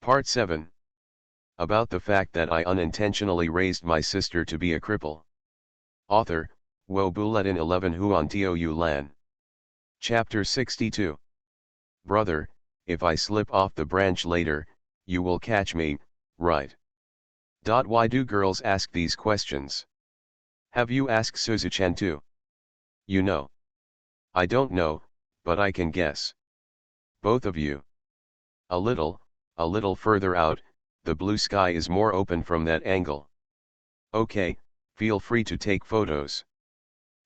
Part 7. About the fact that I unintentionally raised my sister to be a cripple. Author, Wo Bulletin 11 Huan Tou Lan. Chapter 62. Brother, if I slip off the branch later, you will catch me, right? Why do girls ask these questions? Have you asked Suzuchan too? You know. I don't know, but I can guess. Both of you. A little further out, the blue sky is more open from that angle. Okay, feel free to take photos.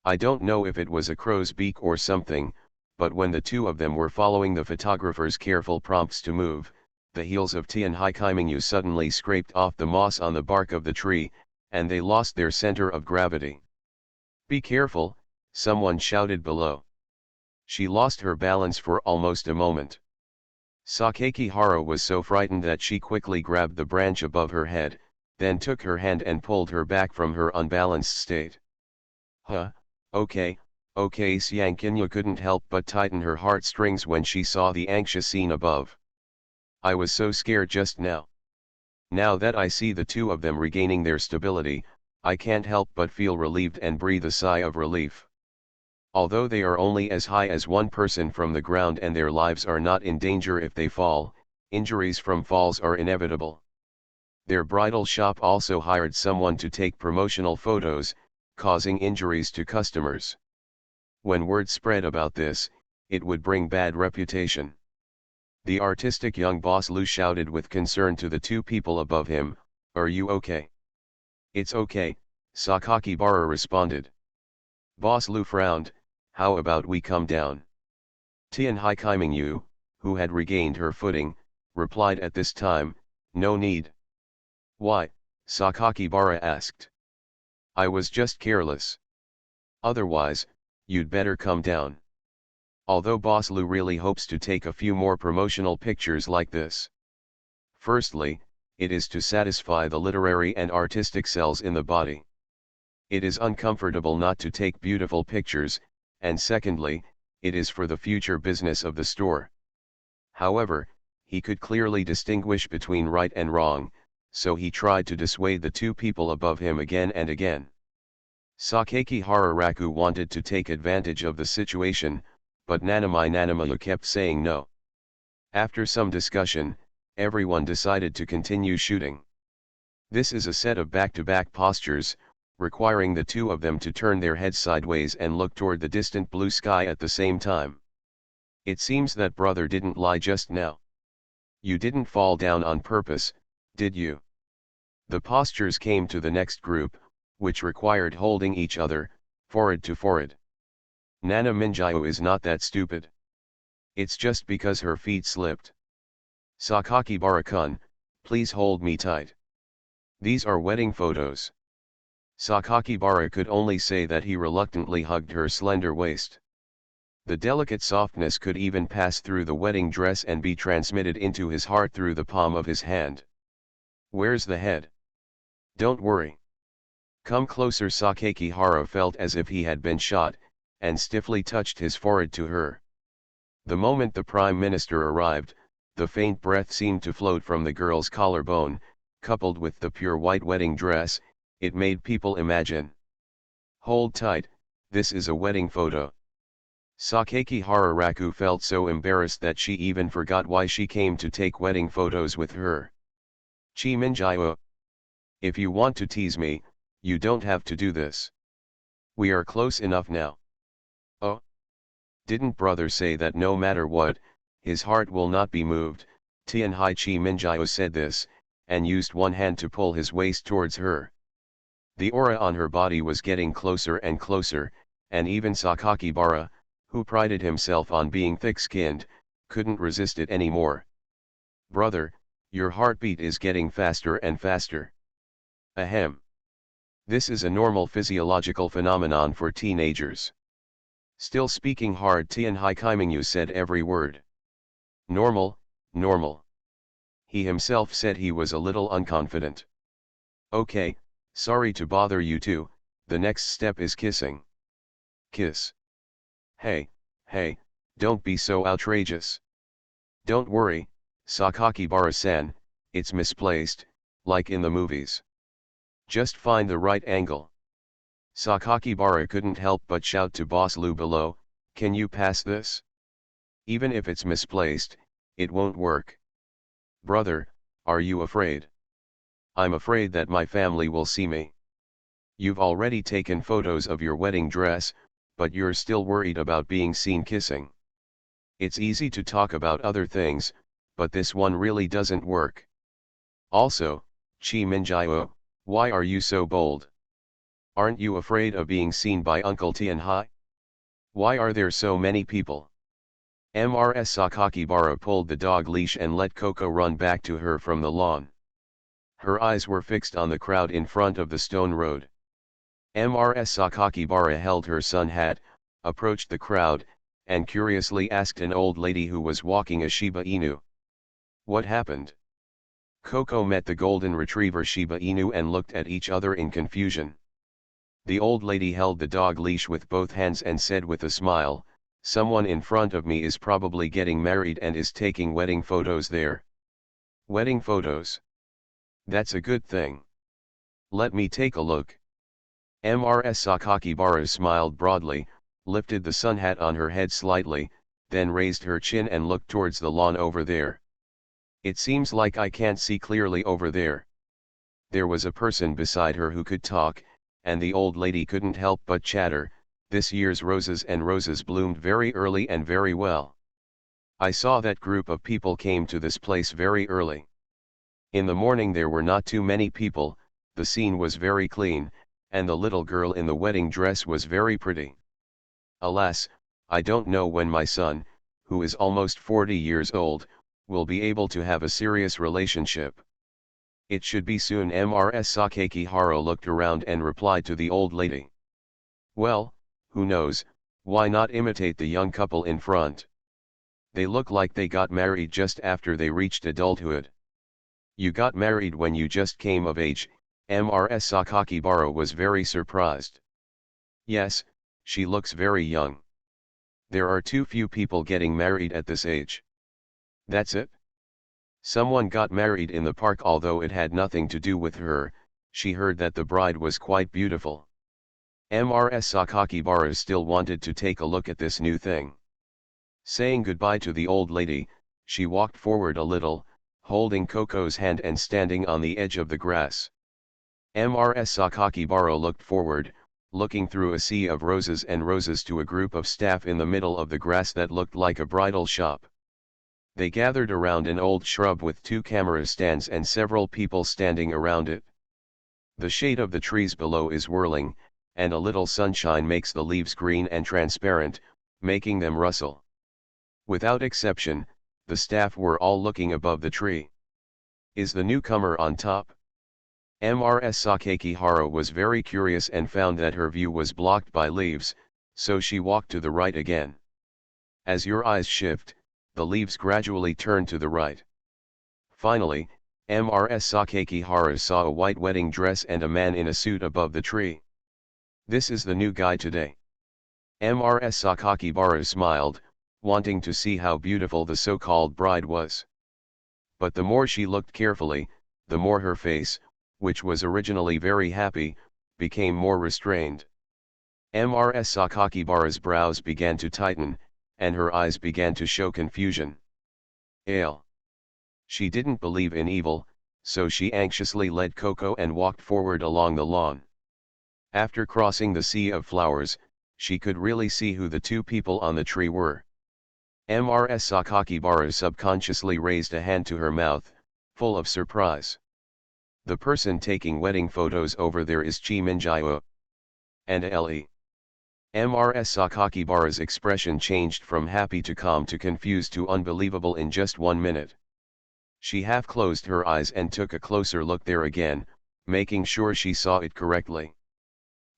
I don't know if it was a crow's beak or something, but when the two of them were following the photographer's careful prompts to move, the heels of Tian Haikaimingu suddenly scraped off the moss on the bark of the tree, and they lost their center of gravity. Be careful, someone shouted below. She lost her balance for almost a moment. Sakakihara was so frightened that she quickly grabbed the branch above her head, then took her hand and pulled her back from her unbalanced state. Okay, Siankinya couldn't help but tighten her heartstrings when she saw the anxious scene above. I was so scared just now. Now that I see the two of them regaining their stability, I can't help but feel relieved and breathe a sigh of relief. Although they are only as high as one person from the ground and their lives are not in danger if they fall, injuries from falls are inevitable. Their bridal shop also hired someone to take promotional photos, causing injuries to customers. When word spread about this, it would bring bad reputation. The artistic young boss Lu shouted with concern to the two people above him, "Are you okay?" "It's okay," Sakakibara responded. Boss Lu frowned, "How about we come down?" Tian Haikaimingu, who had regained her footing, replied at this time, "No need." "Why?" Sakakibara asked. "I was just careless. Otherwise, you'd better come down." Although Boss Lu really hopes to take a few more promotional pictures like this. Firstly, it is to satisfy the literary and artistic cells in the body. It is uncomfortable not to take beautiful pictures, and secondly, it is for the future business of the store. However, he could clearly distinguish between right and wrong, so he tried to dissuade the two people above him again and again. Sakakihara Raku wanted to take advantage of the situation, but Nanamayu kept saying no. After some discussion, everyone decided to continue shooting. This is a set of back-to-back postures, requiring the two of them to turn their heads sideways and look toward the distant blue sky at the same time. It seems that brother didn't lie just now. You didn't fall down on purpose, did you? The postures came to the next group, which required holding each other, forehead to forehead. Nana Minjayo is not that stupid. It's just because her feet slipped. Sakakibara-kun, please hold me tight. These are wedding photos. Sakakibara could only say that he reluctantly hugged her slender waist. The delicate softness could even pass through the wedding dress and be transmitted into his heart through the palm of his hand. Where's the head? Don't worry. Come closer. Sakakihara felt as if he had been shot, and stiffly touched his forehead to her. The moment the Prime Minister arrived, the faint breath seemed to float from the girl's collarbone, coupled with the pure white wedding dress, it made people imagine. Hold tight, this is a wedding photo. Sakakihara Raku felt so embarrassed that she even forgot why she came to take wedding photos with her. Chi Minjayo. If you want to tease me, you don't have to do this. We are close enough now. Oh? Didn't brother say that no matter what, his heart will not be moved? Tianhai Chi Minjayo said this, and used one hand to pull his waist towards her. The aura on her body was getting closer and closer, and even Sakakibara, who prided himself on being thick-skinned, couldn't resist it anymore. Brother, your heartbeat is getting faster and faster. Ahem. This is a normal physiological phenomenon for teenagers. Still speaking hard, Tian Haikaimingu said every word. Normal, normal. He himself said he was a little unconfident. Okay, sorry to bother you two, the next step is kissing. Kiss. Hey, don't be so outrageous. Don't worry, Sakakibara-san, it's misplaced, like in the movies. Just find the right angle. Sakakibara couldn't help but shout to Boss Lu below, can you pass this? Even if it's misplaced, it won't work. Brother, are you afraid? I'm afraid that my family will see me. You've already taken photos of your wedding dress, but you're still worried about being seen kissing. It's easy to talk about other things, but this one really doesn't work. Also, Chi Minjiao, why are you so bold? Aren't you afraid of being seen by Uncle Tianhai? Why are there so many people? Mrs. Sakakibara pulled the dog leash and let Coco run back to her from the lawn. Her eyes were fixed on the crowd in front of the stone road. Mrs. Sakakibara held her sun hat, approached the crowd, and curiously asked an old lady who was walking a Shiba Inu. What happened? Coco met the golden retriever Shiba Inu and looked at each other in confusion. The old lady held the dog leash with both hands and said with a smile, someone in front of me is probably getting married and is taking wedding photos there. Wedding photos? That's a good thing. Let me take a look. Mrs. Sakakibara smiled broadly, lifted the sun hat on her head slightly, then raised her chin and looked towards the lawn over there. It seems like I can't see clearly over there. There was a person beside her who could talk, and the old lady couldn't help but chatter, this year's roses and roses bloomed very early and very well. I saw that group of people came to this place very early. In the morning there were not too many people, the scene was very clean, and the little girl in the wedding dress was very pretty. Alas, I don't know when my son, who is almost 40 years old, will be able to have a serious relationship. It should be soon. Mrs. Sakakibara looked around and replied to the old lady. Well, who knows, why not imitate the young couple in front? They look like they got married just after they reached adulthood. You got married when you just came of age, Mrs. Sakakibara was very surprised. Yes, she looks very young. There are too few people getting married at this age. That's it? Someone got married in the park, although it had nothing to do with her. She heard that the bride was quite beautiful. Mrs. Sakakibara still wanted to take a look at this new thing. Saying goodbye to the old lady, she walked forward a little, holding Coco's hand and standing on the edge of the grass. Mrs. Sakakibara looked forward, looking through a sea of roses and roses to a group of staff in the middle of the grass that looked like a bridal shop. They gathered around an old shrub with 2 camera stands and several people standing around it. The shade of the trees below is whirling, and a little sunshine makes the leaves green and transparent, making them rustle. Without exception, the staff were all looking above the tree. Is the newcomer on top? Mrs. Sakakibara was very curious and found that her view was blocked by leaves, so she walked to the right again. As your eyes shift, the leaves gradually turn to the right. Finally, Mrs. Sakakibara saw a white wedding dress and a man in a suit above the tree. This is the new guy today. Mrs. Sakakibara smiled, wanting to see how beautiful the so-called bride was. But the more she looked carefully, the more her face, which was originally very happy, became more restrained. Mrs. Sakakibara's brows began to tighten, and her eyes began to show confusion. Ale. She didn't believe in evil, so she anxiously led Coco and walked forward along the lawn. After crossing the sea of flowers, she could really see who the 2 people on the tree were. Mrs. Sakakibara subconsciously raised a hand to her mouth, full of surprise. The person taking wedding photos over there is Chi Minjiao. And Le. Mrs. Sakakibara's expression changed from happy to calm to confused to unbelievable in just 1 minute. She half closed her eyes and took a closer look there again, making sure she saw it correctly.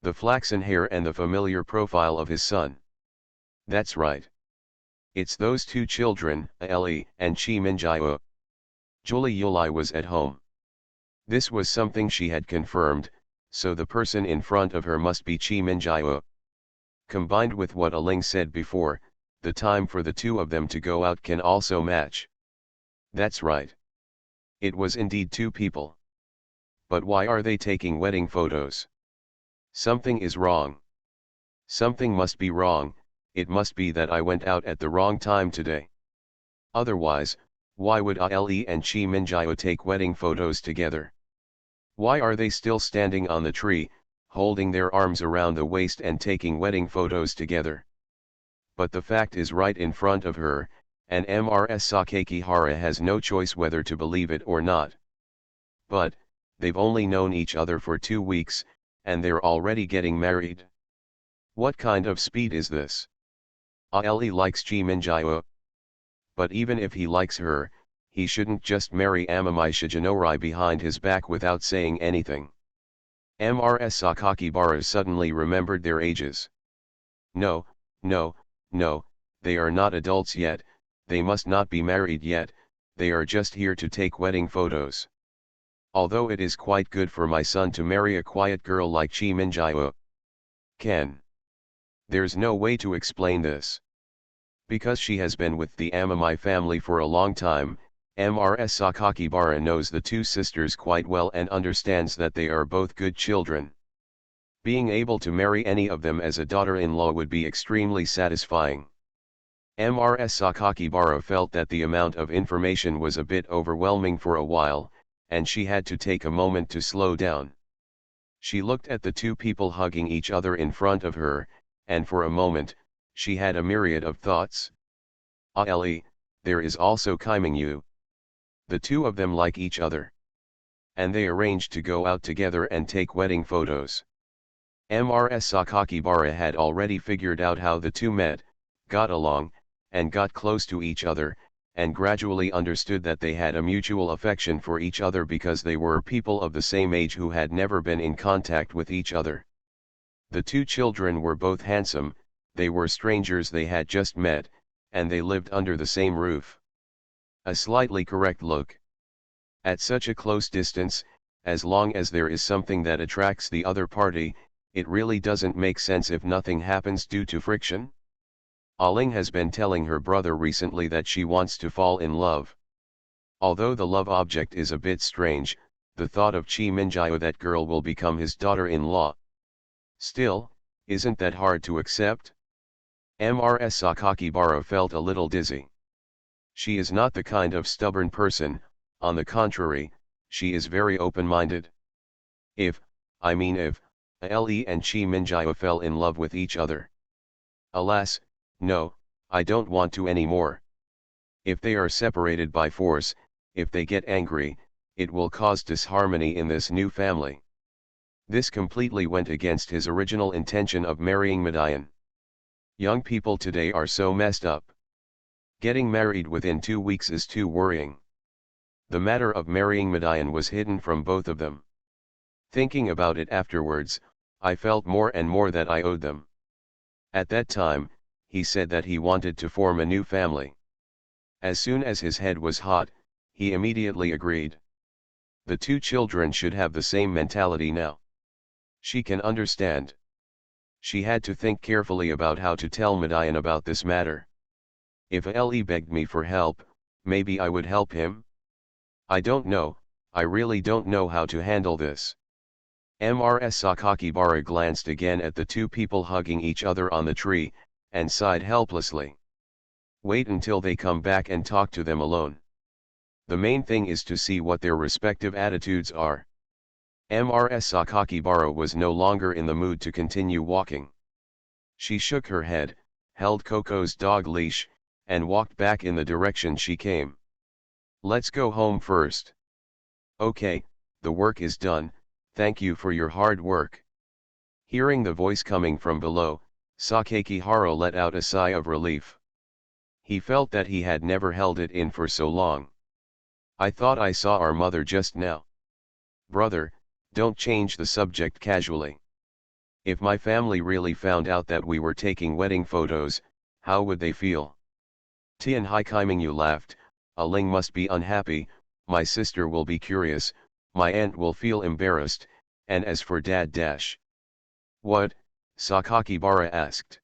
The flaxen hair and the familiar profile of his son. That's right. It's those 2 children, Le and Chi Minjiao. Julie Yuli was at home. This was something she had confirmed, so the person in front of her must be Chi Minjiao. Combined with what Aling said before, the time for the 2 of them to go out can also match. That's right. It was indeed two people. But why are they taking wedding photos? Something is wrong. Something must be wrong. It must be that I went out at the wrong time today. Otherwise, why would Ale and Chi Minjio take wedding photos together? Why are they still standing on the tree, holding their arms around the waist and taking wedding photos together? But the fact is right in front of her, and Mrs. Sakakihara has no choice whether to believe it or not. But, they've only known each other for 2 weeks, and they're already getting married. What kind of speed is this? Ale likes Chi Minjio. But even if he likes her, he shouldn't just marry Amami Shigenori behind his back without saying anything. Mrs. Sakakibara suddenly remembered their ages. No, no, no, they are not adults yet, they must not be married yet, they are just here to take wedding photos. Although it is quite good for my son to marry a quiet girl like Chi Minjio. There's no way to explain this. Because she has been with the Amami family for a long time, Mrs. Sakakibara knows the two sisters quite well and understands that they are both good children. Being able to marry any of them as a daughter-in-law would be extremely satisfying. Mrs. Sakakibara felt that the amount of information was a bit overwhelming for a while, and she had to take a moment to slow down. She looked at the two people hugging each other in front of her, and for a moment, she had a myriad of thoughts. Ale, there is also Kaimingyu. The two of them like each other. And they arranged to go out together and take wedding photos. Mrs. Sakakibara had already figured out how the two met, got along, and got close to each other, and gradually understood that they had a mutual affection for each other because they were people of the same age who had never been in contact with each other. The two children were both handsome, they were strangers they had just met, and they lived under the same roof. A slightly correct look. At such a close distance, as long as there is something that attracts the other party, it really doesn't make sense if nothing happens due to friction. Aling has been telling her brother recently that she wants to fall in love. Although the love object is a bit strange, the thought of Chi Minjio, that girl will become his daughter-in-law. Still, isn't that hard to accept? Mrs. Sakakibara felt a little dizzy. She is not the kind of stubborn person, on the contrary, she is very open-minded. If Ale and Chi Minjio fell in love with each other. Alas, no, I don't want to anymore. If they are separated by force, if they get angry, it will cause disharmony in this new family. This completely went against his original intention of marrying Midian. Young people today are so messed up. Getting married within 2 weeks is too worrying. The matter of marrying Midian was hidden from both of them. Thinking about it afterwards, I felt more and more that I owed them. At that time, he said that he wanted to form a new family. As soon as his head was hot, he immediately agreed. The two children should have the same mentality now. She can understand. She had to think carefully about how to tell Midian about this matter. If Ale begged me for help, maybe I would help him? I don't know, I really don't know how to handle this. Mrs. Sakakibara glanced again at the two people hugging each other on the tree, and sighed helplessly. Wait until they come back and talk to them alone. The main thing is to see what their respective attitudes are. Mrs. Sakakibara was no longer in the mood to continue walking. She shook her head, held Coco's dog leash, and walked back in the direction she came. Let's go home first. Okay, the work is done, thank you for your hard work. Hearing the voice coming from below, Sakakihara let out a sigh of relief. He felt that he had never held it in for so long. I thought I saw our mother just now. Brother, don't change the subject casually. If my family really found out that we were taking wedding photos, how would they feel? Tianhai Kaimingyu laughed. Aling must be unhappy, my sister will be curious, my aunt will feel embarrassed, and as for Dad dash. What? Sakakibara asked.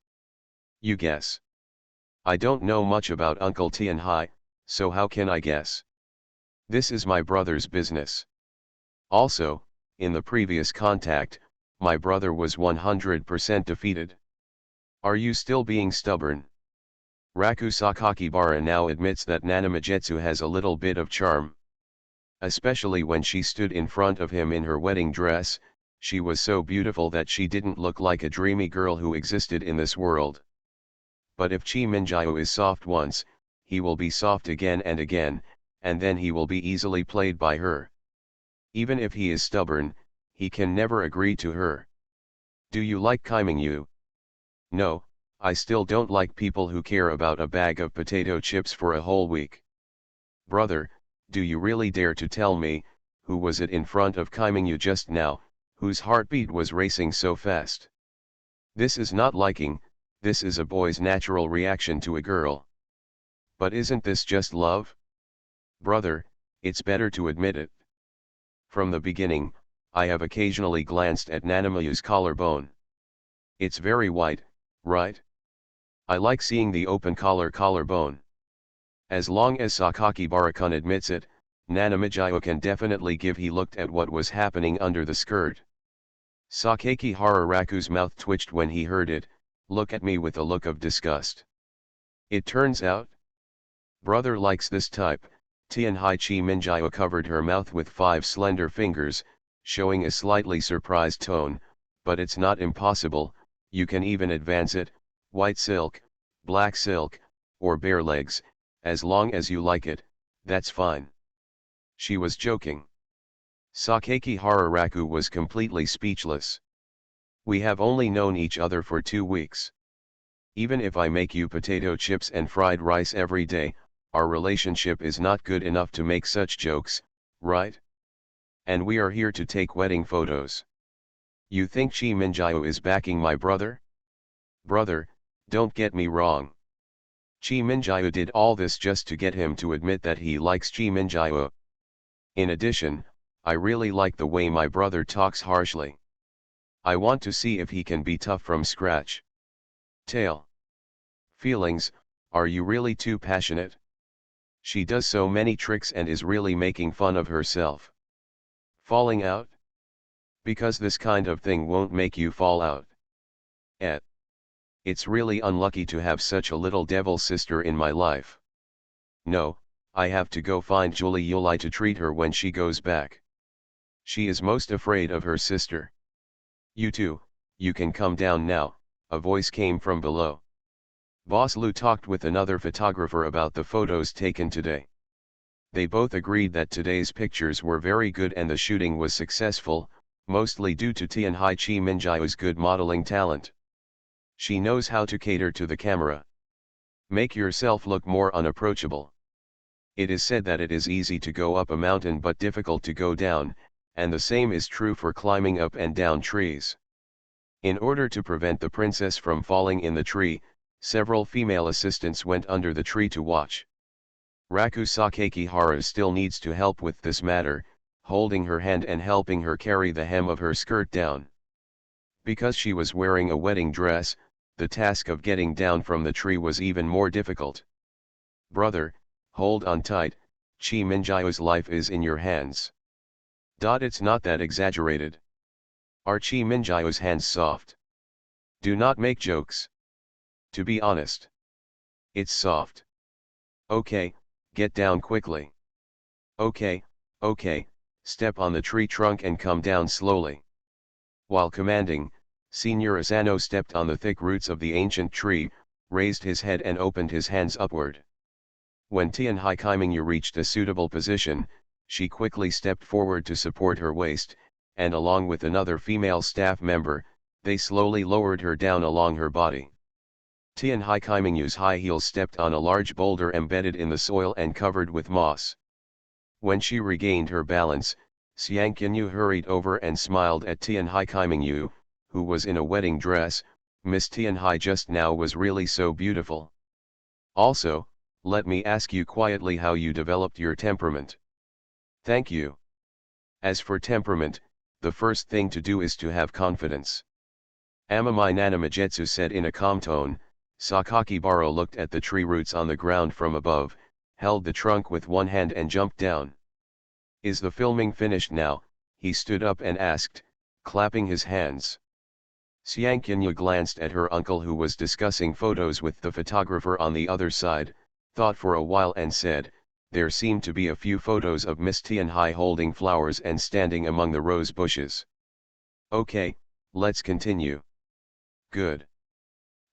You guess. I don't know much about Uncle Tianhai, so how can I guess? This is my brother's business. Also, in the previous contact, my brother was 100% defeated. Are you still being stubborn? Raku Sakakibara now admits that Nanamagetsu has a little bit of charm. Especially when she stood in front of him in her wedding dress, she was so beautiful that she didn't look like a dreamy girl who existed in this world. But if Chi Minjio is soft once, he will be soft again, and then he will be easily played by her. Even if he is stubborn, he can never agree to her. Do you like Kaimingyu? No, I still don't like people who care about a bag of potato chips for a whole week. Brother, do you really dare to tell me, who was it in front of Kaimingyu just now, whose heartbeat was racing so fast? This is not liking, this is a boy's natural reaction to a girl. But isn't this just love? Brother, it's better to admit it. From the beginning, I have occasionally glanced at Nanamayu's collarbone. It's very white, right? I like seeing the open collarbone. As long as Sakakibara-kun admits it, Nanamijiyo can definitely give. He looked at what was happening under the skirt. Sakakihara Raku's mouth twitched when he heard it. Look at me with a look of disgust. It turns out, brother likes this type. Tianhai Chi Minjiyo covered her mouth with 5 slender fingers, showing a slightly surprised tone, but it's not impossible, you can even advance it, white silk, black silk, or bare legs, as long as you like it, that's fine. She was joking. Sakakihara Raku was completely speechless. We have only known each other for 2 weeks. Even if I make you potato chips and fried rice every day, our relationship is not good enough to make such jokes, right? And we are here to take wedding photos. You think Chi Minjiyo is backing my brother? Brother, don't get me wrong. Chi Minjiyo did all this just to get him to admit that he likes Chi Minjiyo. In addition, I really like the way my brother talks harshly. I want to see if he can be tough from scratch. Tail. Feelings, are you really too passionate? She does so many tricks and is really making fun of herself. Falling out? Because this kind of thing won't make you fall out. It's really unlucky to have such a little devil sister in my life. No, I have to go find Julie Yulai to treat her when she goes back. She is most afraid of her sister. You two, you can come down now, a voice came from below. Boss Lu talked with another photographer about the photos taken today. They both agreed that today's pictures were very good and the shooting was successful, mostly due to Tianhai Chi Minjiyo's good modeling talent. She knows how to cater to the camera. Make yourself look more unapproachable. It is said that it is easy to go up a mountain but difficult to go down, and the same is true for climbing up and down trees. In order to prevent the princess from falling in the tree, several female assistants went under the tree to watch. Raku Sakakihara still needs to help with this matter, holding her hand and helping her carry the hem of her skirt down. Because she was wearing a wedding dress, the task of getting down from the tree was even more difficult. Brother, hold on tight, Chi Minjiyo's life is in your hands. It's not that exaggerated. Are Chi Minjiyo's hands soft? Do not make jokes. To be honest. It's soft. Okay, get down quickly. Okay, step on the tree trunk and come down slowly. While commanding, Senior Asano stepped on the thick roots of the ancient tree, raised his head and opened his hands upward. When Tianhai Kaimingyu reached a suitable position, she quickly stepped forward to support her waist, and along with another female staff member, they slowly lowered her down along her body. Tianhai Kaimingyu's high heels stepped on a large boulder embedded in the soil and covered with moss. When she regained her balance, Xiang Qinyu hurried over and smiled at Tianhai Kaimingyu, who was in a wedding dress. Miss Tianhai just now was really so beautiful. Also, let me ask you quietly how you developed your temperament. Thank you. As for temperament, the first thing to do is to have confidence. Amamai Nanamajetsu said in a calm tone. Sakakibara looked at the tree roots on the ground from above, held the trunk with one hand and jumped down. Is the filming finished now? He stood up and asked, clapping his hands. Xiangqianyu glanced at her uncle who was discussing photos with the photographer on the other side, thought for a while and said, there seem to be a few photos of Miss Tianhai holding flowers and standing among the rose bushes. Okay, let's continue. Good.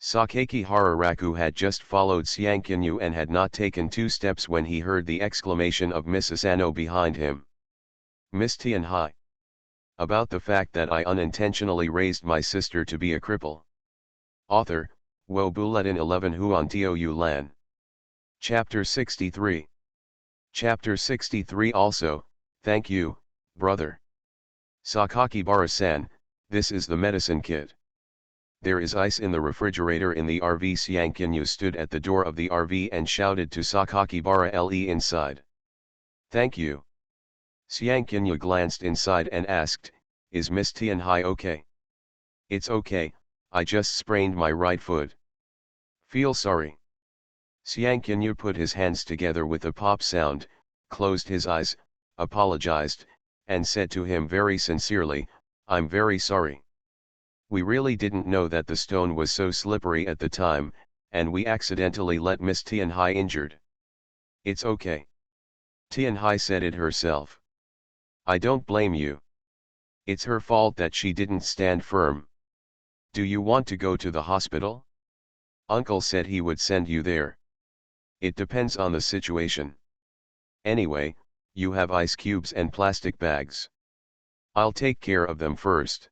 Sakaki Hararaku had just followed Xiangqianyu and had not taken 2 steps when he heard the exclamation of Miss Asano behind him. Miss Tianhai. About the fact that I unintentionally raised my sister to be a cripple. Author, Wo Bulletin 11 Huan Tiu Lan. Chapter 63. Chapter 63 also, thank you, brother. Sakakibara-san, this is the medicine kit. There is ice in the refrigerator in the RV. Xiangqianyu stood at the door of the RV and shouted to Sakakibara le inside. Thank you. Xiangqianyu glanced inside and asked, is Miss Tianhai okay? It's okay, I just sprained my right foot. Feel sorry. Xiangqianyu put his hands together with a pop sound, closed his eyes, apologized, and said to him very sincerely, I'm very sorry. We really didn't know that the stone was so slippery at the time, and we accidentally let Miss Tianhai injured. It's okay. Tianhai said it herself. I don't blame you. It's her fault that she didn't stand firm. Do you want to go to the hospital? Uncle said he would send you there. It depends on the situation. Anyway, you have ice cubes and plastic bags. I'll take care of them first.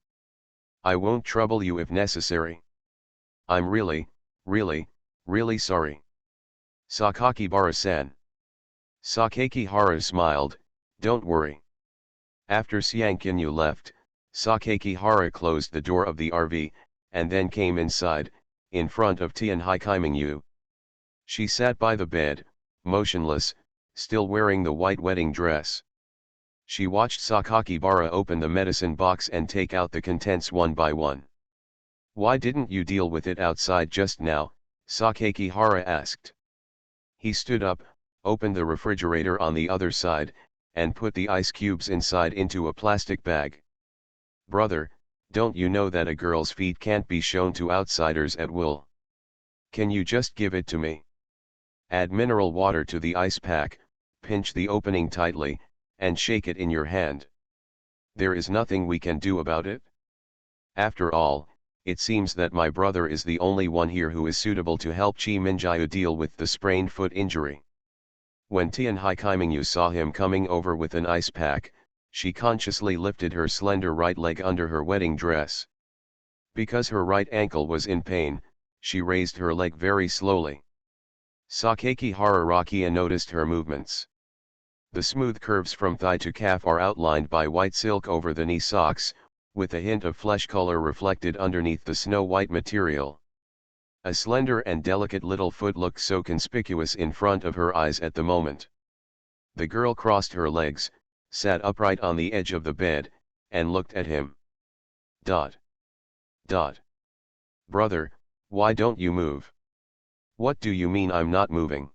I won't trouble you if necessary. I'm really, really sorry. Sakakibara-san. Sakakihara smiled, don't worry. After Xiangqianyu left, Sakakihara closed the door of the RV, and then came inside, in front of Tianhai Kaimingyu. She sat by the bed, motionless, still wearing the white wedding dress. She watched Sakakibara open the medicine box and take out the contents one by one. Why didn't you deal with it outside just now? Sakakihara asked. He stood up, opened the refrigerator on the other side, and put the ice cubes inside into a plastic bag. Brother, don't you know that a girl's feet can't be shown to outsiders at will? Can you just give it to me? Add mineral water to the ice pack, pinch the opening tightly, and shake it in your hand. There is nothing we can do about it. After all, it seems that my brother is the only one here who is suitable to help Chi Minjiu deal with the sprained foot injury. When Tianhai Kaimingyu saw him coming over with an ice pack, she consciously lifted her slender right leg under her wedding dress. Because her right ankle was in pain, she raised her leg very slowly. Sakakihara Rakia noticed her movements. The smooth curves from thigh to calf are outlined by white silk over the knee socks, with a hint of flesh color reflected underneath the snow-white material. A slender and delicate little foot looked so conspicuous in front of her eyes at the moment. The girl crossed her legs, sat upright on the edge of the bed, and looked at him. Dot. Dot. Brother, why don't you move? What do you mean I'm not moving?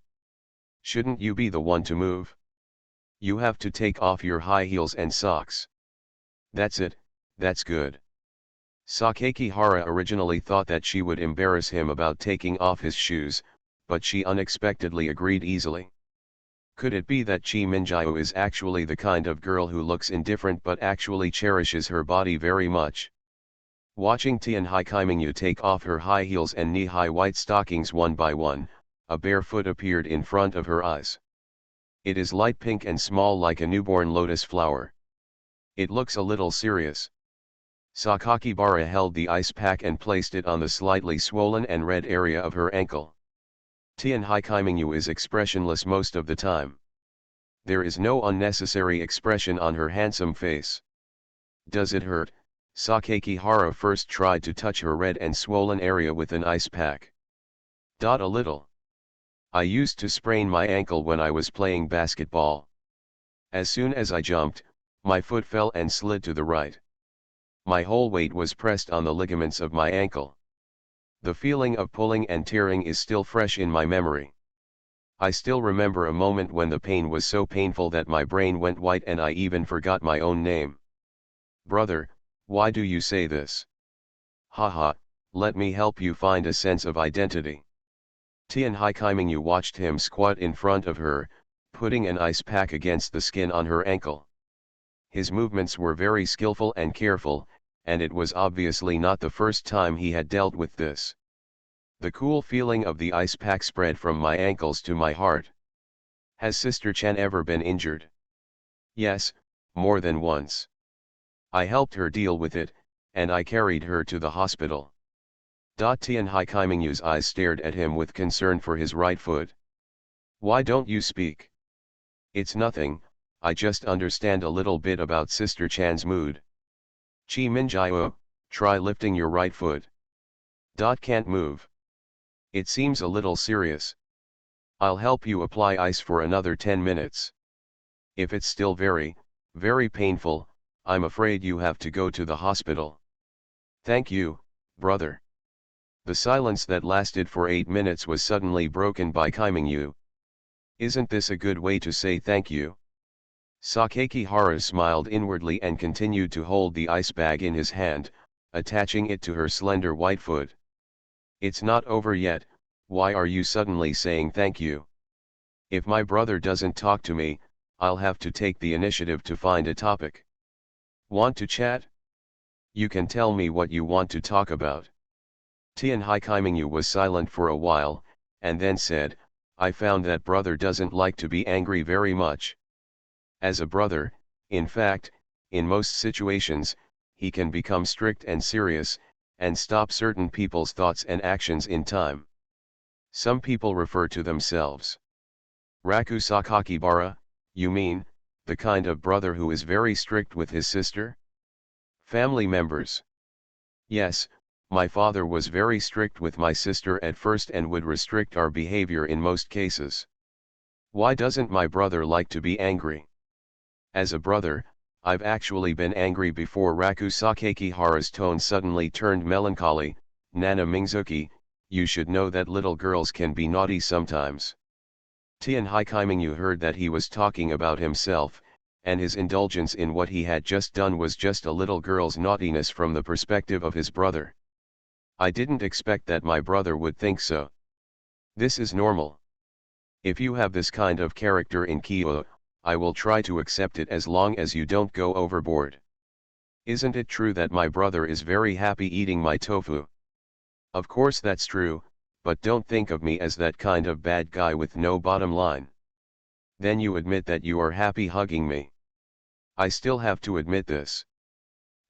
Shouldn't you be the one to move? You have to take off your high heels and socks. That's it, that's good. Sakakihara originally thought that she would embarrass him about taking off his shoes, but she unexpectedly agreed easily. Could it be that Chi Minjiu is actually the kind of girl who looks indifferent but actually cherishes her body very much? Watching Tianhai Kaimingyu take off her high heels and knee-high white stockings one by one, a bare foot appeared in front of her eyes. It is light pink and small like a newborn lotus flower. It looks a little serious. Sakakibara held the ice pack and placed it on the slightly swollen and red area of her ankle. Tianhai Kaimingyu is expressionless most of the time. There is no unnecessary expression on her handsome face. Does it hurt? Sakakihara first tried to touch her red and swollen area with an ice pack. A little. I used to sprain my ankle when I was playing basketball. As soon as I jumped, my foot fell and slid to the right. My whole weight was pressed on the ligaments of my ankle. The feeling of pulling and tearing is still fresh in my memory. I still remember a moment when the pain was so painful that my brain went white and I even forgot my own name. Brother, why do you say this? Haha, let me help you find a sense of identity. Tian Haikimingyu watched him squat in front of her, putting an ice pack against the skin on her ankle. His movements were very skillful and careful, and it was obviously not the first time he had dealt with this. The cool feeling of the ice pack spread from my ankles to my heart. Has Sister Chen ever been injured? Yes, more than once. I helped her deal with it, and I carried her to the hospital. Tian Haikimingyu's eyes stared at him with concern for his right foot. Why don't you speak? It's nothing, I just understand a little bit about Sister Chan's mood. Chi Minjiao, try lifting your right foot. Can't move. It seems a little serious. I'll help you apply ice for another 10 minutes. If it's still very, very painful, I'm afraid you have to go to the hospital. Thank you, brother. The silence that lasted for 8 minutes was suddenly broken by Kaimingyu. Isn't this a good way to say thank you? Sakakihara smiled inwardly and continued to hold the ice bag in his hand, attaching it to her slender white foot. It's not over yet, why are you suddenly saying thank you? If my brother doesn't talk to me, I'll have to take the initiative to find a topic. Want to chat? You can tell me what you want to talk about. Tian Haikimingyu was silent for a while, and then said, I found that brother doesn't like to be angry very much. As a brother, in fact, in most situations, he can become strict and serious, and stop certain people's thoughts and actions in time. Some people refer to themselves. Raku Sakakibara, you mean, the kind of brother who is very strict with his sister? Family members. Yes, my father was very strict with my sister at first and would restrict our behavior in most cases. Why doesn't my brother like to be angry? As a brother, I've actually been angry before. Raku Sakakihara's tone suddenly turned melancholy. Nana Mingzuki, you should know that little girls can be naughty sometimes. Tian Haikimingyu heard that he was talking about himself, and his indulgence in what he had just done was just a little girl's naughtiness from the perspective of his brother. I didn't expect that my brother would think so. This is normal. If you have this kind of character in Kyo, I will try to accept it as long as you don't go overboard. Isn't it true that my brother is very happy eating my tofu? Of course that's true, but don't think of me as that kind of bad guy with no bottom line. Then you admit that you are happy hugging me. I still have to admit this.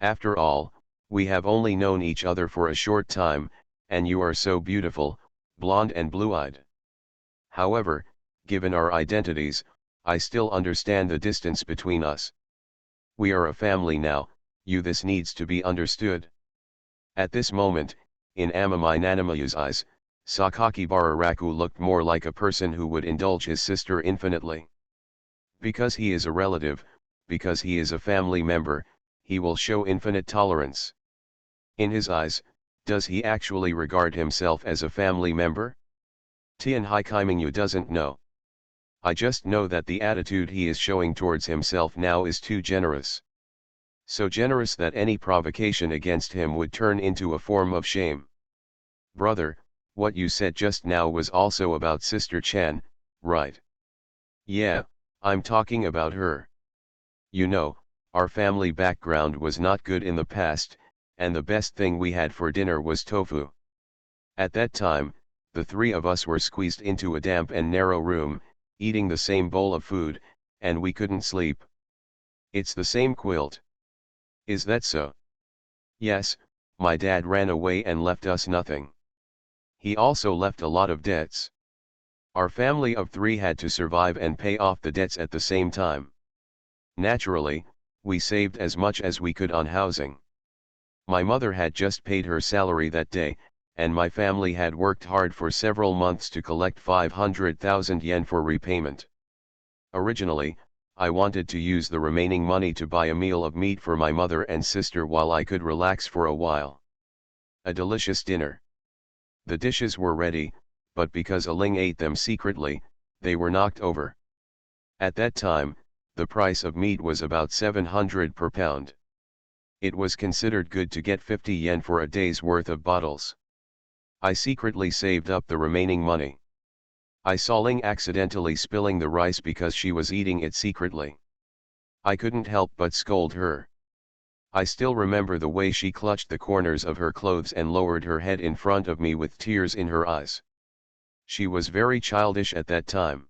After all, we have only known each other for a short time, and you are so beautiful, blonde and blue-eyed. However, given our identities, I still understand the distance between us. We are a family now, this needs to be understood. At this moment, in Amami Nanamayu's eyes, Sakakibara Raku looked more like a person who would indulge his sister infinitely. Because he is a relative, because he is a family member, he will show infinite tolerance. In his eyes, does he actually regard himself as a family member? Tian Haikimingyu doesn't know. I just know that the attitude he is showing towards himself now is too generous. So generous that any provocation against him would turn into a form of shame. Brother, what you said just now was also about Sister Chen, right? Yeah, I'm talking about her. You know, our family background was not good in the past, and the best thing we had for dinner was tofu. At that time, the three of us were squeezed into a damp and narrow room, eating the same bowl of food, and we couldn't sleep. It's the same quilt. Is that so? Yes, my dad ran away and left us nothing. He also left a lot of debts. Our family of three had to survive and pay off the debts at the same time. Naturally, we saved as much as we could on housing. My mother had just paid her salary that day, and my family had worked hard for several months to collect 500,000 yen for repayment. Originally, I wanted to use the remaining money to buy a meal of meat for my mother and sister while I could relax for a while. A delicious dinner. The dishes were ready, but because Aling ate them secretly, they were knocked over. At that time, the price of meat was about 700 per pound. It was considered good to get 50 yen for a day's worth of bottles. I secretly saved up the remaining money. I saw Ling accidentally spilling the rice because she was eating it secretly. I couldn't help but scold her. I still remember the way she clutched the corners of her clothes and lowered her head in front of me with tears in her eyes. She was very childish at that time.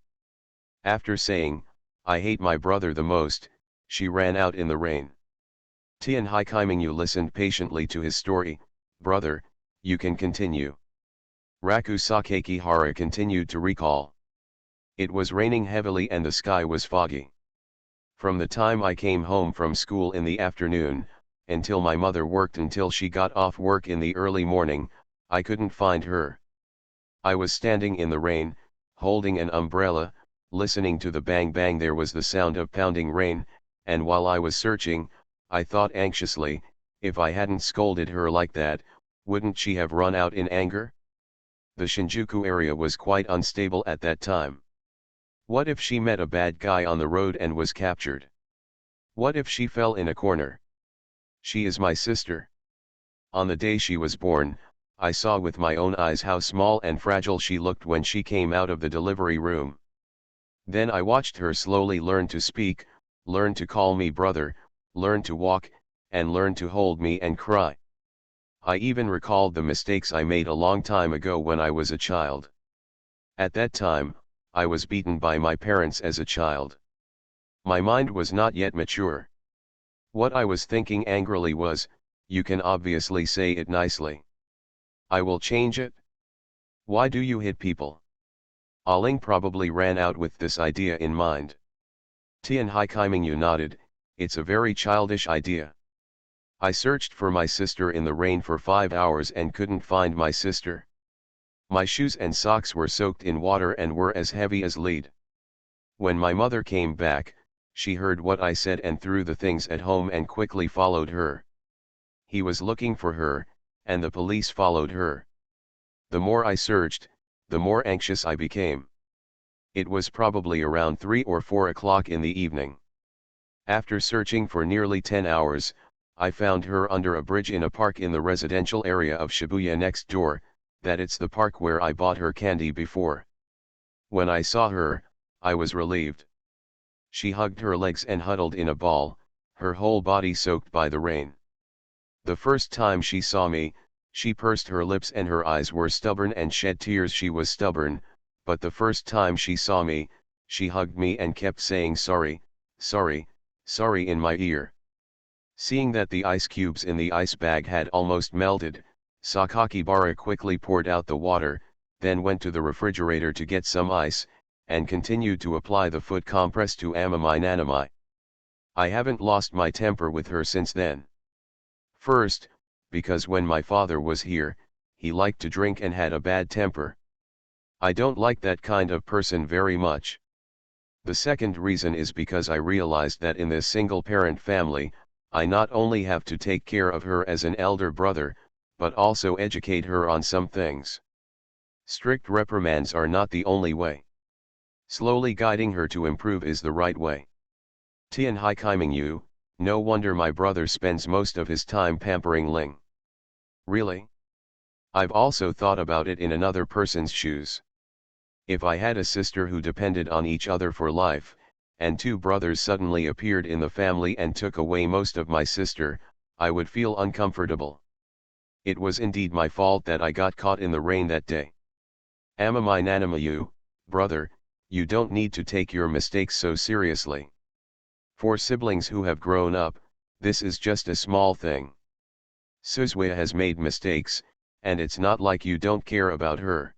After saying, "I hate my brother the most," she ran out in the rain. Tian Haikaimingu listened patiently to his story. "Brother, you can continue." Raku Sakakihara continued to recall. "It was raining heavily and the sky was foggy. From the time I came home from school in the afternoon, until my mother worked until she got off work in the early morning, I couldn't find her. I was standing in the rain, holding an umbrella, listening to the bang bang. There was the sound of pounding rain, and while I was searching, I thought anxiously, if I hadn't scolded her like that, wouldn't she have run out in anger? The Shinjuku area was quite unstable at that time. What if she met a bad guy on the road and was captured? What if she fell in a corner? She is my sister. On the day she was born, I saw with my own eyes how small and fragile she looked when she came out of the delivery room. Then I watched her slowly learn to speak, learn to call me brother, learn to walk, and learn to hold me and cry. I even recalled the mistakes I made a long time ago when I was a child. At that time, I was beaten by my parents as a child. My mind was not yet mature. What I was thinking angrily was, you can obviously say it nicely. I will change it. Why do you hit people? Aling probably ran out with this idea in mind. Tian Haikaimingu nodded, it's a very childish idea. I searched for my sister in the rain for 5 hours and couldn't find my sister. My shoes and socks were soaked in water and were as heavy as lead. When my mother came back, she heard what I said and threw the things at home and quickly followed her. He was looking for her, and the police followed her. The more I searched, the more anxious I became. It was probably around 3 or 4 o'clock in the evening. After searching for nearly 10 hours, I found her under a bridge in a park in the residential area of Shibuya next door. That it's the park where I bought her candy before. When I saw her, I was relieved. She hugged her legs and huddled in a ball, her whole body soaked by the rain. The first time she saw me, she pursed her lips and her eyes were stubborn and shed tears. She was stubborn, but the first time she saw me, she hugged me and kept saying sorry, sorry, sorry in my ear. Seeing that the ice cubes in the ice bag had almost melted, Sakakibara quickly poured out the water, then went to the refrigerator to get some ice, and continued to apply the foot compress to Amami Nanami. I haven't lost my temper with her since then. First, because when my father was here, he liked to drink and had a bad temper. I don't like that kind of person very much. The second reason is because I realized that in this single-parent family, I not only have to take care of her as an elder brother, but also educate her on some things. Strict reprimands are not the only way. Slowly guiding her to improve is the right way. Tian Haikaimingu, no wonder my brother spends most of his time pampering Ling. Really? I've also thought about it in another person's shoes. If I had a sister who depended on each other for life, and 2 brothers suddenly appeared in the family and took away most of my sister, I would feel uncomfortable. It was indeed my fault that I got caught in the rain that day. Amami Nanamayu, brother, you don't need to take your mistakes so seriously. For siblings who have grown up, this is just a small thing. Suzuya has made mistakes, and it's not like you don't care about her.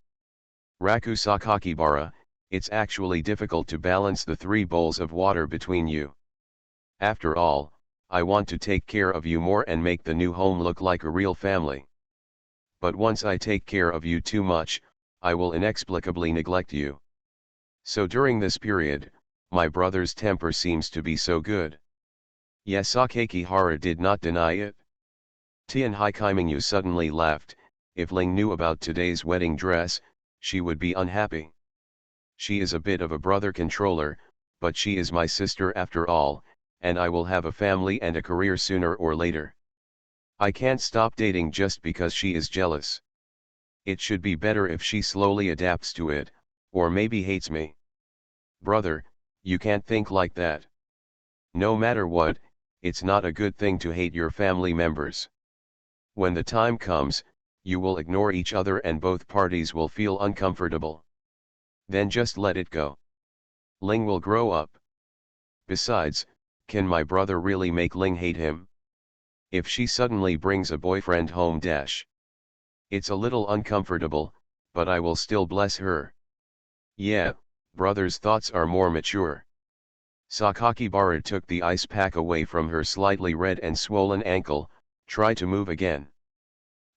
Raku Sakakibara, it's actually difficult to balance the 3 bowls of water between you. After all, I want to take care of you more and make the new home look like a real family. But once I take care of you too much, I will inexplicably neglect you. So during this period, my brother's temper seems to be so good. Yes, Sakakihara did not deny it. Tian Haikaimingu suddenly laughed. If Ling knew about today's wedding dress, she would be unhappy. She is a bit of a brother controller, but she is my sister after all, and I will have a family and a career sooner or later. I can't stop dating just because she is jealous. It should be better if she slowly adapts to it, or maybe hates me. Brother, you can't think like that. No matter what, it's not a good thing to hate your family members. When the time comes, you will ignore each other and both parties will feel uncomfortable. Then just let it go. Ling will grow up. Besides, can my brother really make Ling hate him? If she suddenly brings a boyfriend home dash. It's a little uncomfortable, but I will still bless her. Yeah, brother's thoughts are more mature. Sakakibara took the ice pack away from her slightly red and swollen ankle. Try to move again.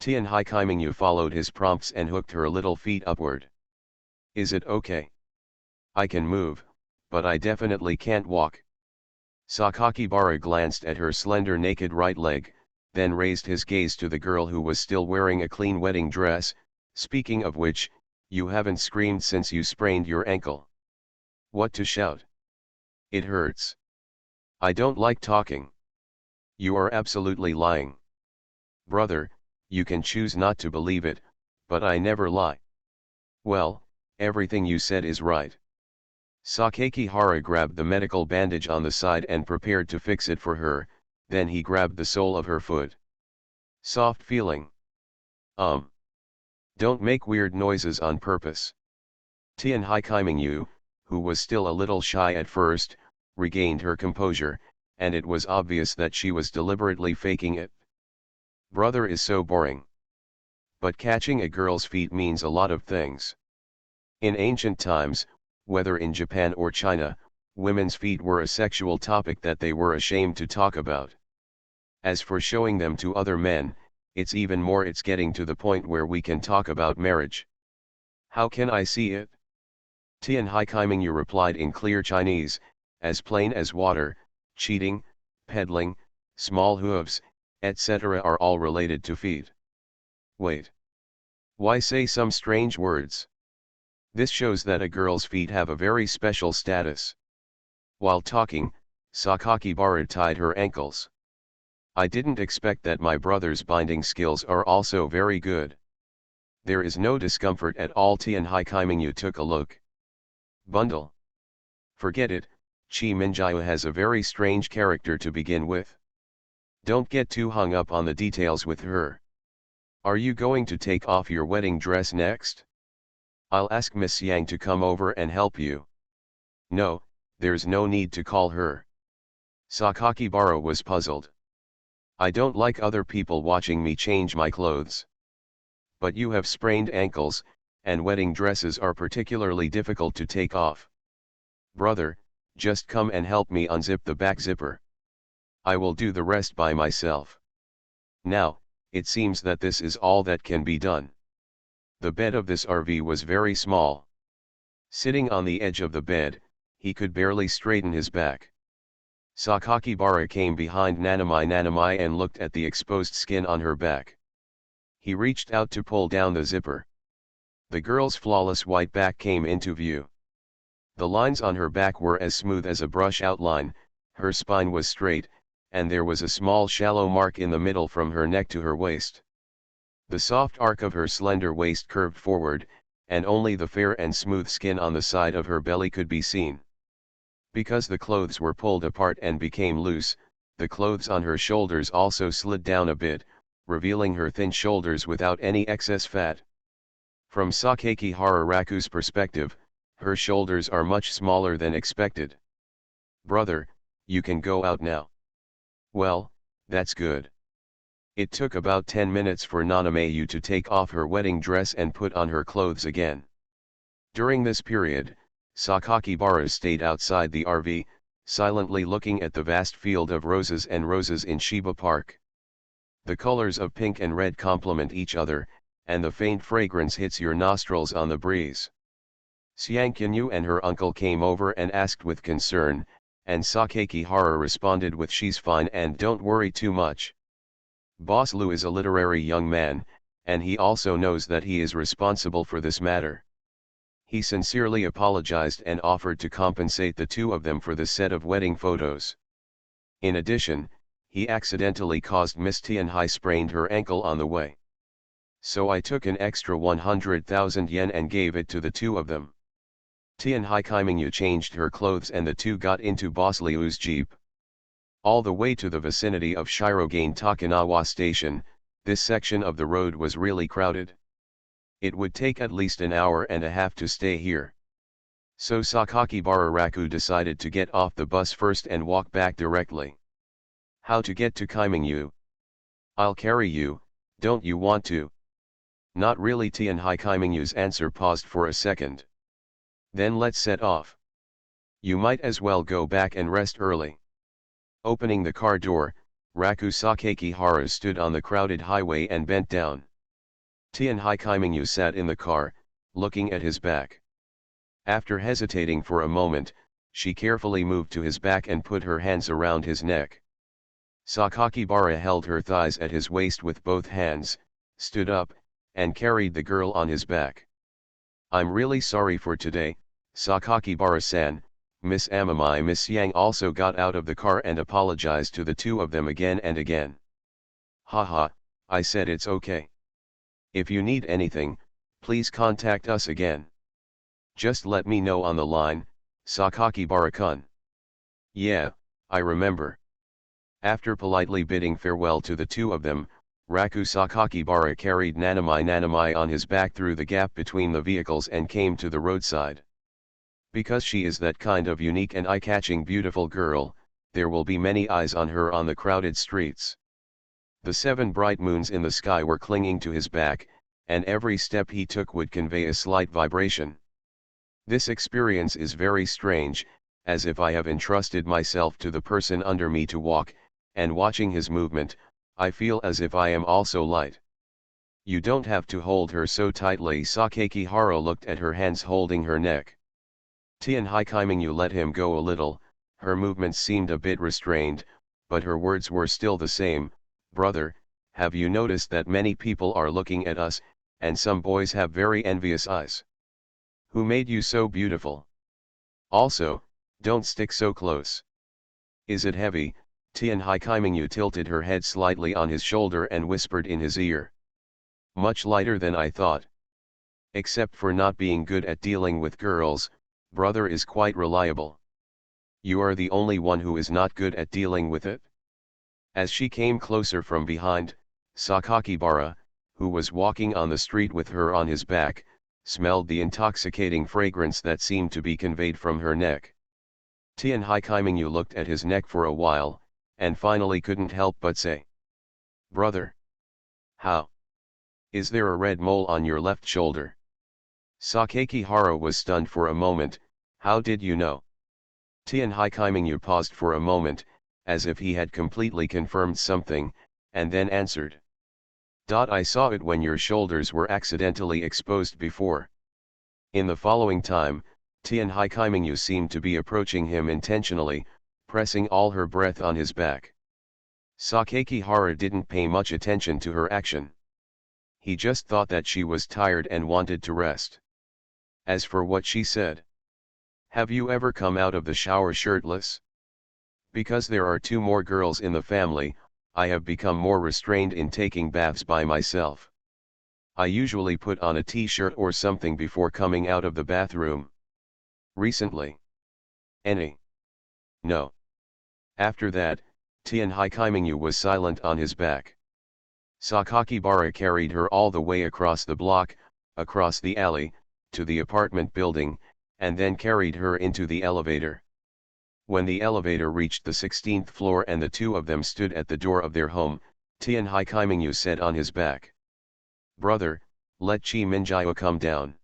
Tian Haikimingyu followed his prompts and hooked her little feet upward. Is it okay? I can move, but I definitely can't walk. Sakakibara glanced at her slender naked right leg, then raised his gaze to the girl who was still wearing a clean wedding dress. Speaking of which, you haven't screamed since you sprained your ankle. What to shout? It hurts. I don't like talking. You are absolutely lying. Brother, you can choose not to believe it, but I never lie. Well, everything you said is right. Sakakihara grabbed the medical bandage on the side and prepared to fix it for her, then he grabbed the sole of her foot. Soft feeling. Don't make weird noises on purpose. Tian Haikimingyu, who was still a little shy at first, regained her composure, and it was obvious that she was deliberately faking it. Brother is so boring. But catching a girl's feet means a lot of things. In ancient times, whether in Japan or China, women's feet were a sexual topic that they were ashamed to talk about. As for showing them to other men, it's getting to the point where we can talk about marriage. How can I see it? Tian Haikimingyu replied in clear Chinese, as plain as water. Cheating, peddling, small hooves, etc. are all related to feet. Wait. Why say some strange words? This shows that a girl's feet have a very special status. While talking, Sakakibara tied her ankles. I didn't expect that my brother's binding skills are also very good. There is no discomfort at all. Tian Haikimingyu took a look. Bundle. Forget it, Chi Minjiu has a very strange character to begin with. Don't get too hung up on the details with her. Are you going to take off your wedding dress next? I'll ask Miss Yang to come over and help you. No, there's no need to call her. Sakakibara was puzzled. I don't like other people watching me change my clothes. But you have sprained ankles, and wedding dresses are particularly difficult to take off. Brother, just come and help me unzip the back zipper. I will do the rest by myself. Now, it seems that this is all that can be done. The bed of this RV was very small. Sitting on the edge of the bed, he could barely straighten his back. Sakakibara came behind Nanamai and looked at the exposed skin on her back. He reached out to pull down the zipper. The girl's flawless white back came into view. The lines on her back were as smooth as a brush outline, her spine was straight, and there was a small shallow mark in the middle from her neck to her waist. The soft arc of her slender waist curved forward, and only the fair and smooth skin on the side of her belly could be seen. Because the clothes were pulled apart and became loose, the clothes on her shoulders also slid down a bit, revealing her thin shoulders without any excess fat. From Sakakihara Raku's perspective, her shoulders are much smaller than expected. Brother, you can go out now. Well, that's good. It took about 10 minutes for Nanamayu to take off her wedding dress and put on her clothes again. During this period, Sakakibara stayed outside the RV, silently looking at the vast field of roses and roses in Shiba Park. The colors of pink and red complement each other, and the faint fragrance hits your nostrils on the breeze. Xiangqinyu and her uncle came over and asked with concern, and Sakakihara responded with she's fine and don't worry too much. Boss Lu is a literary young man, and he also knows that he is responsible for this matter. He sincerely apologized and offered to compensate the two of them for the set of wedding photos. In addition, he accidentally caused Miss Tianhai sprained her ankle on the way. So I took an extra 100,000 yen and gave it to the two of them. Tianhai Kaimingyu changed her clothes and the two got into Boss Liu's jeep. All the way to the vicinity of Shirogane Takanawa Station, this section of the road was really crowded. It would take at least an hour and a half to stay here. So Sakakibara Raku decided to get off the bus first and walk back directly. How to get to Kaimingyu? I'll carry you, don't you want to? Not really. Tianhai Kaimingyu's answer paused for a second. Then let's set off. You might as well go back and rest early. Opening the car door, Raku Sakakihara stood on the crowded highway and bent down. Tianhai Kaimingyu sat in the car, looking at his back. After hesitating for a moment, she carefully moved to his back and put her hands around his neck. Sakakibara held her thighs at his waist with both hands, stood up, and carried the girl on his back. I'm really sorry for today, Sakakibara-san. Miss Amamai Miss Yang also got out of the car and apologized to the two of them again and again. Haha, I said it's okay. If you need anything, please contact us again. Just let me know on the line, Sakakibara-kun. Yeah, I remember. After politely bidding farewell to the two of them, Raku Sakakibara carried Nanamai on his back through the gap between the vehicles and came to the roadside. Because she is that kind of unique and eye-catching beautiful girl, there will be many eyes on her on the crowded streets. The 7 bright moons in the sky were clinging to his back, and every step he took would convey a slight vibration. This experience is very strange, as if I have entrusted myself to the person under me to walk, and watching his movement, I feel as if I am also light. You don't have to hold her so tightly. Sakakihara looked at her hands holding her neck. Tianhai Kaimingyu let him go a little, her movements seemed a bit restrained, but her words were still the same. Brother, have you noticed that many people are looking at us, and some boys have very envious eyes? Who made you so beautiful? Also, don't stick so close. Is it heavy? Tianhai Kaimingyu tilted her head slightly on his shoulder and whispered in his ear. Much lighter than I thought. Except for not being good at dealing with girls, brother is quite reliable. You are the only one who is not good at dealing with it. As she came closer from behind, Sakakibara, who was walking on the street with her on his back, smelled the intoxicating fragrance that seemed to be conveyed from her neck. Tianhai Kaimingyu looked at his neck for a while, and finally couldn't help but say, Brother! How? Is there a red mole on your left shoulder? Sakakihara was stunned for a moment. How did you know? Tianhai Kaimingyu paused for a moment, as if he had completely confirmed something, and then answered. I saw it when your shoulders were accidentally exposed before. In the following time, Tianhai Kaimingyu seemed to be approaching him intentionally, pressing all her breath on his back. Sakakihara didn't pay much attention to her action. He just thought that she was tired and wanted to rest. As for what she said, have you ever come out of the shower shirtless? Because there are 2 more girls in the family, I have become more restrained in taking baths by myself. I usually put on a t-shirt or something before coming out of the bathroom. Recently? Any? No. After that, Tianhai Kaimingyu was silent on his back. Sakakibara carried her all the way across the block, across the alley, to the apartment building, and then carried her into the elevator. When the elevator reached the 16th floor and the two of them stood at the door of their home, Tianhai Kaimingyu said on his back, Brother, let Chi Minjiao come down.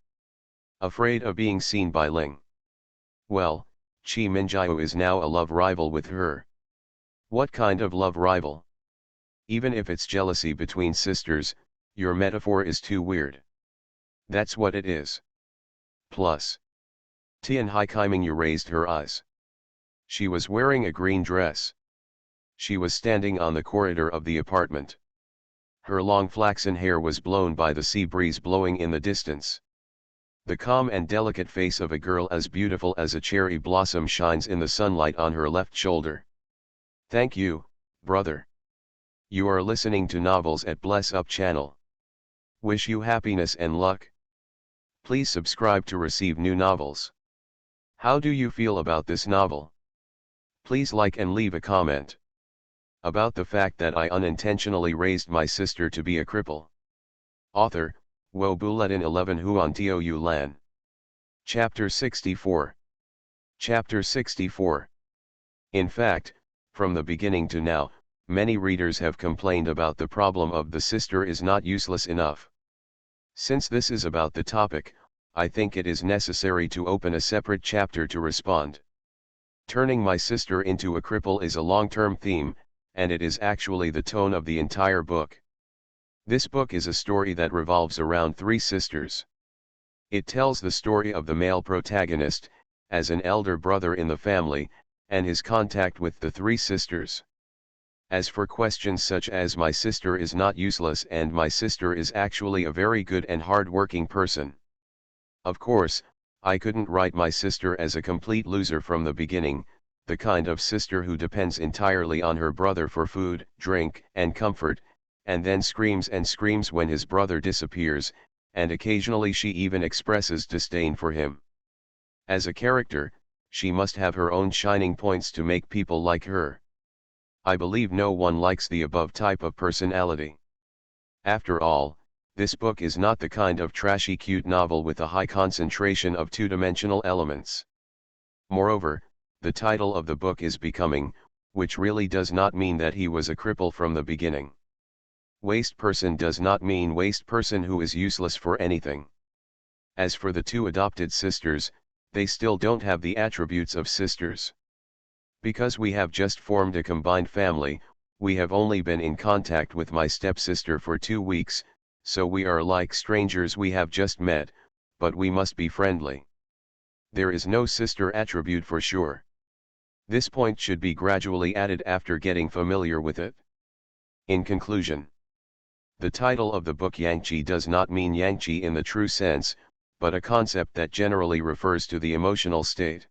Afraid of being seen by Ling. Well, Chi Minjiao is now a love rival with her. What kind of love rival? Even if it's jealousy between sisters, your metaphor is too weird. That's what it is. Plus. Tianhai Kaimingyu raised her eyes. She was wearing a green dress. She was standing on the corridor of the apartment. Her long flaxen hair was blown by the sea breeze blowing in the distance. The calm and delicate face of a girl as beautiful as a cherry blossom shines in the sunlight on her left shoulder. Thank you, brother. You are listening to Novels at Bless Up channel. Wish you happiness and luck. Please subscribe to receive new novels. How do you feel about this novel? Please like and leave a comment. About the fact that I unintentionally raised my sister to be a cripple. Author, Wo Buletin 11 Huan Tou Lan. Chapter 64. Chapter 64. In fact, from the beginning to now, many readers have complained about the problem of the sister is not useless enough. Since this is about the topic, I think it is necessary to open a separate chapter to respond. Turning my sister into a cripple is a long-term theme, and it is actually the tone of the entire book. This book is a story that revolves around three sisters. It tells the story of the male protagonist, as an elder brother in the family, and his contact with the three sisters. As for questions such as my sister is not useless and my sister is actually a very good and hard-working person. Of course, I couldn't write my sister as a complete loser from the beginning, the kind of sister who depends entirely on her brother for food, drink, and comfort, and then screams and screams when his brother disappears, and occasionally she even expresses disdain for him. As a character, she must have her own shining points to make people like her. I believe no one likes the above type of personality. After all, this book is not the kind of trashy cute novel with a high concentration of two-dimensional elements. Moreover, the title of the book is Becoming, which really does not mean that he was a cripple from the beginning. Waste person does not mean waste person who is useless for anything. As for the two adopted sisters, they still don't have the attributes of sisters. Because we have just formed a combined family, we have only been in contact with my stepsister for 2 weeks, so we are like strangers we have just met, but we must be friendly. There is no sister attribute for sure. This point should be gradually added after getting familiar with it. In conclusion, the title of the book Yangqi does not mean Yangqi in the true sense, but a concept that generally refers to the emotional state.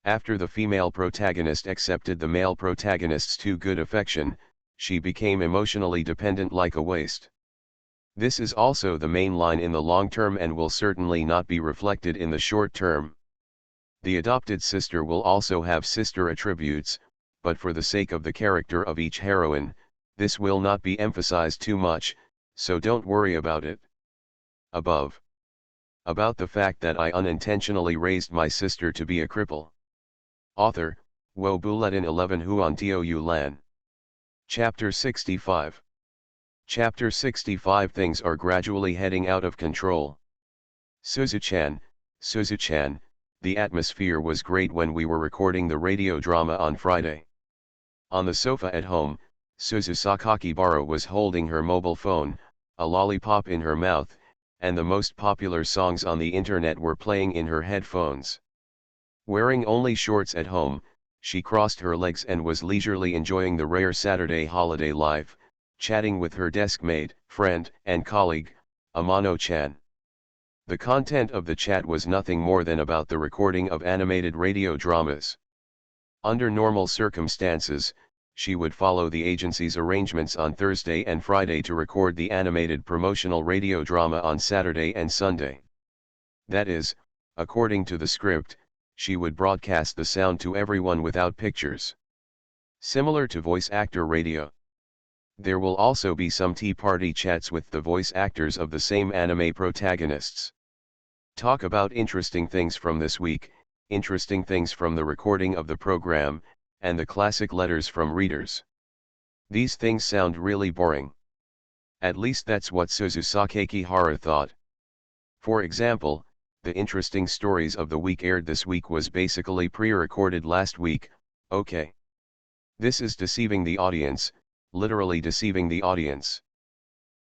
After the female protagonist accepted the male protagonist's too good affection, she became emotionally dependent like a waste. This is also the main line in the long term and will certainly not be reflected in the short term. The adopted sister will also have sister attributes, but for the sake of the character of each heroine, this will not be emphasized too much, so don't worry about it. Above. About the fact that I unintentionally raised my sister to be a cripple. Author, Wo Buletin 11 Huan Tou Lan. Chapter 65. Chapter 65. Things are gradually heading out of control. Suzu-chan, the atmosphere was great when we were recording the radio drama on Friday. On the sofa at home, Suzu Sakakibara was holding her mobile phone, a lollipop in her mouth, and the most popular songs on the internet were playing in her headphones. Wearing only shorts at home, she crossed her legs and was leisurely enjoying the rare Saturday holiday life, chatting with her deskmate, friend, and colleague, Amano-chan. The content of the chat was nothing more than about the recording of animated radio dramas. Under normal circumstances, she would follow the agency's arrangements on Thursday and Friday to record the animated promotional radio drama on Saturday and Sunday. That is, according to the script, she would broadcast the sound to everyone without pictures. Similar to voice actor radio. There will also be some tea party chats with the voice actors of the same anime protagonists. Talk about interesting things from this week, interesting things from the recording of the program, and the classic letters from readers. These things sound really boring. At least that's what Suzu Sakakibara thought. For example, the interesting stories of the week aired this week was basically pre-recorded last week, okay. This is deceiving the audience, literally deceiving the audience.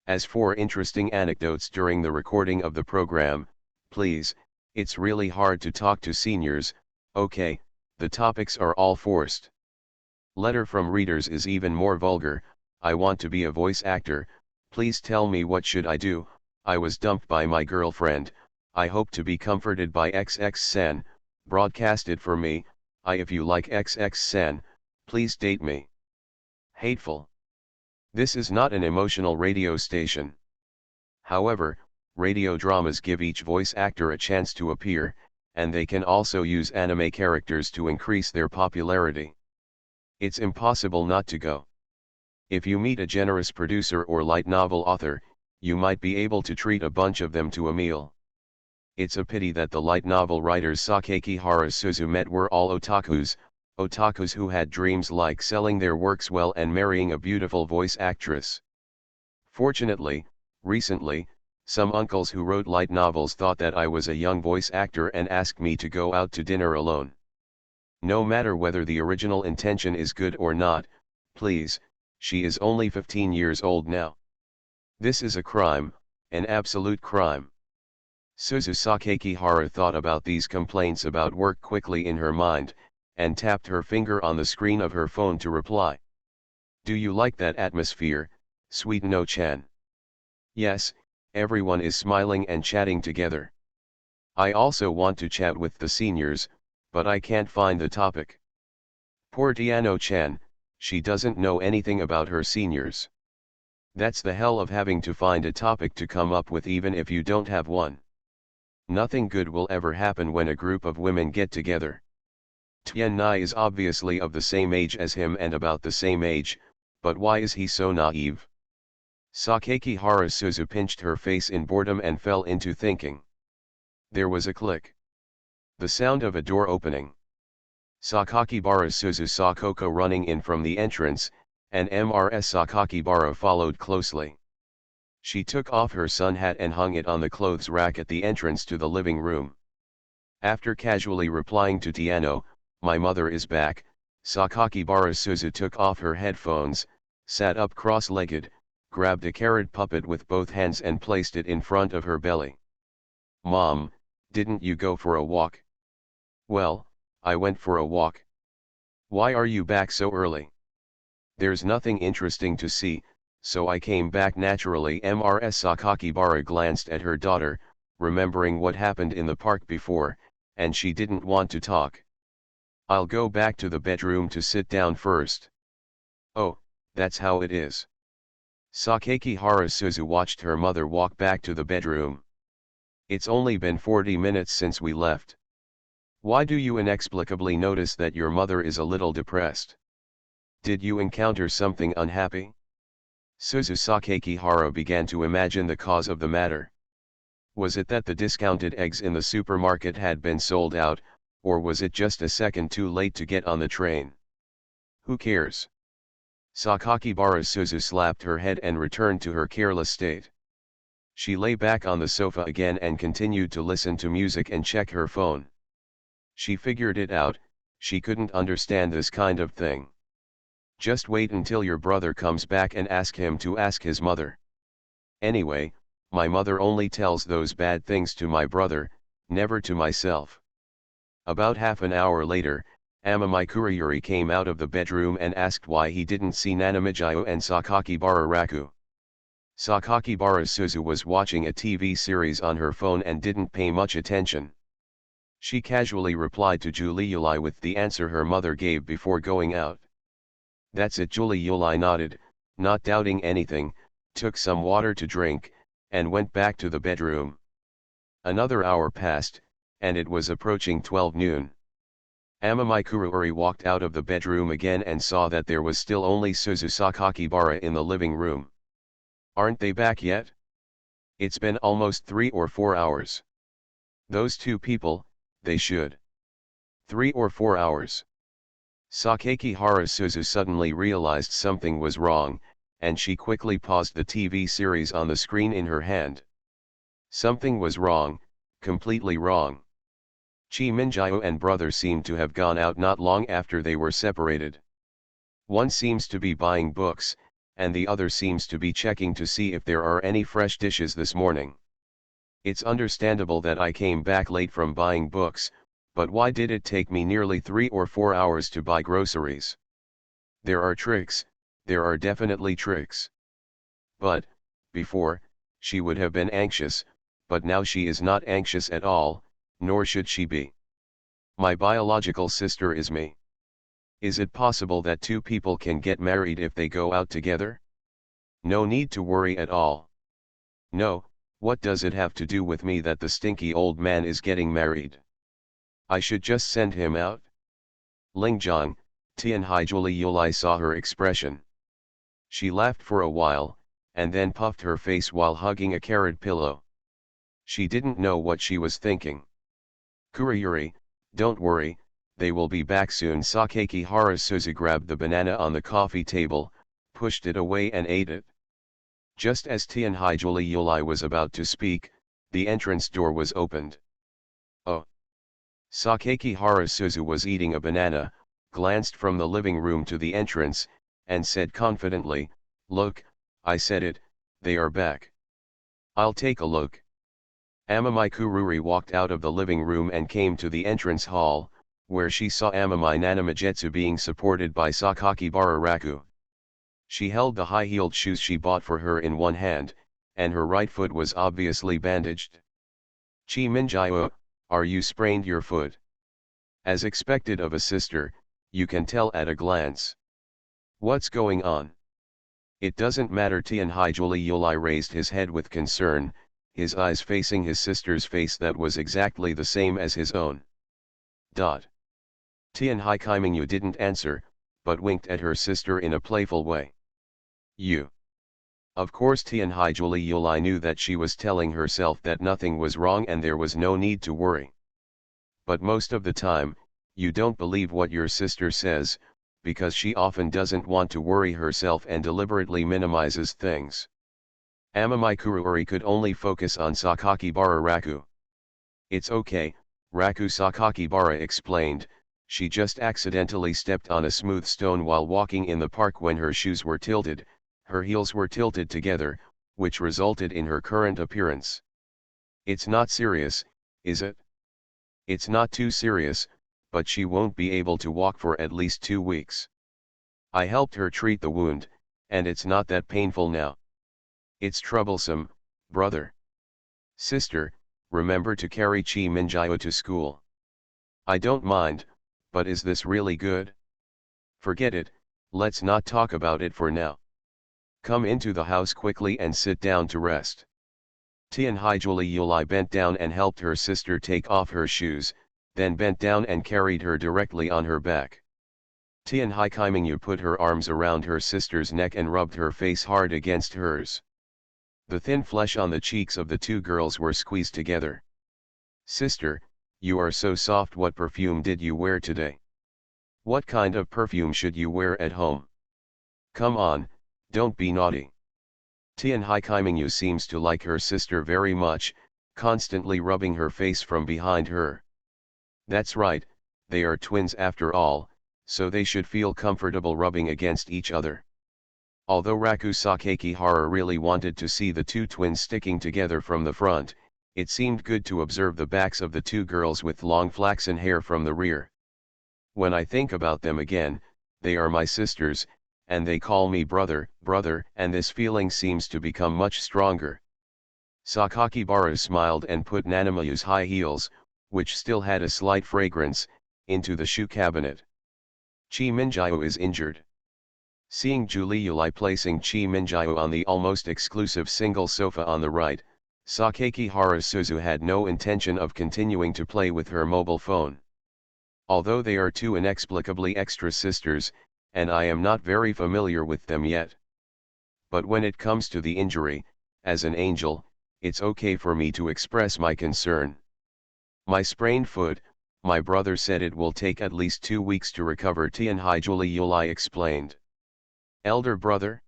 As for interesting anecdotes during the recording of the program, please, it's really hard to talk to seniors, okay, the topics are all forced. Letter from readers is even more vulgar. I want to be a voice actor, please tell me what should I do. I was dumped by my girlfriend, I hope to be comforted by XX-san, broadcasted for me. If you like XX-san, please date me. Hateful. This is not an emotional radio station. However, radio dramas give each voice actor a chance to appear, and they can also use anime characters to increase their popularity. It's impossible not to go. If you meet a generous producer or light novel author, you might be able to treat a bunch of them to a meal. It's a pity that the light novel writers Sakakihara Suzu met were all otakus who had dreams like selling their works well and marrying a beautiful voice actress. Fortunately, recently, some uncles who wrote light novels thought that I was a young voice actor and asked me to go out to dinner alone. No matter whether the original intention is good or not, please, she is only 15 years old now. This is a crime, an absolute crime. Suzu Sakakihara thought about these complaints about work quickly in her mind, and tapped her finger on the screen of her phone to reply. Do you like that atmosphere, sweet No-chan? Yes, everyone is smiling and chatting together. I also want to chat with the seniors, but I can't find the topic. Poor Tiano-chan, she doesn't know anything about her seniors. That's the hell of having to find a topic to come up with even if you don't have one. Nothing good will ever happen when a group of women get together. Tian Nai is obviously of the same age as him and about the same age, but why is he so naive? Sakakihara Suzu pinched her face in boredom and fell into thinking. There was a click. The sound of a door opening. Sakakibara Suzu saw Koko running in from the entrance, and Mrs. Sakakibara followed closely. She took off her sun hat and hung it on the clothes rack at the entrance to the living room. After casually replying to Tiano, "My mother is back," Sakakibara Suzu took off her headphones, sat up cross-legged, grabbed a carrot puppet with both hands and placed it in front of her belly. "Mom, didn't you go for a walk?" "Well, I went for a walk." "Why are you back so early?" "There's nothing interesting to see, so I came back naturally." Mrs. Sakakibara glanced at her daughter, remembering what happened in the park before, and she didn't want to talk. "I'll go back to the bedroom to sit down first." "Oh, that's how it is." Sakakihara Suzu watched her mother walk back to the bedroom. "It's only been 40 minutes since we left. Why do you inexplicably notice that your mother is a little depressed? Did you encounter something unhappy?" Suzu Sakakihara began to imagine the cause of the matter. Was it that the discounted eggs in the supermarket had been sold out, or was it just a second too late to get on the train? Who cares? Sakakibara Suzu slapped her head and returned to her careless state. She lay back on the sofa again and continued to listen to music and check her phone. She figured it out, she couldn't understand this kind of thing. Just wait until your brother comes back and ask him to ask his mother. Anyway, my mother only tells those bad things to my brother, never to myself. About half an hour later, Amami Kurayuri came out of the bedroom and asked why he didn't see Nanamijiyo and Sakakibara Raku. Sakakibara Suzu was watching a TV series on her phone and didn't pay much attention. She casually replied to Julie Yulai with the answer her mother gave before going out. "That's it." Julie Yulai nodded, not doubting anything, took some water to drink, and went back to the bedroom. Another hour passed, and it was approaching 12 noon. Amami Kurayuri walked out of the bedroom again and saw that there was still only Suzu Sakakibara in the living room. "Aren't they back yet? It's been almost 3 or 4 hours. Those two people, they should. 3 or 4 hours. Sakakihara Suzu suddenly realized something was wrong, and she quickly paused the TV series on the screen in her hand. Something was wrong, completely wrong. Chi Minjiyo and brother seemed to have gone out not long after they were separated. One seems to be buying books, and the other seems to be checking to see if there are any fresh dishes this morning. It's understandable that I came back late from buying books, but why did it take me nearly 3 or 4 hours to buy groceries? There are tricks, there are definitely tricks. But, before, she would have been anxious, but now she is not anxious at all, nor should she be. My biological sister is me. Is it possible that two people can get married if they go out together? No need to worry at all. No, what does it have to do with me that the stinky old man is getting married? I should just send him out. Lingjiang, Tianhaijuli Yulai saw her expression. She laughed for a while, and then puffed her face while hugging a carrot pillow. She didn't know what she was thinking. Kurayuri, don't worry, they will be back soon. Sakaki Harasuzu grabbed the banana on the coffee table, pushed it away and ate it. Just as Tianhaijuli Yulai was about to speak, the entrance door was opened. Oh! Sakaki Harasuzu was eating a banana, glanced from the living room to the entrance, and said confidently, "Look, I said it, they are back. I'll take a look." Amamai Kururi walked out of the living room and came to the entrance hall, where she saw Amamai Nanamajetsu being supported by Sakaki Bararaku. She held the high-heeled shoes she bought for her in one hand, and her right foot was obviously bandaged. "Chi Minjio, are you sprained your foot?" As expected of a sister, you can tell at a glance. "What's going on?" "It doesn't matter." Tianhaijuli Yulai raised his head with concern, his eyes facing his sister's face that was exactly the same as his own. Tianhai Kaimingyu didn't answer, but winked at her sister in a playful way. "You." Of course Tianhaijuli Yulai knew that she was telling herself that nothing was wrong and there was no need to worry. But most of the time, you don't believe what your sister says, because she often doesn't want to worry herself and deliberately minimizes things. Amamai Kururi could only focus on Sakaki Bara Raku. "It's okay, Raku," Sakaki Bara explained, "she just accidentally stepped on a smooth stone while walking in the park when her shoes were tilted, her heels were tilted together, which resulted in her current appearance. It's not serious, is it?" "It's not too serious, but she won't be able to walk for at least 2 weeks. I helped her treat the wound, and it's not that painful now." "It's troublesome, brother." "Sister, remember to carry Chi Minjio to school." "I don't mind, but is this really good?" "Forget it, let's not talk about it for now. Come into the house quickly and sit down to rest." Tianhaijuli Yulai bent down and helped her sister take off her shoes, then bent down and carried her directly on her back. Tianhai Kaimingyu put her arms around her sister's neck and rubbed her face hard against hers. The thin flesh on the cheeks of the two girls were squeezed together. "Sister, you are so soft. What perfume did you wear today? What kind of perfume should you wear at home? Come on, don't be naughty." Tianhai Kaimingyu seems to like her sister very much, constantly rubbing her face from behind her. That's right, they are twins after all, so they should feel comfortable rubbing against each other. Although Raku Sakaki Hara really wanted to see the two twins sticking together from the front, it seemed good to observe the backs of the two girls with long flaxen hair from the rear. "When I think about them again, they are my sisters, and they call me brother, brother, and this feeling seems to become much stronger." Sakaki Bara smiled and put Nanamayu's high heels, which still had a slight fragrance, into the shoe cabinet. "Chi Minjio is injured." Seeing Julie Yulai placing Chi Minjio on the almost exclusive single sofa on the right, Sakaki Harasuzu had no intention of continuing to play with her mobile phone. Although they are two inexplicably extra sisters, and I am not very familiar with them yet. But when it comes to the injury, as an angel, it's okay for me to express my concern. My sprained foot, my brother said it will take at least 2 weeks to recover, Tianhaijuli Yulai explained. "Elder brother?"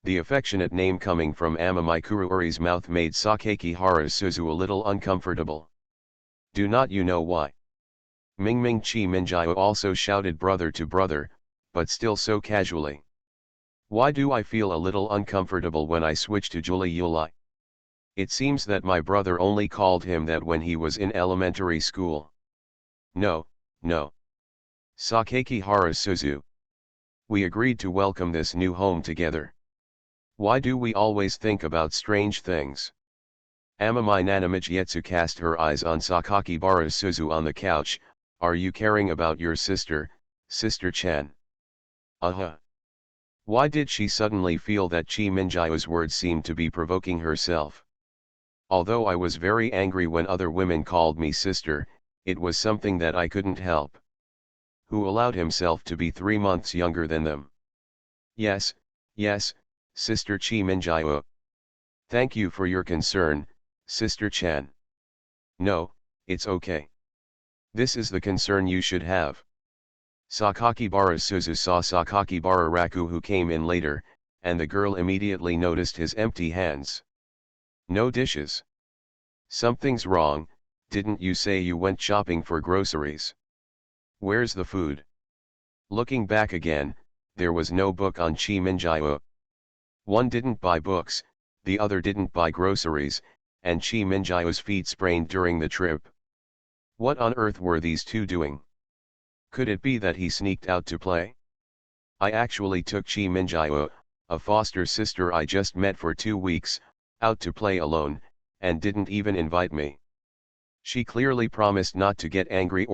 The affectionate name coming from Amamai Kururi's mouth made Sakaki Harasuzu a little uncomfortable. "Do not you know why?" Mingming Chi Minjio also shouted brother to brother, but still so casually. "Why do I feel a little uncomfortable when I switch to Julie Yulai? It seems that my brother only called him that when he was in elementary school." "No, no. Sakaki Harasuzu. We agreed to welcome this new home together. Why do we always think about strange things?" Amamai Nanamijetsu cast her eyes on Sakakibara Suzu on the couch. Are you caring about your sister, Sister Chan? Why did she suddenly feel that Chi Minjio's words seemed to be provoking herself? Although I was very angry when other women called me sister, it was something that I couldn't help. Who allowed himself to be 3 months younger than them? Yes, yes, Sister Chi Minjio. Thank you for your concern, Sister Chan. No, it's okay. This is the concern you should have. Sakakibara Suzu saw Sakakibara Raku who came in later, and the girl immediately noticed his empty hands. No dishes. Something's wrong, didn't you say you went shopping for groceries? Where's the food? Looking back again, there was no book on Chi Minjio. One didn't buy books, the other didn't buy groceries, and Chi Minjio's feet sprained during the trip. What on earth were these two doing? Could it be that he sneaked out to play? I actually took Chi Minjio, a foster sister I just met for 2 weeks, out to play alone, and didn't even invite me. She clearly promised not to get angry,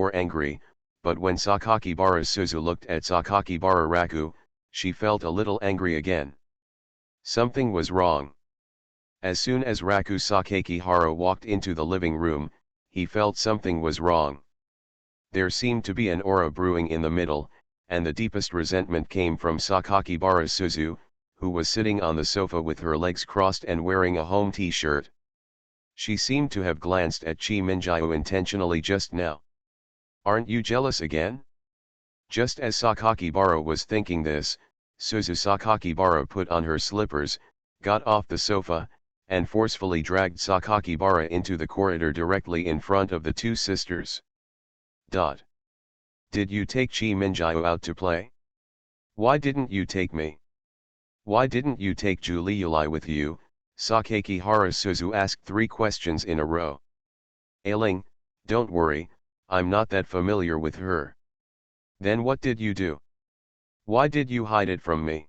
but when Sakakibara Suzu looked at Sakakibara Raku, she felt a little angry again. Something was wrong. As soon as Raku Sakakihara walked into the living room, he felt something was wrong. There seemed to be an aura brewing in the middle, and the deepest resentment came from Sakakibara Suzu, who was sitting on the sofa with her legs crossed and wearing a home t-shirt. She seemed to have glanced at Chi Minjio intentionally just now. Aren't you jealous again? Just as Sakakibara was thinking this, Suzu Sakakibara put on her slippers, got off the sofa, and forcefully dragged Sakakibara into the corridor directly in front of the two sisters. Did you take Chi Minjio out to play? Why didn't you take me? Why didn't you take Juliuli with you? Sakakihara Suzu asked 3 questions in a row. Ailing, don't worry, I'm not that familiar with her. Then what did you do? Why did you hide it from me?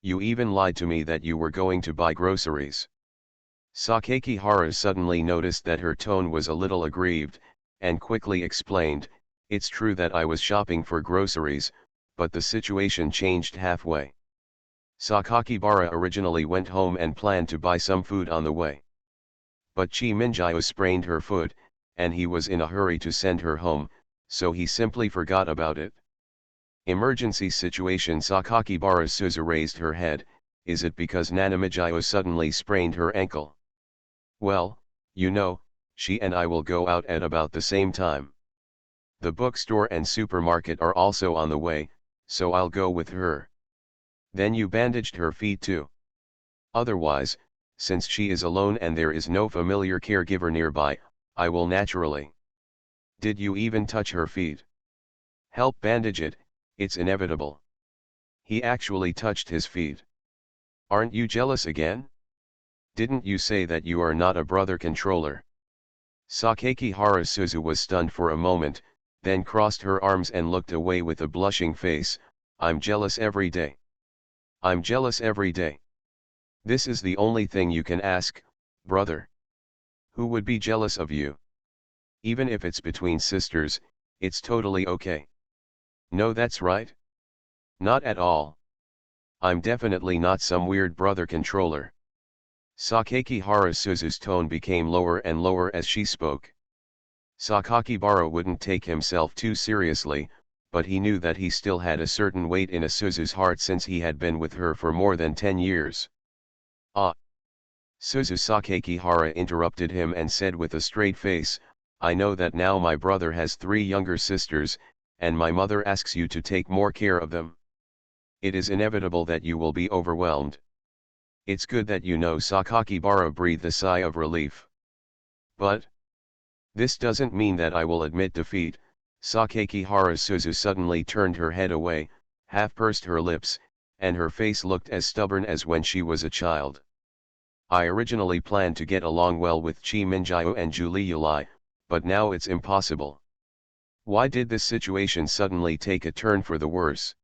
You even lied to me that you were going to buy groceries. Sakakihara suddenly noticed that her tone was a little aggrieved, and quickly explained, it's true that I was shopping for groceries, but the situation changed halfway. Sakakibara originally went home and planned to buy some food on the way. But Chi Minjio sprained her foot, and he was in a hurry to send her home, so he simply forgot about it. Emergency situation. Sakakibara Suzu raised her head. Is it because Nanamijio suddenly sprained her ankle? Well, you know, she and I will go out at about the same time. The bookstore and supermarket are also on the way, so I'll go with her. Then you bandaged her feet too. Otherwise, since she is alone and there is no familiar caregiver nearby, I will naturally. Did you even touch her feet? Help bandage it, it's inevitable. He actually touched his feet. Aren't you jealous again? Didn't you say that you are not a brother controller? Sakakihara Suzu was stunned for a moment, then crossed her arms and looked away with a blushing face. I'm jealous every day. I'm jealous every day. This is the only thing you can ask, brother. Who would be jealous of you? Even if it's between sisters, it's totally okay. No, that's right. Not at all. I'm definitely not some weird brother controller. Sakakihara Suzu's tone became lower and lower as she spoke. Sakakibara wouldn't take himself too seriously, but he knew that he still had a certain weight in Suzu's heart since he had been with her for more than 10 years. Suzu. Sakakihara interrupted him and said with a straight face, I know that now my brother has 3 younger sisters, and my mother asks you to take more care of them. It is inevitable that you will be overwhelmed. It's good that you know. Sakakibara breathed a sigh of relief. But this doesn't mean that I will admit defeat. Sakakihara Suzu suddenly turned her head away, half pursed her lips, and her face looked as stubborn as when she was a child. I originally planned to get along well with Chi Minjio and Juliuli, but now it's impossible. Why did this situation suddenly take a turn for the worse?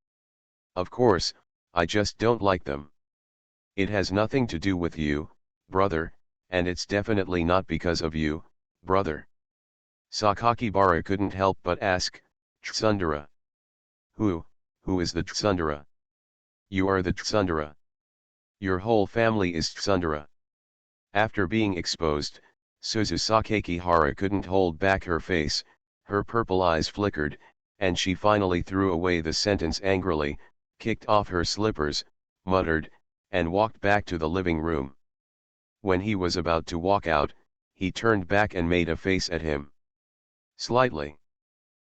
Of course, I just don't like them. It has nothing to do with you, brother, and it's definitely not because of you, brother. Sakakibara couldn't help but ask, Tsundere. Who is the Tsundere? You are the Tsundere. Your whole family is Tsundere. After being exposed, Suzu Sakakihara couldn't hold back her face, her purple eyes flickered, and she finally threw away the sentence angrily, kicked off her slippers, muttered, and walked back to the living room. When he was about to walk out, he turned back and made a face at him. Slightly.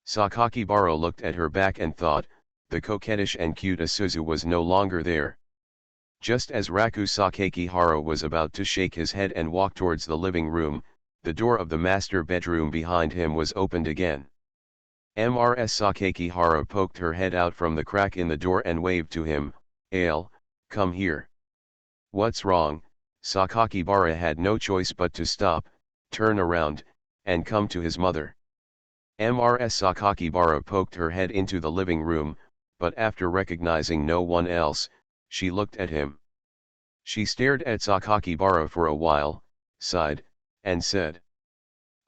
Sakakibara looked at her back and thought, the coquettish and cute Isuzu was no longer there. Just as Raku Sakakihara was about to shake his head and walk towards the living room, the door of the master bedroom behind him was opened again. Mrs. Sakakihara poked her head out from the crack in the door and waved to him, Ale, come here. What's wrong? Sakakibara had no choice but to stop, turn around, and come to his mother. Mrs. Sakakibara poked her head into the living room, but after recognizing no one else, she looked at him. She stared at Sakakibara for a while, sighed, and said,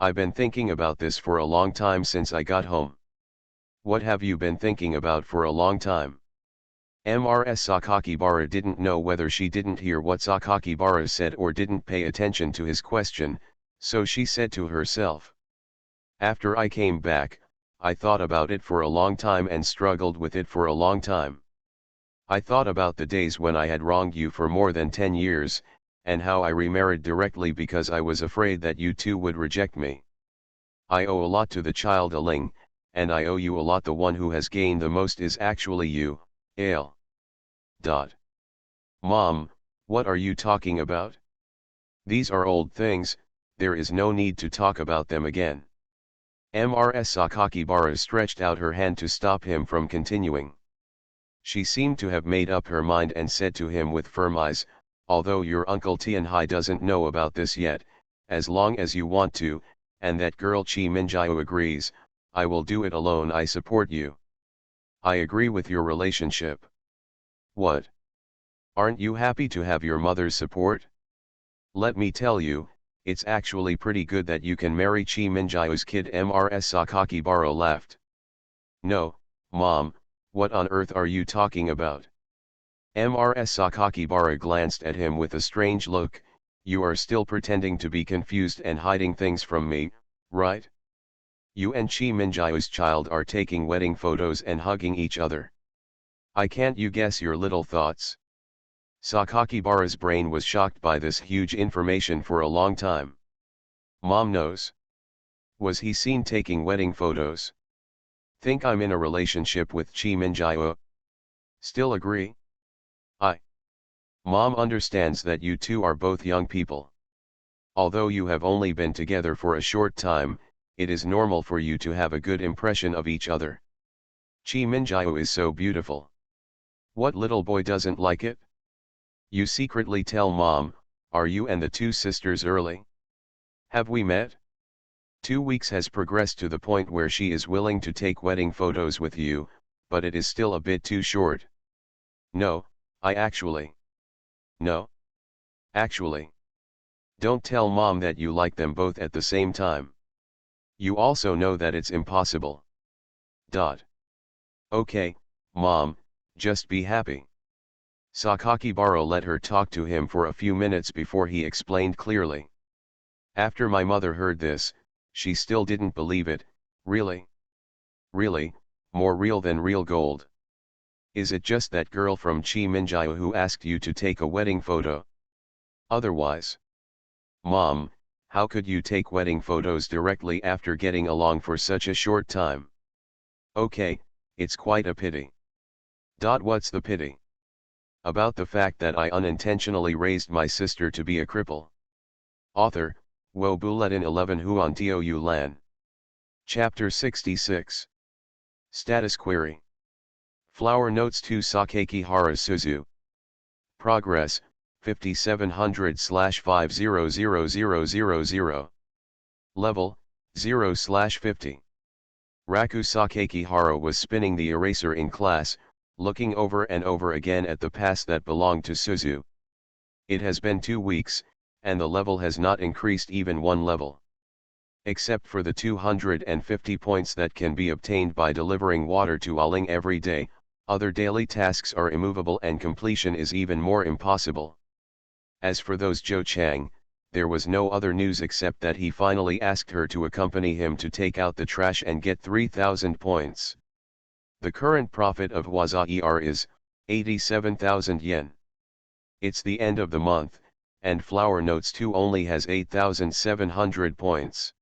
I've been thinking about this for a long time since I got home. What have you been thinking about for a long time? Mrs. Sakakibara didn't know whether she didn't hear what Sakakibara said or didn't pay attention to his question, so she said to herself. After I came back, I thought about it for a long time and struggled with it for a long time. I thought about the days when I had wronged you for more than 10 years, and how I remarried directly because I was afraid that you too would reject me. I owe a lot to the childeling, and I owe you a lot. The one who has gained the most is actually you, Ale. Mom, what are you talking about? These are old things, there is no need to talk about them again. Mrs. Sakakibara stretched out her hand to stop him from continuing. She seemed to have made up her mind and said to him with firm eyes, although your uncle Tianhai doesn't know about this yet, as long as you want to, and that girl Chi Minjiu agrees, I will do it alone. I support you. I agree with your relationship. What? Aren't you happy to have your mother's support? Let me tell you, it's actually pretty good that you can marry Chi Minjiu's kid. Mrs. Sakakibara laughed. No, Mom, what on earth are you talking about? Mrs. Sakakibara glanced at him with a strange look. You are still pretending to be confused and hiding things from me, right? You and Chi Minjiu's child are taking wedding photos and hugging each other. I can't you guess your little thoughts? Sakakibara's brain was shocked by this huge information for a long time. Mom knows. Was he seen taking wedding photos? Think I'm in a relationship with Chi Minjiu? Still agree? Mom understands that you two are both young people. Although you have only been together for a short time, it is normal for you to have a good impression of each other. Chi Minjiu is so beautiful. What little boy doesn't like it? You secretly tell Mom, are you and the two sisters early? Have we met? 2 weeks has progressed to the point where she is willing to take wedding photos with you, but it is still a bit too short. No, No. Actually. Don't tell Mom that you like them both at the same time. You also know that it's impossible. Okay, Mom, just be happy. Sakakibara let her talk to him for a few minutes before he explained clearly. After my mother heard this, she still didn't believe it. Really? Really, more real than real gold. Is it just that girl from Chi Minjiu who asked you to take a wedding photo? Otherwise? Mom, how could you take wedding photos directly after getting along for such a short time? Okay, it's quite a pity. What's the pity? About the fact that I unintentionally raised my sister to be a cripple. Author, Wo Bulletin 11 Huan Tou Lan. Chapter 66. Status Query. Flower Notes to Sakakihara Suzu. Progress, 5700/500000. Level, 0/50. Raku Sakakihara was spinning the eraser in class, looking over and over again at the past that belonged to Suzu. It has been 2 weeks, and the level has not increased even one level. Except for the 250 points that can be obtained by delivering water to Aling every day, other daily tasks are immovable and completion is even more impossible. As for those Zhou Chang, there was no other news except that he finally asked her to accompany him to take out the trash and get 3,000 points. The current profit of Huazaer is 87,000 yen. It's the end of the month, and Flower Notes 2 only has 8,700 points.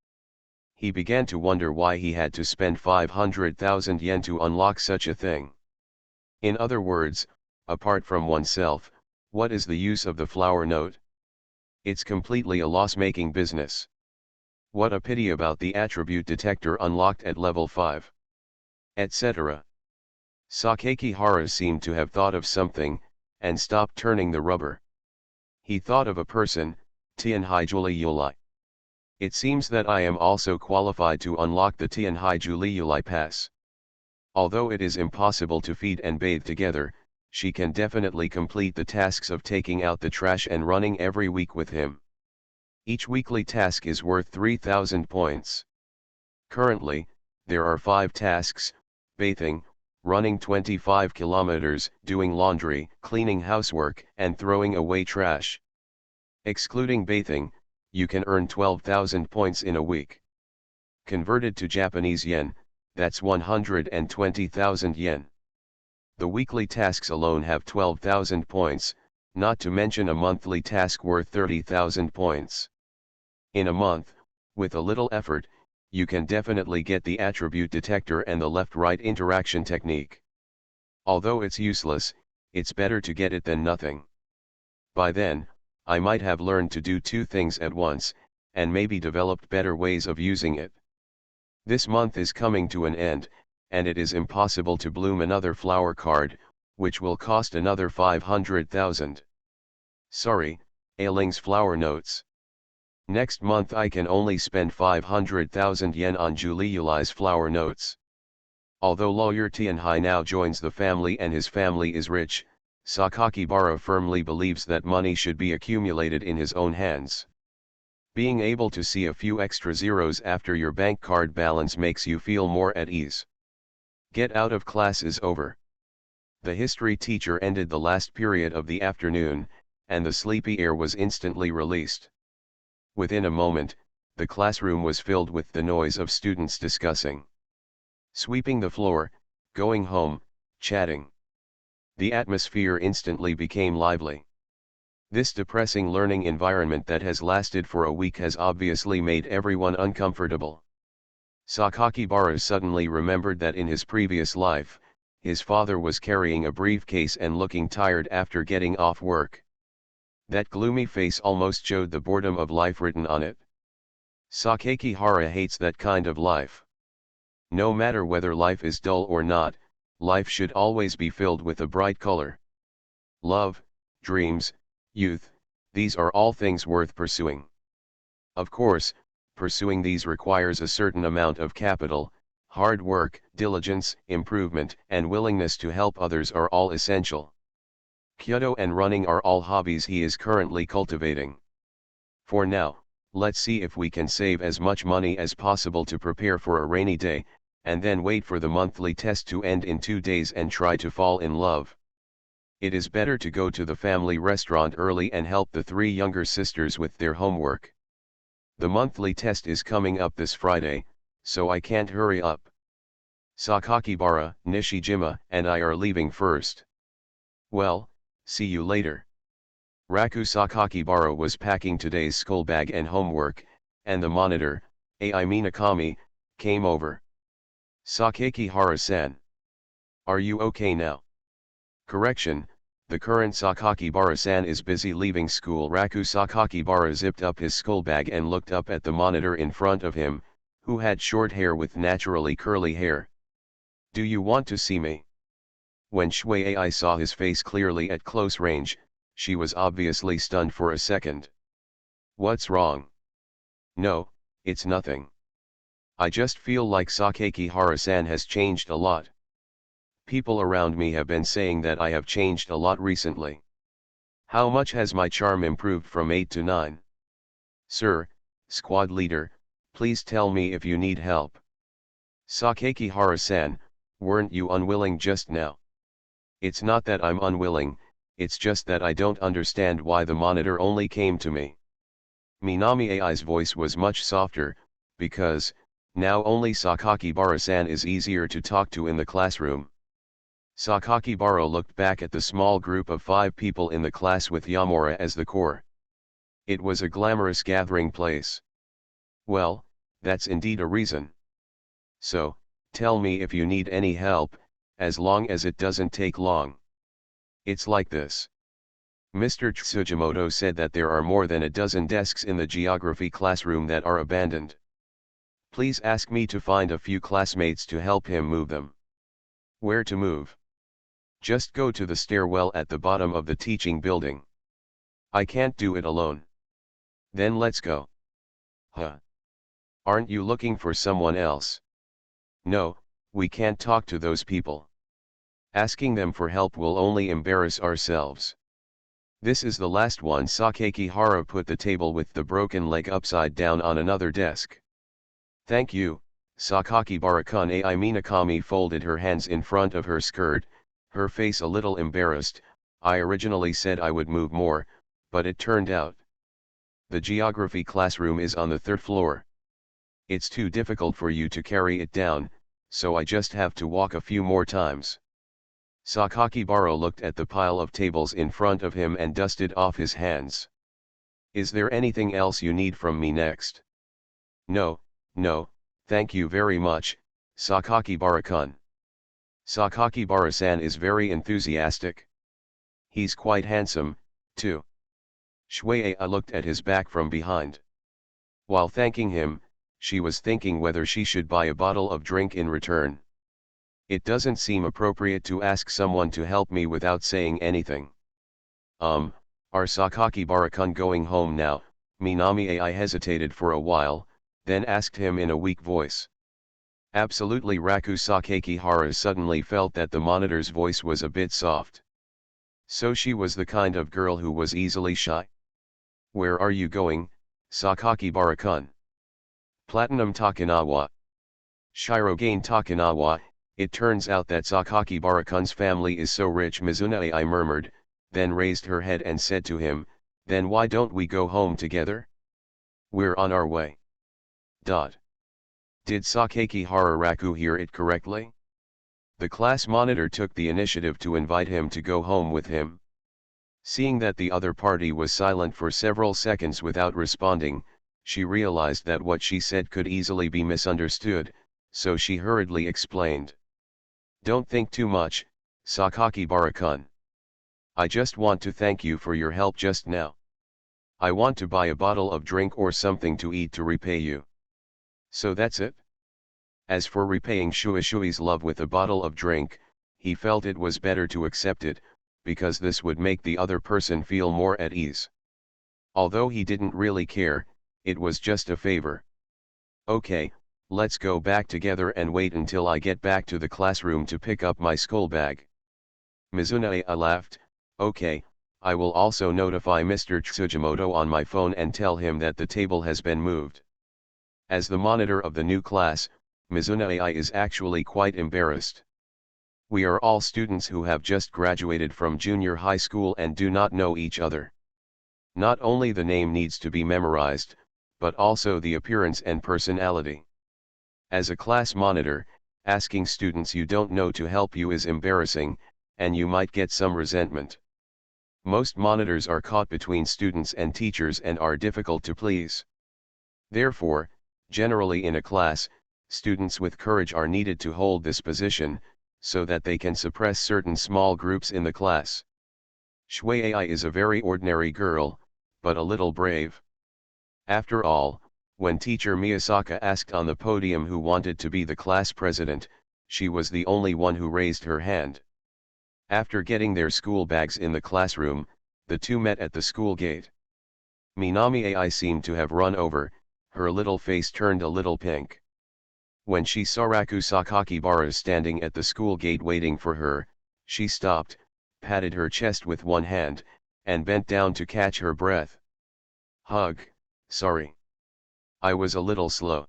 He began to wonder why he had to spend 500,000 yen to unlock such a thing. In other words, apart from oneself, what is the use of the Flower Note? It's completely a loss-making business. What a pity about the attribute detector unlocked at level 5. Etc. Sakakihara seemed to have thought of something, and stopped turning the rubber. He thought of a person, Tianhai Juliuli. It seems that I am also qualified to unlock the Tianhai Juliuli pass. Although it is impossible to feed and bathe together, she can definitely complete the tasks of taking out the trash and running every week with him. Each weekly task is worth 3,000 points. Currently, there are 5 tasks: bathing, running 25 kilometers, doing laundry, cleaning housework, and throwing away trash. Excluding bathing, you can earn 12,000 points in a week. Converted to Japanese yen, that's 120,000 yen. The weekly tasks alone have 12,000 points, not to mention a monthly task worth 30,000 points. In a month, with a little effort, you can definitely get the attribute detector and the left-right interaction technique. Although it's useless, it's better to get it than nothing. By then, I might have learned to do 2 things at once, and maybe developed better ways of using it. This month is coming to an end, and it is impossible to bloom another flower card, which will cost another 500,000. Sorry, Ailing's Flower Notes. Next month I can only spend 500,000 yen on Juliuli's Flower Notes. Although lawyer Tianhai now joins the family and his family is rich, Sakakibara firmly believes that money should be accumulated in his own hands. Being able to see a few extra zeros after your bank card balance makes you feel more at ease. Get out of class is over. The history teacher ended the last period of the afternoon, and the sleepy air was instantly released. Within a moment, the classroom was filled with the noise of students discussing. Sweeping the floor, going home, chatting. The atmosphere instantly became lively. This depressing learning environment that has lasted for a week has obviously made everyone uncomfortable. Sakakibara suddenly remembered that in his previous life, his father was carrying a briefcase and looking tired after getting off work. That gloomy face almost showed the boredom of life written on it. Sakakihara hates that kind of life. No matter whether life is dull or not, life should always be filled with a bright color. Love, dreams, youth, these are all things worth pursuing. Of course, pursuing these requires a certain amount of capital. Hard work, diligence, improvement, and willingness to help others are all essential. Kyoto and running are all hobbies he is currently cultivating. For now, let's see if we can save as much money as possible to prepare for a rainy day, and then wait for the monthly test to end in 2 days and try to fall in love. It is better to go to the family restaurant early and help the 3 younger sisters with their homework. The monthly test is coming up this Friday, so I can't hurry up. Sakakibara, Nishijima, and I are leaving first. Well, see you later. Raku Sakakibara was packing today's school bag and homework, and the monitor, Ai Minakami, came over. Sakakihara-san. Are you okay now? Correction, the current Sakakibara-san is busy leaving school. Raku Sakakibara zipped up his school bag and looked up at the monitor in front of him, who had short hair with naturally curly hair. Do you want to see me? When Shui Ai saw his face clearly at close range, she was obviously stunned for a second. What's wrong? No, it's nothing. I just feel like Sakakihara-san has changed a lot. People around me have been saying that I have changed a lot recently. How much has my charm improved from 8 to 9? Sir, squad leader, please tell me if you need help. Sakakihara-san, weren't you unwilling just now? It's not that I'm unwilling, it's just that I don't understand why the monitor only came to me. Minami AI's voice was much softer, because, now only Sakakibara-san is easier to talk to in the classroom. Sakakibara looked back at the small group of 5 people in the class with Yamura as the core. It was a glamorous gathering place. Well, that's indeed a reason. So, tell me if you need any help, as long as it doesn't take long. It's like this. Mr. Tsujimoto said that there are more than a dozen desks in the geography classroom that are abandoned. Please ask me to find a few classmates to help him move them. Where to move? Just go to the stairwell at the bottom of the teaching building. I can't do it alone. Then let's go. Huh? Aren't you looking for someone else? No, we can't talk to those people. Asking them for help will only embarrass ourselves. This is the last one. Sakakihara put the table with the broken leg upside down on another desk. Thank you, Sakakibara-kun. Ai Minakami folded her hands in front of her skirt, her face a little embarrassed. I originally said I would move more, but it turned out. The geography classroom is on the 3rd floor. It's too difficult for you to carry it down, so I just have to walk a few more times. Sakakibara looked at the pile of tables in front of him and dusted off his hands. Is there anything else you need from me next? No, thank you very much, Sakakibara-kun. Sakakibara-san is very enthusiastic. He's quite handsome, too. Shuei looked at his back from behind. While thanking him, she was thinking whether she should buy a bottle of drink in return. It doesn't seem appropriate to ask someone to help me without saying anything. Are Sakakibara-kun going home now? Minami Ai hesitated for a while, then asked him in a weak voice. Absolutely. Raku Sakakihara suddenly felt that the monitor's voice was a bit soft. So she was the kind of girl who was easily shy? Where are you going, Sakakibara-kun? Platinum Takanawa. Shirogane Takanawa. It turns out that Sakakibara-kun's family is so rich. Mizuna Ai murmured, then raised her head and said to him, then why don't we go home together? We're on our way. Did Sakakihara Raku hear it correctly? The class monitor took the initiative to invite him to go home with him. Seeing that the other party was silent for several seconds without responding, she realized that what she said could easily be misunderstood, so she hurriedly explained. Don't think too much, Sakakibara-kun. I just want to thank you for your help just now. I want to buy a bottle of drink or something to eat to repay you. So that's it? As for repaying Shui's love with a bottle of drink, he felt it was better to accept it, because this would make the other person feel more at ease. Although he didn't really care, it was just a favor. Okay, let's go back together and wait until I get back to the classroom to pick up my school bag. Mizuna laughed. Okay, I will also notify Mr. Tsujimoto on my phone and tell him that the table has been moved. As the monitor of the new class, Mizuna Ai is actually quite embarrassed. We are all students who have just graduated from junior high school and do not know each other. Not only the name needs to be memorized, but also the appearance and personality. As a class monitor, asking students you don't know to help you is embarrassing, and you might get some resentment. Most monitors are caught between students and teachers and are difficult to please. Therefore, generally in a class, students with courage are needed to hold this position, so that they can suppress certain small groups in the class. Shuei Ai is a very ordinary girl, but a little brave. After all, when teacher Miyasaka asked on the podium who wanted to be the class president, she was the only one who raised her hand. After getting their school bags in the classroom, the two met at the school gate. Minami Ai seemed to have run over, her little face turned a little pink. When she saw Raku Sakakibara standing at the school gate waiting for her, she stopped, patted her chest with one hand, and bent down to catch her breath. Hug, Sorry. I was a little slow.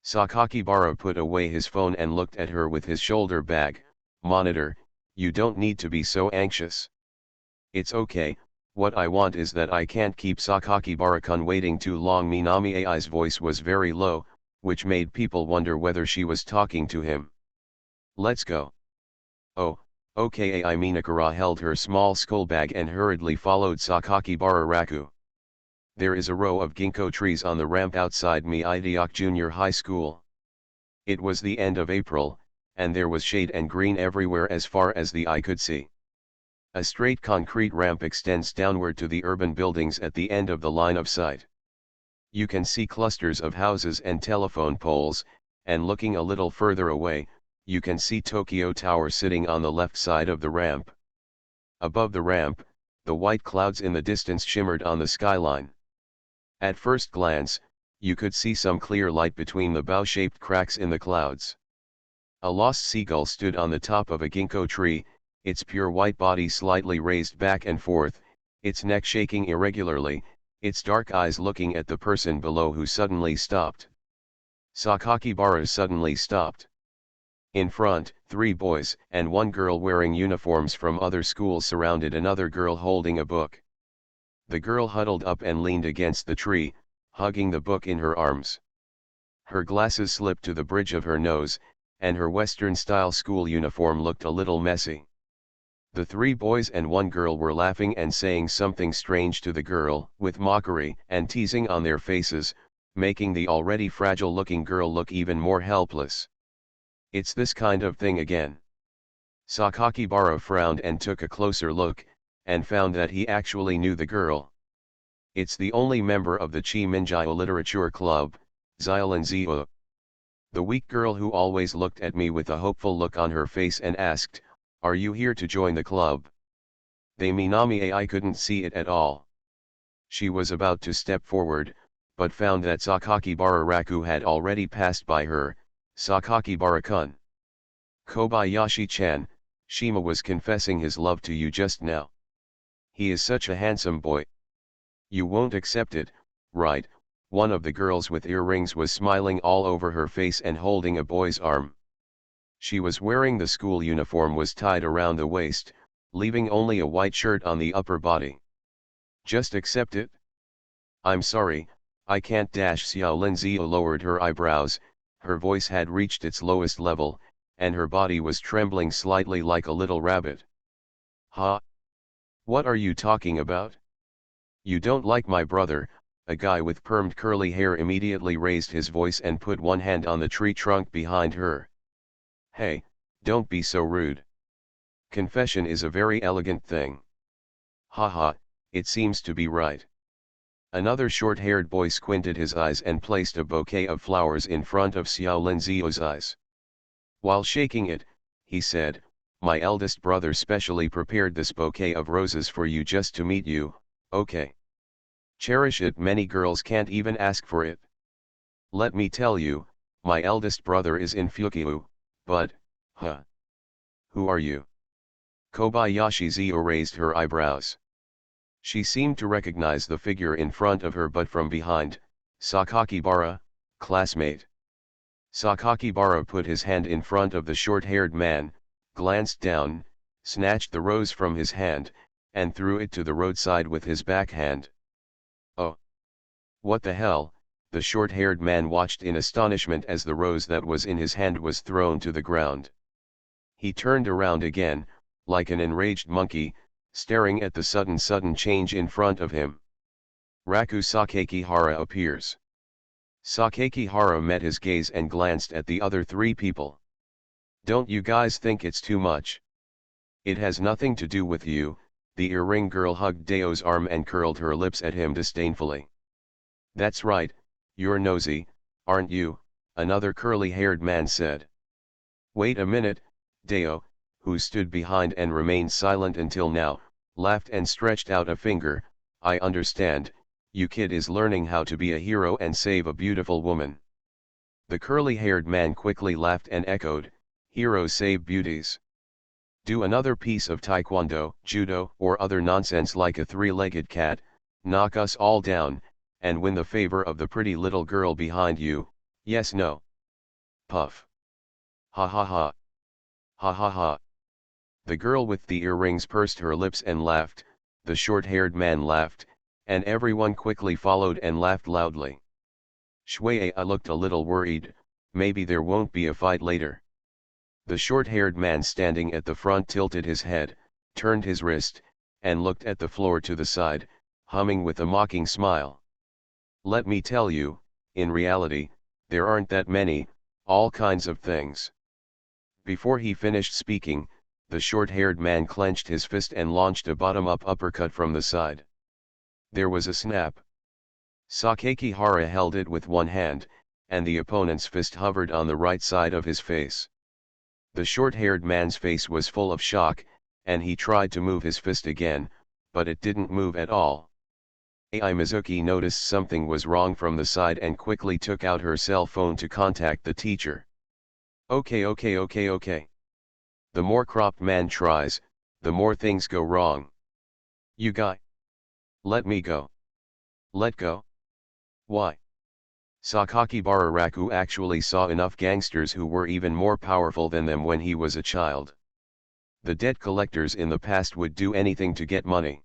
Sakakibara put away his phone and looked at her with his shoulder bag. Monitor, you don't need to be so anxious. It's okay, what I want is that I can't keep Sakakibara-kun waiting too long. Minami Ai's voice was very low, which made people wonder whether she was talking to him. Let's go. Oh, okay. Ai Minakura held her small school bag and hurriedly followed Sakakibara Raku. There is a row of ginkgo trees on the ramp outside Meideok Junior High School. It was the end of April, and there was shade and green everywhere as far as the eye could see. A straight concrete ramp extends downward to the urban buildings at the end of the line of sight. You can see clusters of houses and telephone poles, and looking a little further away, you can see Tokyo Tower sitting on the left side of the ramp. Above the ramp, the white clouds in the distance shimmered on the skyline. At first glance, you could see some clear light between the bow-shaped cracks in the clouds. A lost seagull stood on the top of a ginkgo tree, its pure white body slightly raised back and forth, its neck shaking irregularly, its dark eyes looking at the person below who suddenly stopped. Sakakibara suddenly stopped. In front, 3 boys and 1 girl wearing uniforms from other schools surrounded another girl holding a book. The girl huddled up and leaned against the tree, hugging the book in her arms. Her glasses slipped to the bridge of her nose, and her Western-style school uniform looked a little messy. The 3 boys and 1 girl were laughing and saying something strange to the girl, with mockery and teasing on their faces, making the already fragile-looking girl look even more helpless. It's this kind of thing again. Sakakibara frowned and took a closer look, and found that he actually knew the girl. It's the only member of the Chi-Minjio Literature Club, Zio. The weak girl who always looked at me with a hopeful look on her face and asked, "Are you here to join the club?" They Minami I couldn't see it at all. She was about to step forward, but found that Sakakibara Raku had already passed by her. Sakakibara-kun. Kobayashi-chan, Shima was confessing his love to you just now. He is such a handsome boy. You won't accept it, right? One of the girls with earrings was smiling all over her face and holding a boy's arm. She was wearing the school uniform was tied around the waist, leaving only a white shirt on the upper body. Just accept it? I'm sorry, I can't. Xiao Linzio lowered her eyebrows, her voice had reached its lowest level, and her body was trembling slightly like a little rabbit. Huh? What are you talking about? You don't like my brother? A guy with permed curly hair immediately raised his voice and put one hand on the tree trunk behind her. Hey, don't be so rude. Confession is a very elegant thing. Haha, it seems to be right. Another short-haired boy squinted his eyes and placed a bouquet of flowers in front of Xiao Linzio's eyes. While shaking it, he said, "My eldest brother specially prepared this bouquet of roses for you just to meet you, okay? Cherish it. Many girls can't even ask for it. Let me tell you, my eldest brother is in Fukyu, but, who are you?" Kobayashi Zio raised her eyebrows. She seemed to recognize the figure in front of her, but from behind. Sakakibara, classmate. Sakakibara put his hand in front of the short-haired man, glanced down, snatched the rose from his hand, and threw it to the roadside with his backhand. Oh! What the hell? The short-haired man watched in astonishment as the rose that was in his hand was thrown to the ground. He turned around again, like an enraged monkey, staring at the sudden change in front of him. Raku Sakakihara appears. Sakakihara met his gaze and glanced at the other 3 people. Don't you guys think it's too much? It has nothing to do with you. The earring girl hugged Dao's arm and curled her lips at him disdainfully. That's right, you're nosy, aren't you? Another curly-haired man said. Wait a minute. Dao, who stood behind and remained silent until now, laughed and stretched out a finger. I understand, you kid is learning how to be a hero and save a beautiful woman. The curly-haired man quickly laughed and echoed, heroes save beauties. Do another piece of taekwondo, judo, or other nonsense like a 3-legged cat, knock us all down, and win the favor of the pretty little girl behind you, yes no. Puff. Ha ha ha. Ha ha ha. The girl with the earrings pursed her lips and laughed, the short-haired man laughed, and everyone quickly followed and laughed loudly. Shui looked a little worried, maybe there won't be a fight later. The short-haired man standing at the front tilted his head, turned his wrist, and looked at the floor to the side, humming with a mocking smile. Let me tell you, in reality, there aren't that many, all kinds of things. Before he finished speaking, the short-haired man clenched his fist and launched a bottom-up uppercut from the side. There was a snap. Sakakihara held it with one hand, and the opponent's fist hovered on the right side of his face. The short-haired man's face was full of shock, and he tried to move his fist again, but it didn't move at all. Ai Mizuki noticed something was wrong from the side and quickly took out her cell phone to contact the teacher. Okay. The more cropped man tries, the more things go wrong. You guy. Let me go. Let go? Why? Sakakibara Raku actually saw enough gangsters who were even more powerful than them when he was a child. The debt collectors in the past would do anything to get money.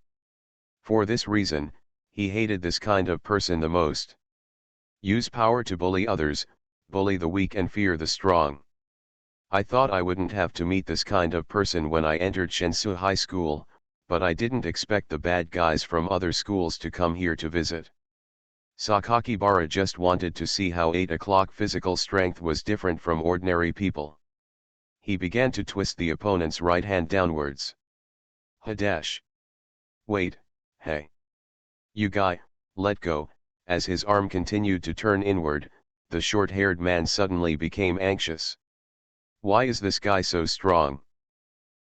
For this reason, he hated this kind of person the most. Use power to bully others, bully the weak and fear the strong. I thought I wouldn't have to meet this kind of person when I entered Shensu High School, but I didn't expect the bad guys from other schools to come here to visit. Sakakibara just wanted to see how 8 o'clock physical strength was different from ordinary people. He began to twist the opponent's right hand downwards. Hadash. Wait, hey. You guy, let go. As his arm continued to turn inward, the short-haired man suddenly became anxious. Why is this guy so strong?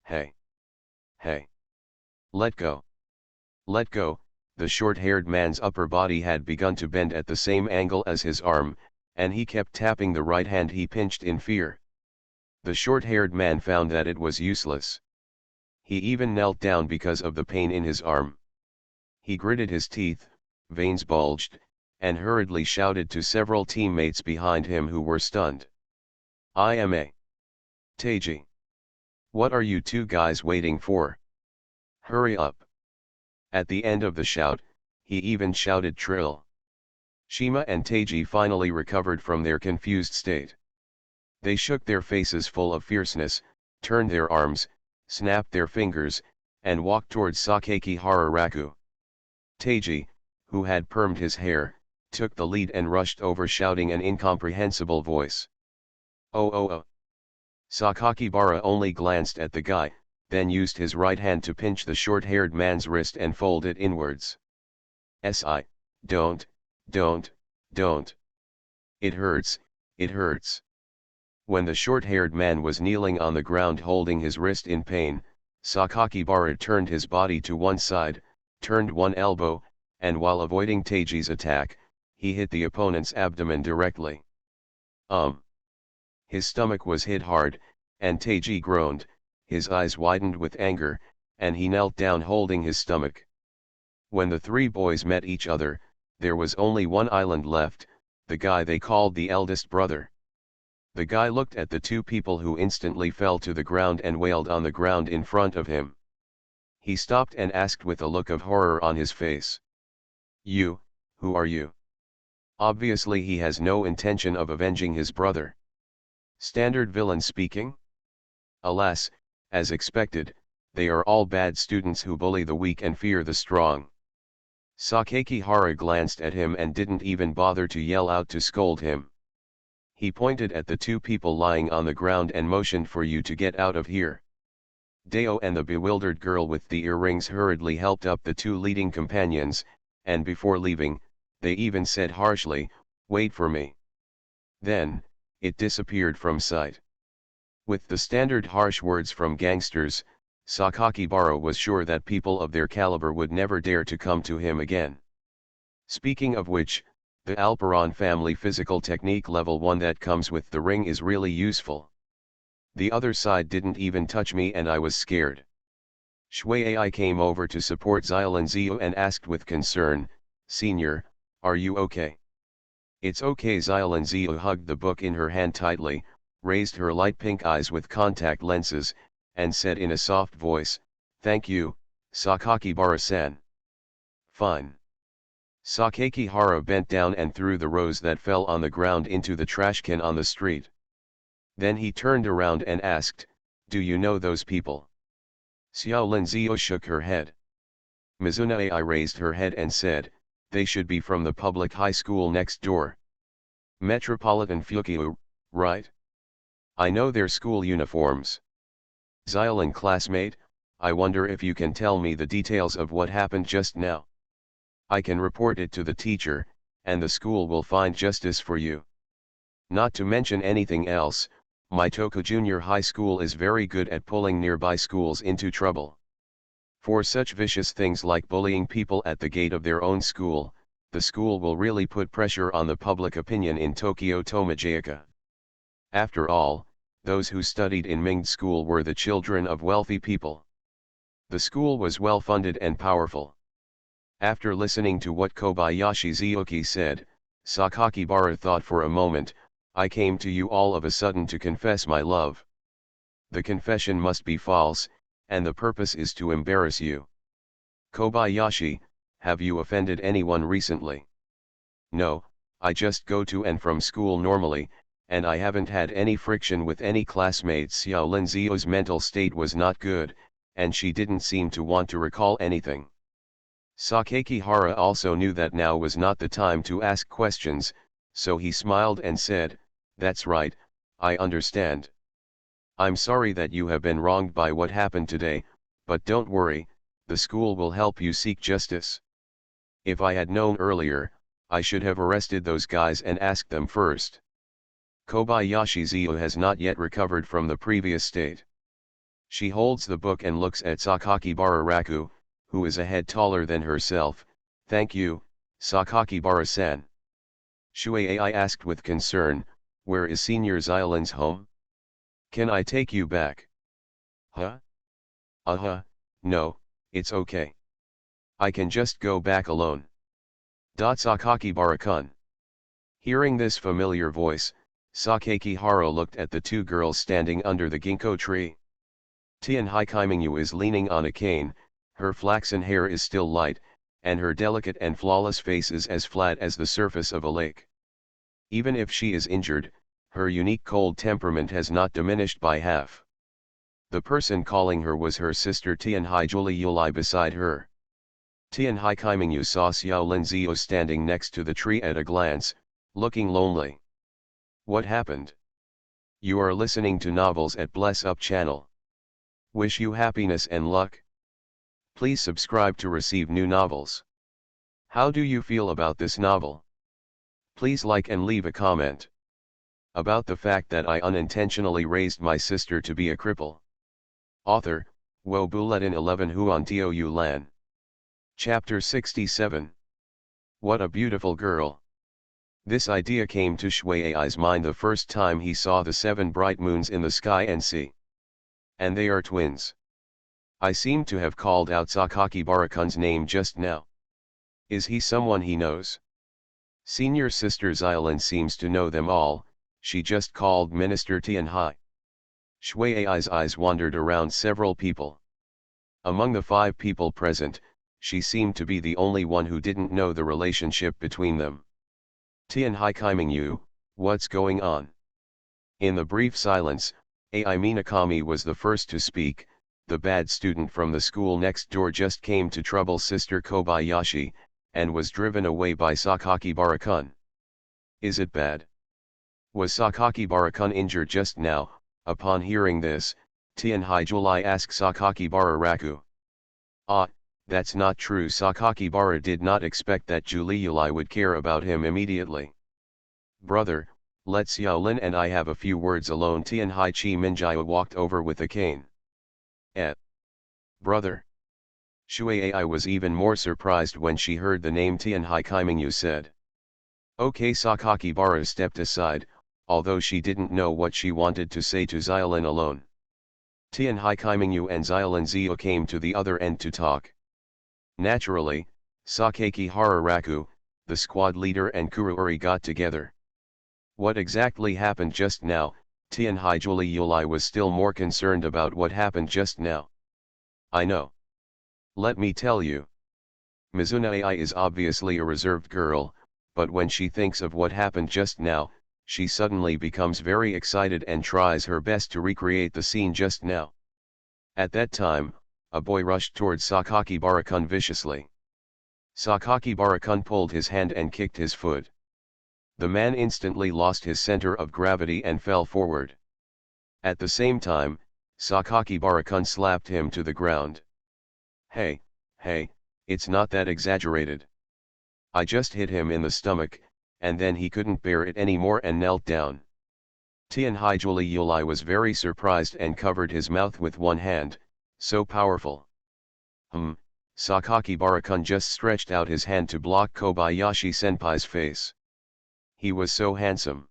Hey. Let go. Let go. The short-haired man's upper body had begun to bend at the same angle as his arm, and he kept tapping the right hand he pinched in fear. The short-haired man found that it was useless. He even knelt down because of the pain in his arm. He gritted his teeth, veins bulged, and hurriedly shouted to several teammates behind him who were stunned. "Ima! Teiji! What are you two guys waiting for? Hurry up!" At the end of the shout, he even shouted trill. Shima and Teiji finally recovered from their confused state. They shook their faces full of fierceness, turned their arms, snapped their fingers, and walked towards Sakakihara Raku. Teiji, who had permed his hair, took the lead and rushed over shouting an incomprehensible voice. Oh. Sakakibara only glanced at the guy, then used his right hand to pinch the short-haired man's wrist and fold it inwards. Don't. It hurts. When the short-haired man was kneeling on the ground holding his wrist in pain, Sakakibara turned his body to one side, turned one elbow, and while avoiding Teiji's attack, he hit the opponent's abdomen directly. His stomach was hit hard, and Teiji groaned, his eyes widened with anger, and he knelt down holding his stomach. When the three boys met each other, there was only one island left, the guy they called the eldest brother. The guy looked at the two people who instantly fell to the ground and wailed on the ground in front of him. He stopped and asked with a look of horror on his face. "You, who are you?" Obviously he has no intention of avenging his brother. Standard villain speaking? Alas, as expected, they are all bad students who bully the weak and fear the strong. Sakakihara glanced at him and didn't even bother to yell out to scold him. He pointed at the two people lying on the ground and motioned for you to get out of here. Deo and the bewildered girl with the earrings hurriedly helped up the two leading companions, and before leaving, they even said harshly, "Wait for me." Then, it disappeared from sight. With the standard harsh words from gangsters, Sakakibara was sure that people of their caliber would never dare to come to him again. Speaking of which, the Alperon family physical technique level 1 that comes with the ring is really useful. The other side didn't even touch me and I was scared. Shui Ai came over to support Xiaolan Ziyu and asked with concern, "Senior, Are you okay? It's okay. Xiaolin Ziyu hugged the book in her hand tightly, raised her light pink eyes with contact lenses, and said in a soft voice, "Thank you, Sakakibara-san." "Fine." Sakakihara bent down and threw the rose that fell on the ground into the trash can on the street. Then he turned around and asked, "Do you know those people?" Xiaolin Ziyu shook her head. Mizuna Ai raised her head and said, "They should be from the public high school next door. Metropolitan Fukyu, right? I know their school uniforms." "Xiaolin classmate, I wonder if you can tell me the details of what happened just now. I can report it to the teacher, and the school will find justice for you. Not to mention anything else, my Toku Junior High School is very good at pulling nearby schools into trouble. For such vicious things like bullying people at the gate of their own school, the school will really put pressure on the public opinion in Tokyo Tomajaika. After all, those who studied in Ming's school were the children of wealthy people. The school was well funded and powerful." After listening to what Kobayashi Zuyuki said, Sakakibara thought for a moment, "I came to you all of a sudden to confess my love. The confession must be false, and the purpose is to embarrass you. Kobayashi, have you offended anyone recently?" "No, I just go to and from school normally, and I haven't had any friction with any classmates." Xiaolin Ziyu's mental state was not good, and she didn't seem to want to recall anything. Sakakihara also knew that now was not the time to ask questions, so he smiled and said, "That's right, I understand. I'm sorry that you have been wronged by what happened today, but don't worry, the school will help you seek justice. If I had known earlier, I should have arrested those guys and asked them first." Kobayashi Ziyu has not yet recovered from the previous state. She holds the book and looks at Sakakibara Raku, who is a head taller than herself. "Thank you, Sakakibara-san." Shuei asked with concern, "Where is Senior Xiaolin's home? Can I take you back?" "Huh? No, it's okay. I can just go back alone." Sakakibara-kun. Hearing this familiar voice, Sakakihara looked at the two girls standing under the ginkgo tree. Tian Hikimingyu is leaning on a cane, her flaxen hair is still light, and her delicate and flawless face is as flat as the surface of a lake. Even if she is injured, her unique cold temperament has not diminished by half. The person calling her was her sister Tianhai Julie Yulai beside her. Tianhai Kimingyu saw Xiaolin Ziyu standing next to the tree at a glance, looking lonely. "What happened?" "You are listening to novels at Bless Up channel. Wish you happiness and luck. Please subscribe to receive new novels. How do you feel about this novel? Please like and leave a comment. About the fact that I unintentionally raised my sister to be a cripple." Author, Wo Bulletin 11 Huan Tou Lan. Chapter 67. What a beautiful girl. This idea came to Shuei's mind the first time he saw the 7 bright moons in the sky and sea. And they are twins. I seem to have called out Sakakibara-kun's name just now. Is he someone he knows? Senior sister Xiaolin seems to know them all, she just called Minister Tianhai. Shuei's eyes wandered around several people. Among the 5 people present, she seemed to be the only one who didn't know the relationship between them. "Tianhai Kimingyu, what's going on?" In the brief silence, Ai Minakami was the first to speak. "The bad student from the school next door just came to trouble Sister Kobayashi, and was driven away by Sakakibara-kun." "Is it bad? Was Sakakibara-kun injured just now?" Upon hearing this, Tianhai Julie asked Sakakibara Raku. "Ah, that's not true." Sakakibara did not expect that Julie would care about him immediately. "Brother, let Xiaolin and I have a few words alone." Tianhai Chi Minjia walked over with a cane. Brother?" Shuei was even more surprised when she heard the name Tianhai Kimingyu said. Okay. Sakakibara stepped aside, although she didn't know what she wanted to say to Xiaolin alone. Tianhai Kimingyu and Xiaolin Ziyu came to the other end to talk. Naturally, Sakakihara Raku, the squad leader and Kuruori got together. What exactly happened just now? Tianhai Juliuli was still more concerned about what happened just now. I know. Let me tell you. Mizuna Ai is obviously a reserved girl, but when she thinks of what happened just now, she suddenly becomes very excited and tries her best to recreate the scene just now. At that time, a boy rushed towards Sakakibara-kun viciously. Sakakibara-kun pulled his hand and kicked his foot. The man instantly lost his center of gravity and fell forward. At the same time, Sakakibara-kun slapped him to the ground. Hey, it's not that exaggerated. I just hit him in the stomach, and then he couldn't bear it anymore and knelt down. Tianhai Juliuli was very surprised and covered his mouth with one hand, so powerful. Sakakibara-kun just stretched out his hand to block Kobayashi-senpai's face. He was so handsome.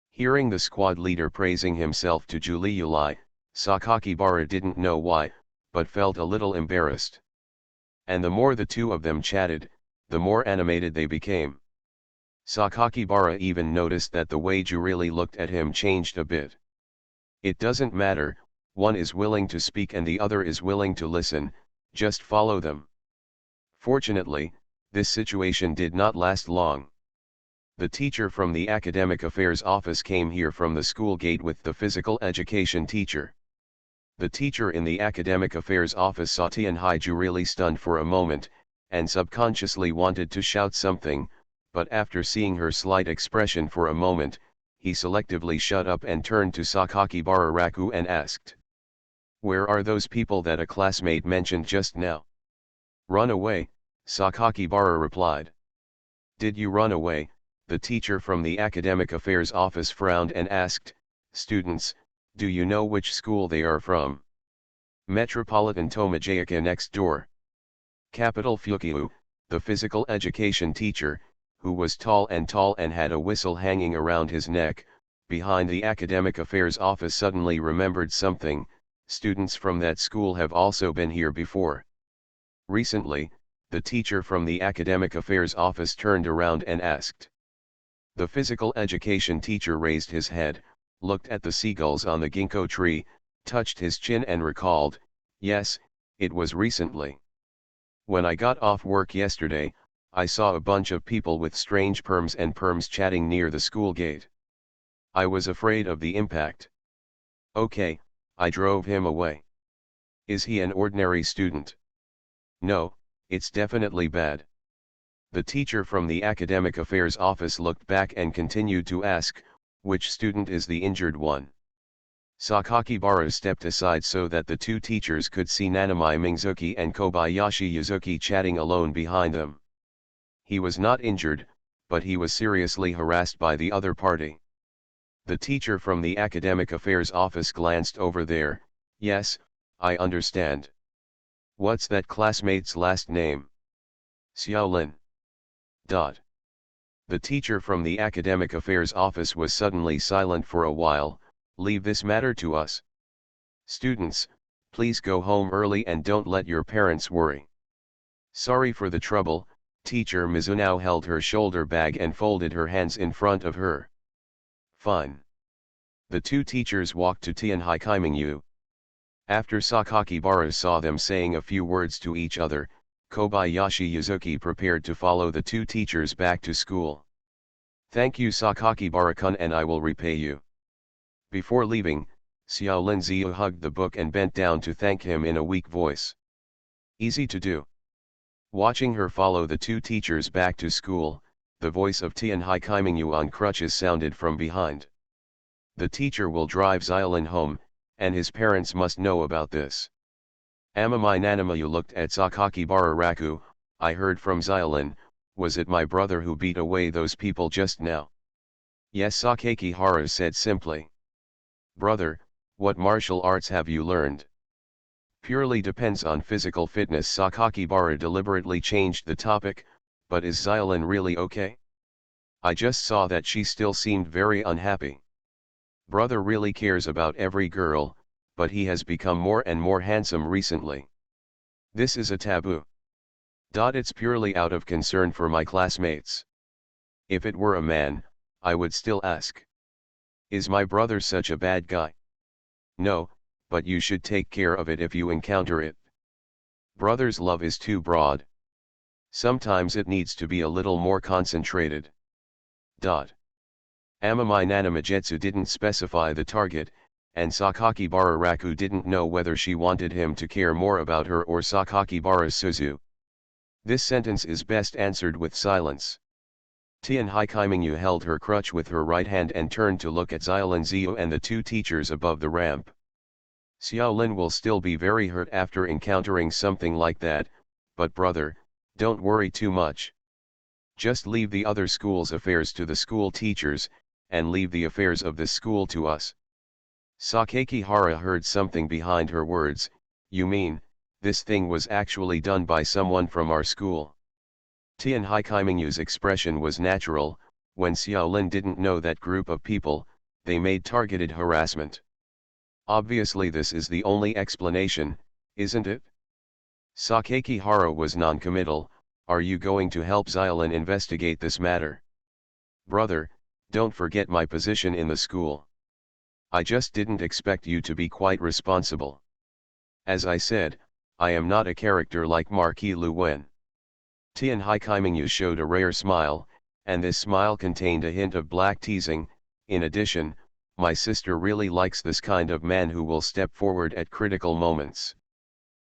Hearing the squad leader praising himself to Juliuli, Sakakibara didn't know why, but felt a little embarrassed. And the more the two of them chatted, the more animated they became. Sakakibara even noticed that the way Jurili looked at him changed a bit. It doesn't matter, one is willing to speak and the other is willing to listen, just follow them. Fortunately, this situation did not last long. The teacher from the Academic Affairs Office came here from the school gate with the physical education teacher. The teacher in the Academic Affairs Office saw Tianhai Jurili stunned for a moment, and subconsciously wanted to shout something, but after seeing her slight expression for a moment, he selectively shut up and turned to Sakakibara Raku and asked. Where are those people that a classmate mentioned just now? Run away, Sakakibara replied. Did you run away? The teacher from the Academic Affairs Office frowned and asked, Students, do you know which school they are from? Metropolitan Tomajayaka next door. Capital Fukiu, the physical education teacher, who was tall and had a whistle hanging around his neck, behind the Academic Affairs Office suddenly remembered something. Students from that school have also been here before. Recently, the teacher from the Academic Affairs Office turned around and asked. The physical education teacher raised his head, looked at the seagulls on the ginkgo tree, touched his chin and recalled, yes, it was recently. When I got off work yesterday, I saw a bunch of people with strange perms chatting near the school gate. I was afraid of the impact. Okay, I drove him away. Is he an ordinary student? No, it's definitely bad. The teacher from the Academic Affairs Office looked back and continued to ask, which student is the injured one? Sakakibara stepped aside so that the two teachers could see Nanami Mingzuki and Kobayashi Yuzuki chatting alone behind them. He was not injured, but he was seriously harassed by the other party. The teacher from the Academic Affairs Office glanced over there. Yes, I understand. What's that classmate's last name? Xiaolin. The teacher from the Academic Affairs Office was suddenly silent for a while. Leave this matter to us. Students, please go home early and don't let your parents worry. Sorry for the trouble. Teacher Mizunao held her shoulder bag and folded her hands in front of her. Fine. The two teachers walked to Tianhai Kaimingyu. After Sakakibara saw them saying a few words to each other, Kobayashi Yuzuki prepared to follow the two teachers back to school. Thank you Sakakibara-kun and I will repay you. Before leaving, Xiaolin Ziyu hugged the book and bent down to thank him in a weak voice. Easy to do. Watching her follow the two teachers back to school, the voice of Tianhai Kaimingyu on crutches sounded from behind. The teacher will drive Xiaolin home, and his parents must know about this. Amamai Nanamayu looked at Sakakibara Raku. I heard from Xiaolin, was it my brother who beat away those people just now? Yes, Sakakihara said simply. Brother, what martial arts have you learned? Purely depends on physical fitness. Sakakibara deliberately changed the topic, but is Xiaolin really okay? I just saw that she still seemed very unhappy. Brother really cares about every girl, but he has become more and more handsome recently. This is a taboo. It's purely out of concern for my classmates. If it were a man, I would still ask. Is my brother such a bad guy? No, but you should take care of it if you encounter it. Brother's love is too broad. Sometimes it needs to be a little more concentrated. Amamai Nanamajetsu didn't specify the target, and Sakakibara Raku didn't know whether she wanted him to care more about her or Sakakibara's Suzu. This sentence is best answered with silence. Tian Haikaiminyu held her crutch with her right hand and turned to look at Xiaolin Ziyu and the two teachers above the ramp. Xiaolin will still be very hurt after encountering something like that, but brother, don't worry too much. Just leave the other school's affairs to the school teachers, and leave the affairs of this school to us. Sakakihara heard something behind her words. You mean, this thing was actually done by someone from our school? Tian Haikaimingyu's expression was natural. When Xiaolin didn't know that group of people, they made targeted harassment. Obviously this is the only explanation, isn't it? Sakakihara was non-committal. Are you going to help Xiaolin investigate this matter? Brother, don't forget my position in the school. I just didn't expect you to be quite responsible. As I said, I am not a character like Marquis Lu Wen. Tian Haikaiminyu showed a rare smile, and this smile contained a hint of black teasing. In addition, my sister really likes this kind of man who will step forward at critical moments.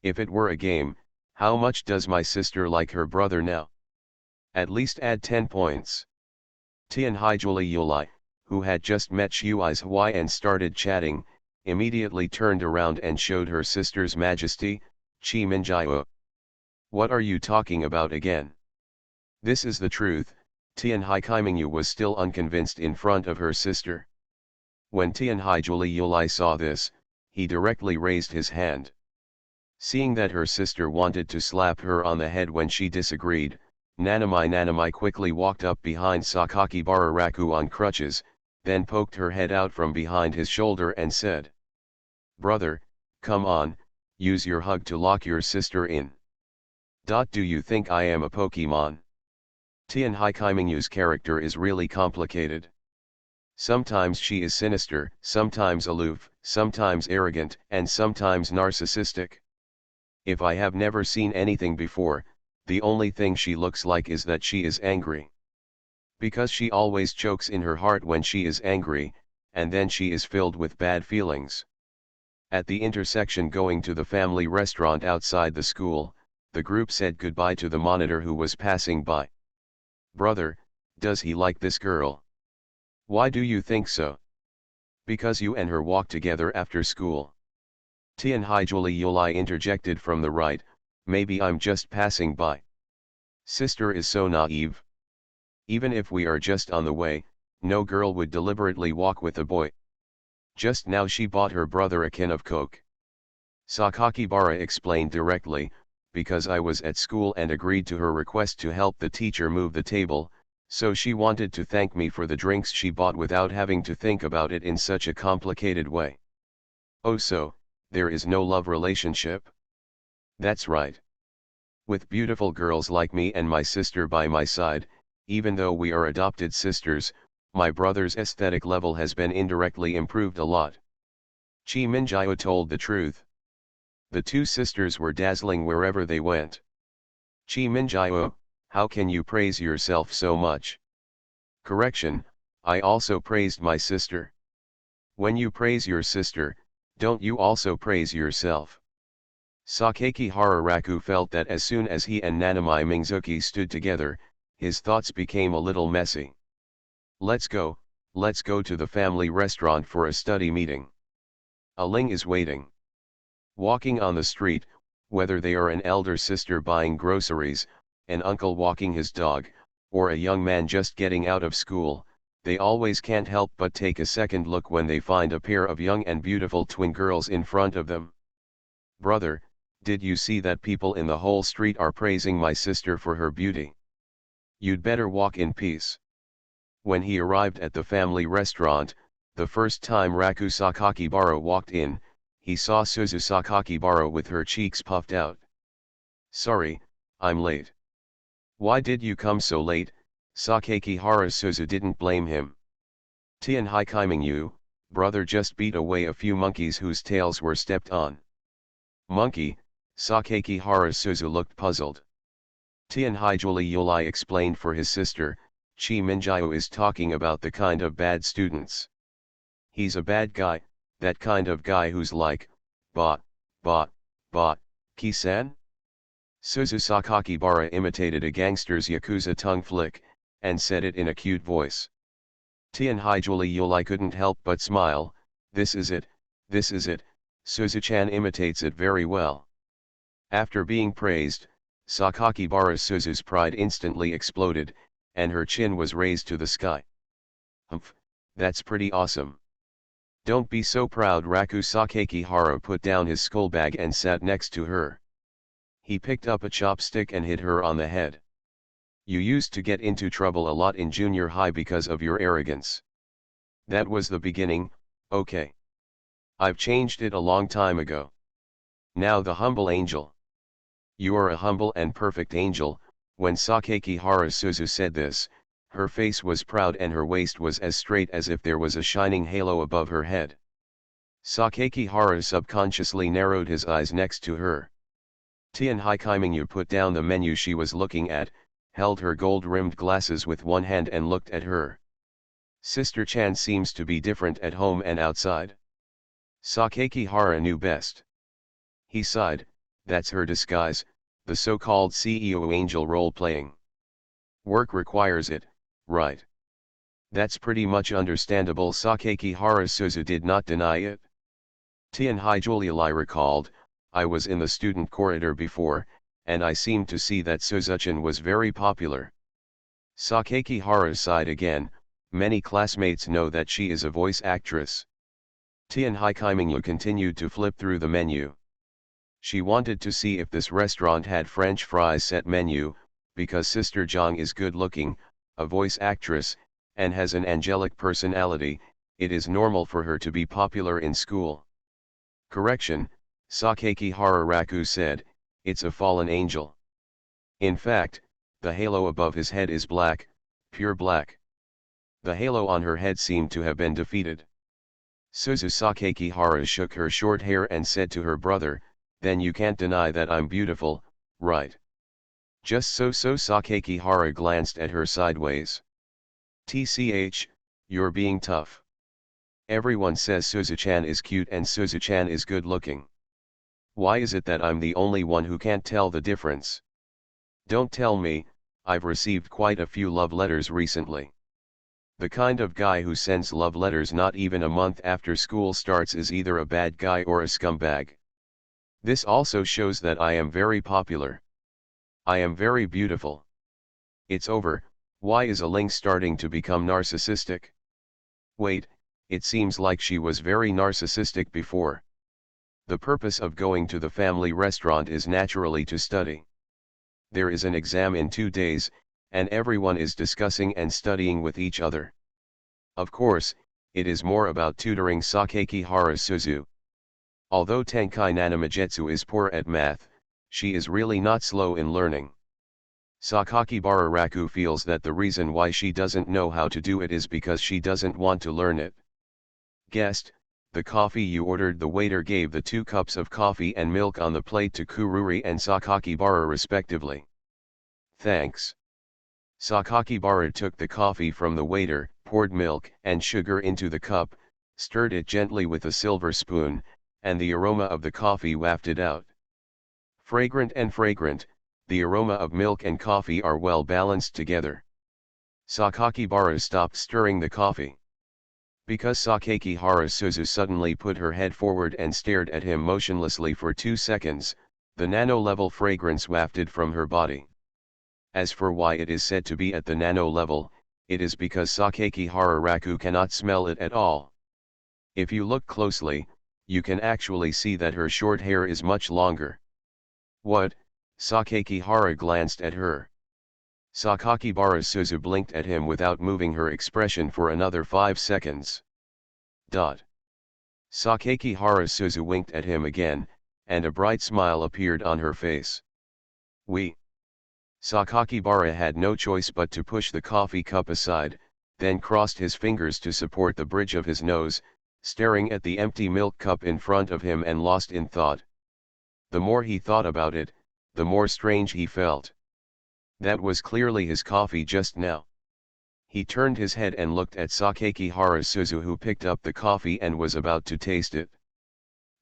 If it were a game, how much does my sister like her brother now? At least add 10 points. Tian Haijuli Yulai, who had just met Shui's Huai and started chatting, immediately turned around and showed her sister's majesty, Chi Minjiao. What are you talking about again? This is the truth. Tian Haikaiminyu was still unconvinced in front of her sister. When Tian Haijuli Yulai saw this, he directly raised his hand. Seeing that her sister wanted to slap her on the head when she disagreed, Nanamai quickly walked up behind Sakakibara Raku on crutches, then poked her head out from behind his shoulder and said, Brother, come on, use your hug to lock your sister in. Do you think I am a Pokemon? Tian Haikaimingyu's character is really complicated. Sometimes she is sinister, sometimes aloof, sometimes arrogant, and sometimes narcissistic. If I have never seen anything before, the only thing she looks like is that she is angry. Because she always chokes in her heart when she is angry, and then she is filled with bad feelings. At the intersection going to the family restaurant outside the school, the group said goodbye to the monitor who was passing by. Brother, does he like this girl? Why do you think so? Because you and her walk together after school. Tian Haijuli Yulai interjected from the right, maybe I'm just passing by. Sister is so naive. Even if we are just on the way, no girl would deliberately walk with a boy. Just now she bought her brother a can of Coke. Sakakibara explained directly, because I was at school and agreed to her request to help the teacher move the table, so she wanted to thank me for the drinks she bought without having to think about it in such a complicated way. Oh, so, there is no love relationship? That's right. With beautiful girls like me and my sister by my side, even though we are adopted sisters, my brother's aesthetic level has been indirectly improved a lot. Chi Minjiao told the truth. The two sisters were dazzling wherever they went. Chi Minjiao, how can you praise yourself so much? Correction, I also praised my sister. When you praise your sister, don't you also praise yourself? Sakakihara Raku felt that as soon as he and Nanamai Mingzuki stood together, his thoughts became a little messy. Let's go to the family restaurant for a study meeting. A Ling is waiting. Walking on the street, whether they are an elder sister buying groceries, an uncle walking his dog, or a young man just getting out of school, they always can't help but take a second look when they find a pair of young and beautiful twin girls in front of them. Brother, did you see that people in the whole street are praising my sister for her beauty? You'd better walk in peace. When he arrived at the family restaurant, the first time Raku Sakakibara walked in, he saw Suzu Sakakibara with her cheeks puffed out. Sorry, I'm late. Why did you come so late? Sakakihara Suzu didn't blame him. Tian Haikiming you, brother just beat away a few monkeys whose tails were stepped on. Monkey, Sakakihara Suzu looked puzzled. Tian Haijuli Yulai explained for his sister, Chi Minjiu is talking about the kind of bad students. He's a bad guy, that kind of guy who's like, ba, ba, ba, Ki-san? Suzu Sakakibara imitated a gangster's yakuza tongue flick, and said it in a cute voice. Tian Haijuli Yulai couldn't help but smile, this is it, Suzu-chan imitates it very well. After being praised, Sakakibara Suzu's pride instantly exploded, and her chin was raised to the sky. Humph, that's pretty awesome. Don't be so proud. Raku Sakakihara put down his school bag and sat next to her. He picked up a chopstick and hit her on the head. You used to get into trouble a lot in junior high because of your arrogance. That was the beginning, okay. I've changed it a long time ago. Now the humble angel. You are a humble and perfect angel. When Sakakihara Suzu said this, her face was proud and her waist was as straight as if there was a shining halo above her head. Sakakihara subconsciously narrowed his eyes next to her. Tian Haikimingyu put down the menu she was looking at, held her gold-rimmed glasses with one hand and looked at her. Sister Chan seems to be different at home and outside. Sakakihara knew best. He sighed, that's her disguise, the so-called CEO angel role-playing. Work requires it, right? That's pretty much understandable. Sakakihara Suzu did not deny it. Tian Haijuli recalled, I was in the student corridor before, and I seemed to see that Suzuchan was very popular. Sakakihara sighed again, many classmates know that she is a voice actress. Tian Haikimingyu continued to flip through the menu. She wanted to see if this restaurant had French fries set menu, because Sister Zhang is good looking, a voice actress, and has an angelic personality, it is normal for her to be popular in school. Correction, Sakakihara Raku said, it's a fallen angel. In fact, the halo above his head is black, pure black. The halo on her head seemed to have been defeated. Suzu Sakakihara shook her short hair and said to her brother, then you can't deny that I'm beautiful, right? Just so Sakakihara glanced at her sideways. TCH, you're being tough. Everyone says Suzu-chan is cute and Suzu-chan is good looking. Why is it that I'm the only one who can't tell the difference? Don't tell me, I've received quite a few love letters recently. The kind of guy who sends love letters not even a month after school starts is either a bad guy or a scumbag. This also shows that I am very popular. I am very beautiful. It's over. Why is a Ling starting to become narcissistic? Wait, it seems like she was very narcissistic before. The purpose of going to the family restaurant is naturally to study. There is an exam in 2 days, and everyone is discussing and studying with each other. Of course, it is more about tutoring Sakakihara Suzu. Although Tenkai Nanamajetsu is poor at math, she is really not slow in learning. Sakakibara Raku feels that the reason why she doesn't know how to do it is because she doesn't want to learn it. Guest, the coffee you ordered. The waiter gave the 2 cups of coffee and milk on the plate to Kururi and Sakakibara respectively. Thanks. Sakakibara took the coffee from the waiter, poured milk and sugar into the cup, stirred it gently with a silver spoon, and the aroma of the coffee wafted out. Fragrant and fragrant, the aroma of milk and coffee are well balanced together. Sakakibara stopped stirring the coffee. Because Sakakihara Suzu suddenly put her head forward and stared at him motionlessly for 2 seconds, the nano-level fragrance wafted from her body. As for why it is said to be at the nano-level, it is because Sakakihara Raku cannot smell it at all. If you look closely, you can actually see that her short hair is much longer. What? Sakakihara glanced at her. Sakakibara Suzu blinked at him without moving her expression for another 5 seconds. Sakakihara Suzu winked at him again, and a bright smile appeared on her face. We. Sakakibara had no choice but to push the coffee cup aside, then crossed his fingers to support the bridge of his nose, staring at the empty milk cup in front of him and lost in thought. The more he thought about it, the more strange he felt. That was clearly his coffee just now. He turned his head and looked at Sakakihara Suzu, who picked up the coffee and was about to taste it.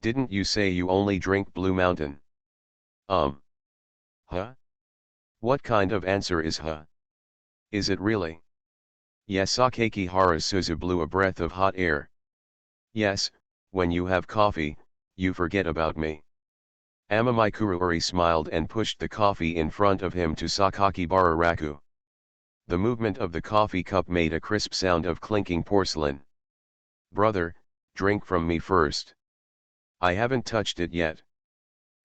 "Didn't you say you only drink Blue Mountain?" Huh? What kind of answer is huh? Is it really? Yes, Sakakihara Suzu blew a breath of hot air. Yes, when you have coffee, you forget about me. Amamai smiled and pushed the coffee in front of him to Sakakibara Raku. The movement of the coffee cup made a crisp sound of clinking porcelain. "Brother, drink from me first. I haven't touched it yet."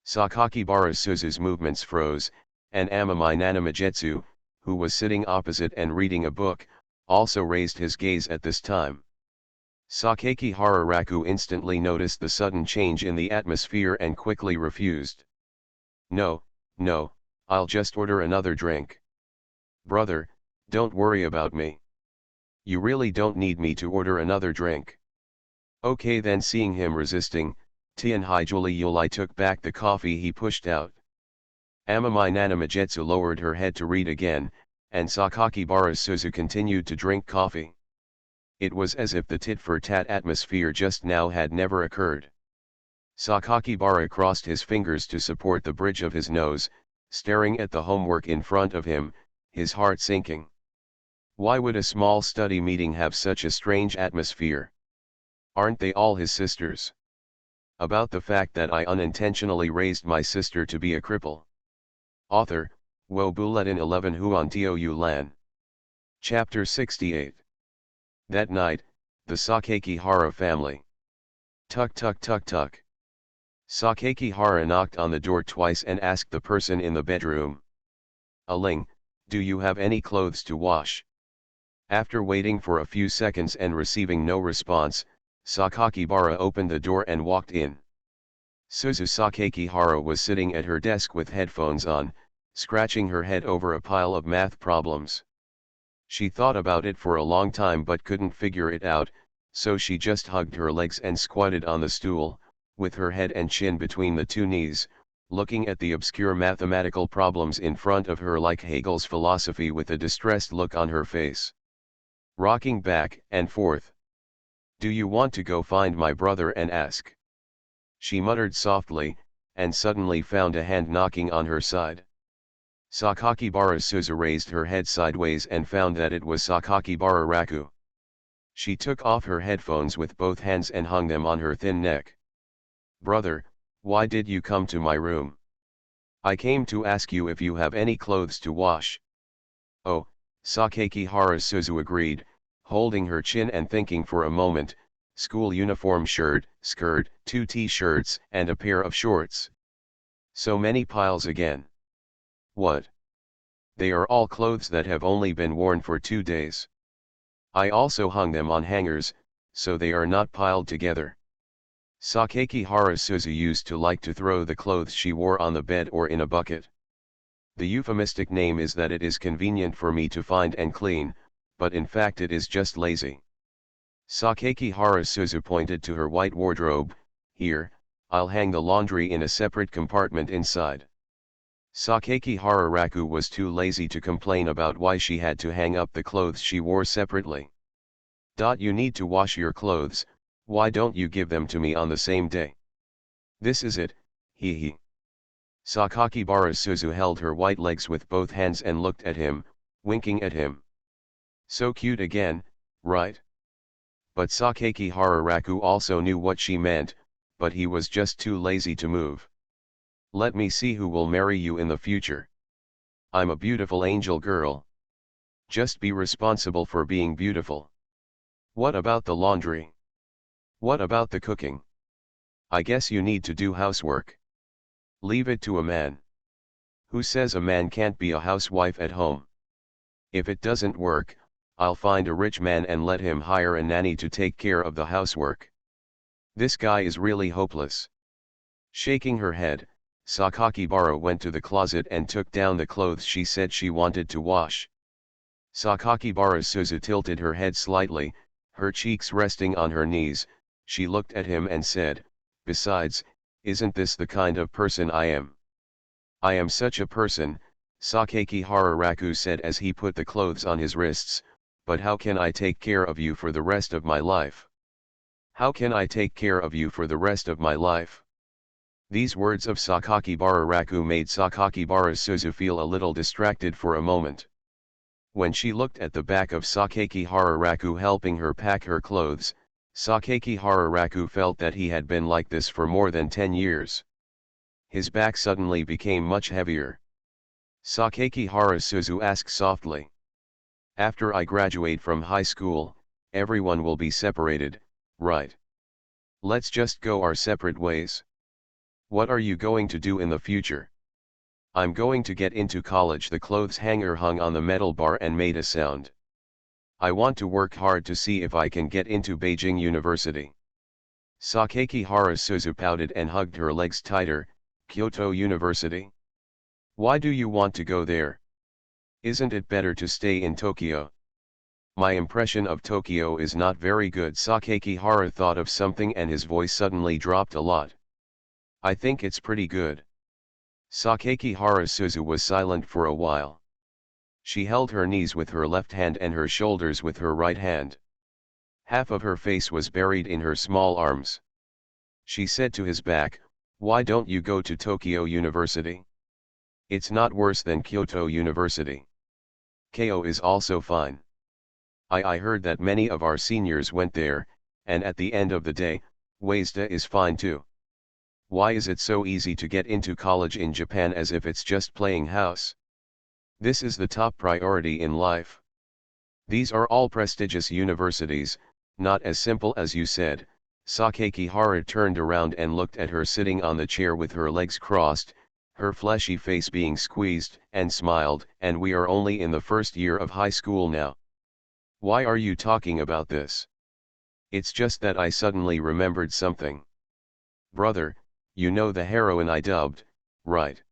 Sakakibara Suzu's movements froze, and Amamai Nanamajetsu, who was sitting opposite and reading a book, also raised his gaze at this time. Sakakihara Raku instantly noticed the sudden change in the atmosphere and quickly refused. "No, no, I'll just order another drink." "Brother, don't worry about me. You really don't need me to order another drink." "Okay then." Seeing him resisting, Tianhai Yuli took back the coffee he pushed out. Amamai Nanamajetsu lowered her head to read again, and Sakakibara Suzu continued to drink coffee. It was as if the tit-for-tat atmosphere just now had never occurred. Sakakibara crossed his fingers to support the bridge of his nose, staring at the homework in front of him, his heart sinking. Why would a small study meeting have such a strange atmosphere? Aren't they all his sisters? About the fact that I unintentionally raised my sister to be a cripple. Author, Wo Bulletin 11 Huan Tou Lan. Chapter 68. That night, the Sakakihara family. Tuk tuk tuk tuk. Sakakihara knocked on the door twice and asked the person in the bedroom. "Aling, do you have any clothes to wash?" After waiting for a few seconds and receiving no response, Sakakibara opened the door and walked in. Suzu Sakakihara was sitting at her desk with headphones on, scratching her head over a pile of math problems. She thought about it for a long time but couldn't figure it out, so she just hugged her legs and squatted on the stool, with her head and chin between the two knees, looking at the obscure mathematical problems in front of her like Hegel's philosophy with a distressed look on her face. Rocking back and forth. "Do you want to go find my brother and ask?" she muttered softly, and suddenly found a hand knocking on her side. Sakakibara Suzu raised her head sideways and found that it was Sakakibara Raku. She took off her headphones with both hands and hung them on her thin neck. "Brother, why did you come to my room?" "I came to ask you if you have any clothes to wash." "Oh," Sakakihara Suzu agreed, holding her chin and thinking for a moment. "School uniform, shirt, skirt, 2 t-shirts and a pair of shorts. So many piles again." "What?" "They are all clothes that have only been worn for 2 days. I also hung them on hangers, so they are not piled together." Sakakihara Suzu used to like to throw the clothes she wore on the bed or in a bucket. The euphemistic name is that it is convenient for me to find and clean, but in fact it is just lazy. Sakakihara Suzu pointed to her white wardrobe. "Here, I'll hang the laundry in a separate compartment inside." Sakakihara Raku was too lazy to complain about why she had to hang up the clothes she wore separately. "You need to wash your clothes, why don't you give them to me on the same day?" "This is it, hee hee." Sakakibara Suzu held her white legs with both hands and looked at him, winking at him. So cute again, right? But Sakakihara Raku also knew what she meant, but he was just too lazy to move. "Let me see who will marry you in the future. I'm a beautiful angel girl. Just be responsible for being beautiful." "What about the laundry? What about the cooking? I guess you need to do housework." "Leave it to a man." "Who says a man can't be a housewife at home? If it doesn't work, I'll find a rich man and let him hire a nanny to take care of the housework. This guy is really hopeless." Shaking her head, Sakakibara went to the closet and took down the clothes she said she wanted to wash. Sakakibara Suzu tilted her head slightly, her cheeks resting on her knees. She looked at him and said, "Besides, isn't this the kind of person I am?" "I am such a person," Sakakihara Raku said as he put the clothes on his wrists, "but how can I take care of you for the rest of my life? How can I take care of you for the rest of my life?" These words of Sakakibara Raku made Sakakibara Suzu feel a little distracted for a moment. When she looked at the back of Sakakihara Raku helping her pack her clothes, Sakakihara Raku felt that he had been like this for more than 10 years. His back suddenly became much heavier. Sakakihara Suzu asked softly, "After I graduate from high school, everyone will be separated, right? Let's just go our separate ways. What are you going to do in the future?" "I'm going to get into college." The clothes hanger hung on the metal bar and made a sound. "I want to work hard to see if I can get into Beijing University." Sakakihara Suzu pouted and hugged her legs tighter. "Kyoto University? Why do you want to go there? Isn't it better to stay in Tokyo?" "My impression of Tokyo is not very good." Sakakihara thought of something and his voice suddenly dropped a lot. "I think it's pretty good." Sakakihara Suzu was silent for a while. She held her knees with her left hand and her shoulders with her right hand. Half of her face was buried in her small arms. She said to his back, "Why don't you go to Tokyo University? It's not worse than Kyoto University. Keio is also fine. I heard that many of our seniors went there, and at the end of the day, Waseda is fine too. Why is it so easy to get into college in Japan as if it's just playing house? This is the top priority in life. These are all prestigious universities, not as simple as you said." Sakakihara turned around and looked at her sitting on the chair with her legs crossed, her fleshy face being squeezed, and smiled. "And we are only in the first year of high school now. Why are you talking about this?" "It's just that I suddenly remembered something. Brother, you know the heroine I dubbed, right?"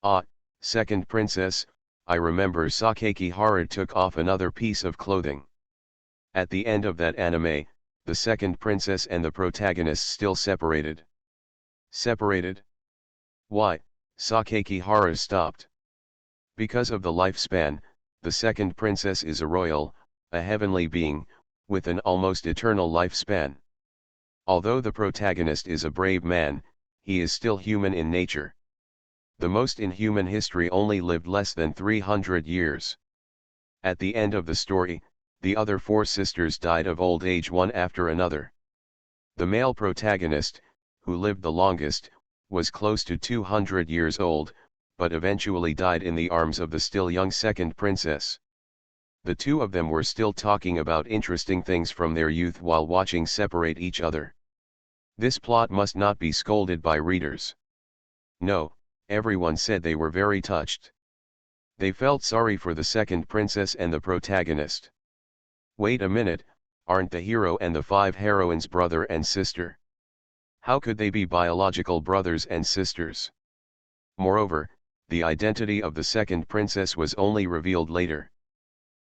"Ah, second princess, I remember." Sakakihara took off another piece of clothing. "At the end of that anime, the second princess and the protagonist still separated." "Separated? Why?" Sakakihara stopped. "Because of the lifespan, the second princess is a royal, a heavenly being, with an almost eternal lifespan. Although the protagonist is a brave man, he is still human in nature. The most in human history only lived less than 300 years. At the end of the story, the other 4 sisters died of old age one after another. The male protagonist, who lived the longest, was close to 200 years old, but eventually died in the arms of the still young second princess. The two of them were still talking about interesting things from their youth while watching separate each other. This plot must not be scolded by readers. No, everyone said they were very touched. They felt sorry for the second princess and the protagonist. Wait a minute, aren't the hero and the 5 heroines brother and sister? How could they be biological brothers and sisters? Moreover, the identity of the second princess was only revealed later.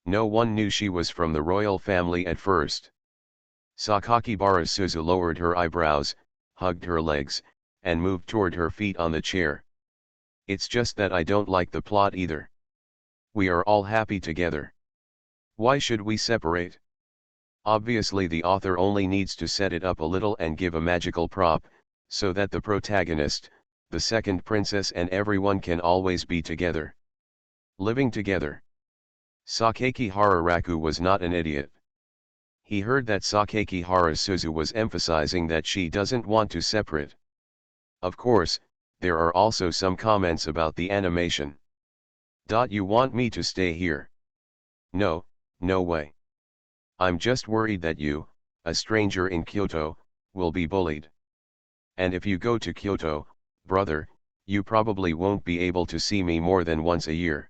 No one knew she was from the royal family at first. Sakakibara Suzu lowered her eyebrows, hugged her legs, and moved toward her feet on the chair. "It's just that I don't like the plot either. We are all happy together. Why should we separate? Obviously the author only needs to set it up a little and give a magical prop, so that the protagonist, the second princess and everyone can always be together. Living together." Sakakihara Raku was not an idiot. He heard that Sakakihara Suzu was emphasizing that she doesn't want to separate. Of course, there are also some comments about the animation. "You want me to stay here? No, no way. I'm just worried that you, a stranger in Kyoto, will be bullied. And if you go to Kyoto, brother, you probably won't be able to see me more than once a year.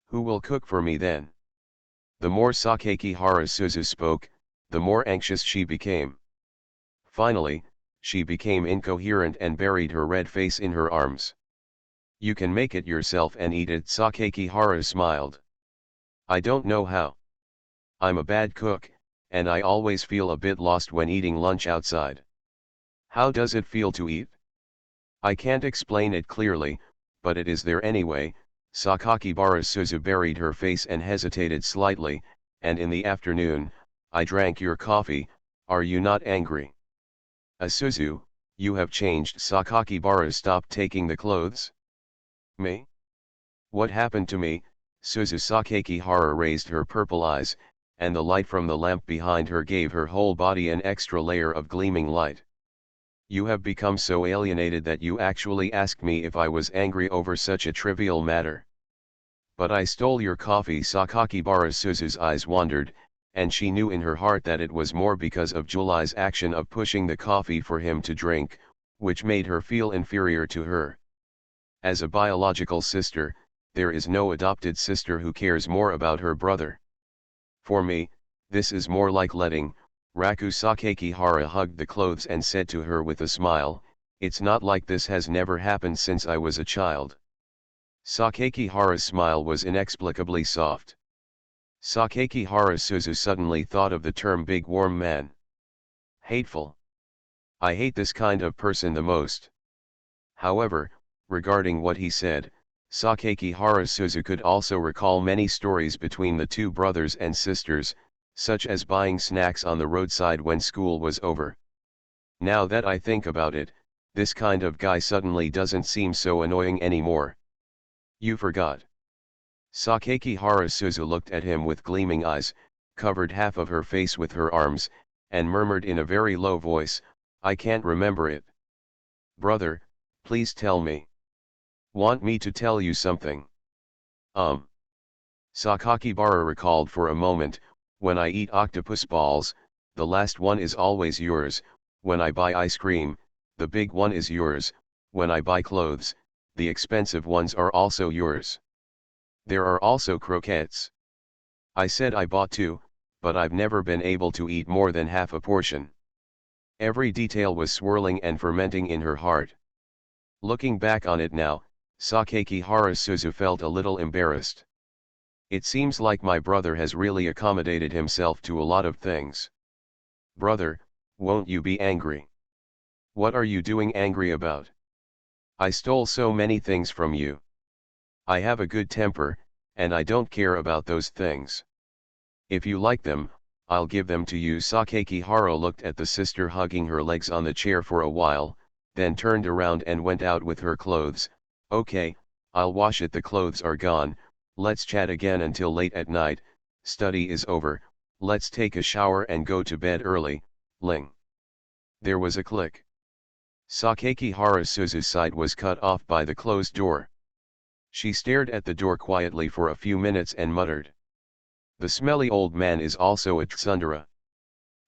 Who will cook for me then?" The more Sakakihara Suzu spoke, the more anxious she became. Finally, She became incoherent and buried her red face in her arms. You can make it yourself and eat it, Sakakihara smiled. I don't know how. I'm a bad cook, and I always feel a bit lost when eating lunch outside. How does it feel to eat? I can't explain it clearly, but it is there anyway. Sakakibara Suzu buried her face and hesitated slightly, and in the afternoon, I drank your coffee. Are you not angry? Suzu, you have changed. Sakakibara stopped taking the clothes. Me? What happened to me? Suzu Sakakihara raised her purple eyes, and the light from the lamp behind her gave her whole body an extra layer of gleaming light. You have become so alienated that you actually asked me if I was angry over such a trivial matter. But I stole your coffee. Sakakibara Suzu's eyes wandered, and she knew in her heart that it was more because of Julai's action of pushing the coffee for him to drink, which made her feel inferior to her. As a biological sister, there is no adopted sister who cares more about her brother. For me, this is more like letting. Raku Sakakihara hugged the clothes and said to her with a smile, it's not like this has never happened since I was a child. Sakakihara's smile was inexplicably soft. Sakakihara Suzu suddenly thought of the term big warm man. Hateful. I hate this kind of person the most. However, regarding what he said, Sakakihara Suzu could also recall many stories between the two brothers and sisters, such as buying snacks on the roadside when school was over. Now that I think about it, this kind of guy suddenly doesn't seem so annoying anymore. You forgot. Sakakihara Suzu looked at him with gleaming eyes, covered half of her face with her arms, and murmured in a very low voice, I can't remember it. Brother, please tell me. Want me to tell you something? Sakakibara recalled for a moment, when I eat octopus balls, the last one is always yours. When I buy ice cream, the big one is yours. When I buy clothes, the expensive ones are also yours. There are also croquettes. I said I bought two, but I've never been able to eat more than half a portion. Every detail was swirling and fermenting in her heart. Looking back on it now, Sakakihara Suzu felt a little embarrassed. It seems like my brother has really accommodated himself to a lot of things. Brother, won't you be angry? What are you doing angry about? I stole so many things from you. I have a good temper, and I don't care about those things. If you like them, I'll give them to you. Sakakihara looked at the sister hugging her legs on the chair for a while, then turned around and went out with her clothes. Okay, I'll wash it. The clothes are gone, let's chat again until late at night. Study is over, let's take a shower and go to bed early. Ling. There was a click. Sakakihara Suzu's sight was cut off by the closed door. She stared at the door quietly for a few minutes and muttered. The smelly old man is also a tsundere.